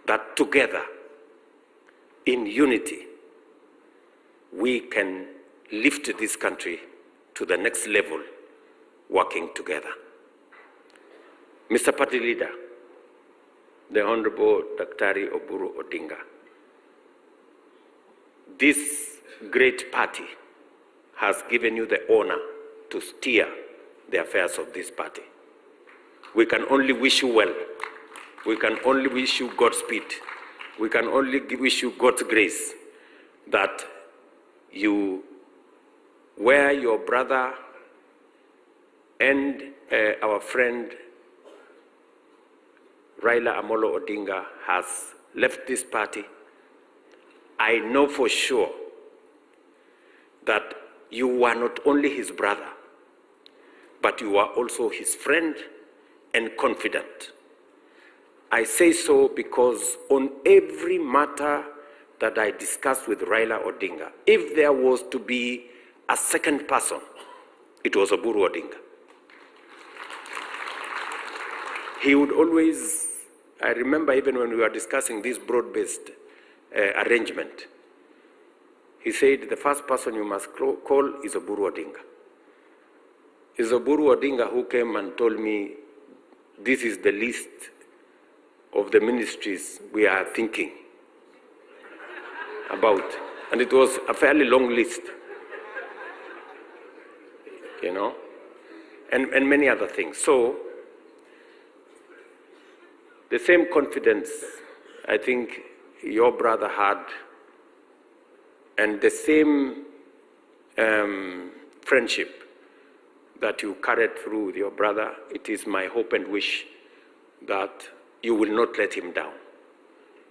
that together, in unity, we can lift this country to the next level, working together. Mr. Party Leader, the Honorable Daktari Oburu Odinga, this great party has given you the honor to steer the affairs of this party. We can only wish you well. We can only wish you Godspeed. We can only wish you God's grace, that you, where your brother and our friend Raila Amolo Odinga has left this party, I know for sure that you are not only his brother, but you are also his friend and confidant. I say so because on every matter that I discussed with Raila Odinga, if there was to be a second person, it was Oburu Odinga. He would always, I remember even when we were discussing this broad-based arrangement, he said the first person you must call is Oburu Odinga. It's Oburu Odinga who came and told me, this is the list of the ministries we are thinking about. And it was a fairly long list, you know, and many other things. So the same confidence I think your brother had, and the same friendship that you carried through with your brother, it is my hope and wish that you will not let him down,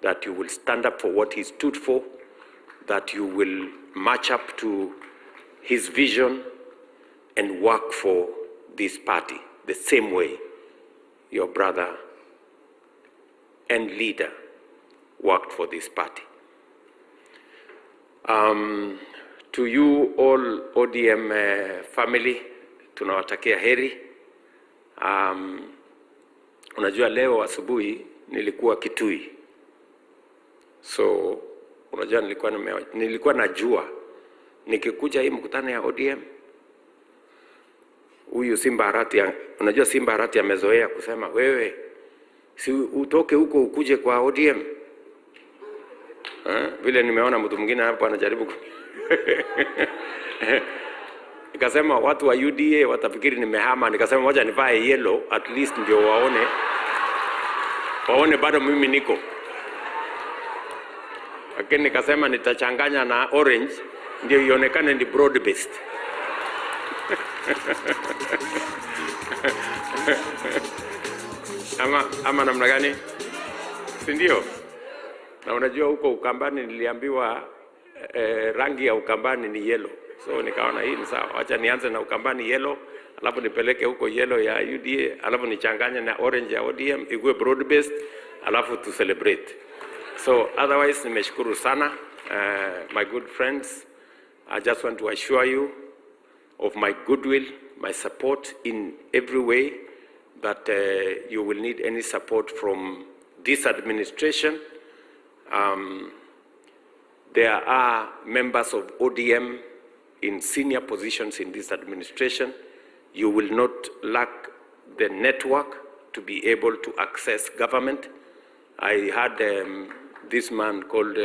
that you will stand up for what he stood for, that you will match up to his vision and work for this party the same way your brother and leader worked for this party. To you all ODM family, tunawatakia heri. Unajua leo asubuhi nilikuwa Kitui. So unajua nilikuwa najua nikikuja hii mkutano ya ODM, huyu Simba Arati, unajua Simba Arati amezoea kusema wewe si utoke huko ukuje kwa ODM. Vile nimeona mtu mwingine hapo anajaribu nikasema watu wa UDA watafikiri nimehama, nikasema moja nivae yellow at least ndio waone bado mimi niko. lakini nikasema nitachanganya na orange ndio ionekane ni broad based. ama namna gani? Si ndio? Na unajua huko Ukambani niliambiwa rangi ya Ukambani ni yellow. So nikaona hii ni sawa. Acha nianze na Ukambani yellow, alafu nipeleke huko yellow ya UDA, alafu nichanganye na orange ya ODM, ikuwe broad based, alafu to celebrate. So otherwise nimeshukuru sana my good friends. I just want to assure you of my goodwill, my support in every way, that you will need any support from this administration. There are members of ODM in senior positions in this administration. You will not lack the network to be able to access government. I had this man called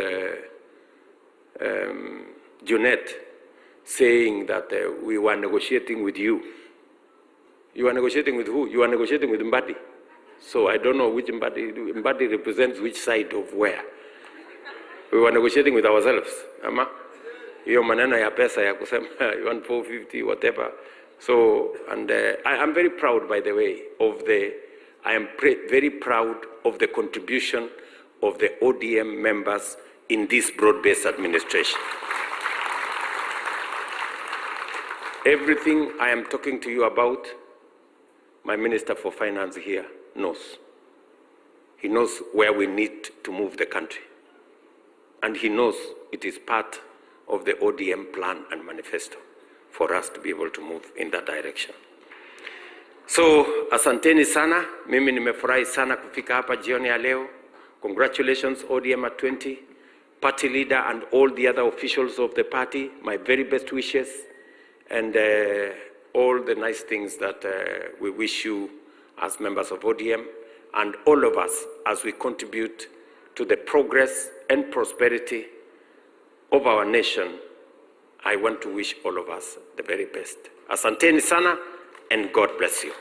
Junet saying that we were negotiating with you. You are negotiating with who? You are negotiating with Mbadi. So I don't know which Mbadi represents which side of where. We were negotiating with ourselves. Ama? Hiyo maneno ya pesa ya kusema you want 450 whatever. So and I am very proud, by the way, of very proud of the contribution of the ODM members in this broad-based administration. Everything I am talking to you about, my Minister for Finance here knows. He knows where we need to move the country. And he knows it is part of the ODM plan and manifesto for us to be able to move in that direction. So, asanteni sana. Mimi nimefurahi sana kufika hapa jioni ya leo. Congratulations ODM at 20, party leader and all the other officials of the party. My very best wishes and all the nice things that we wish you as members of ODM and all of us as we contribute to the progress and prosperity of our nation. I want to wish all of us the very best. Asanteni sana and God bless you.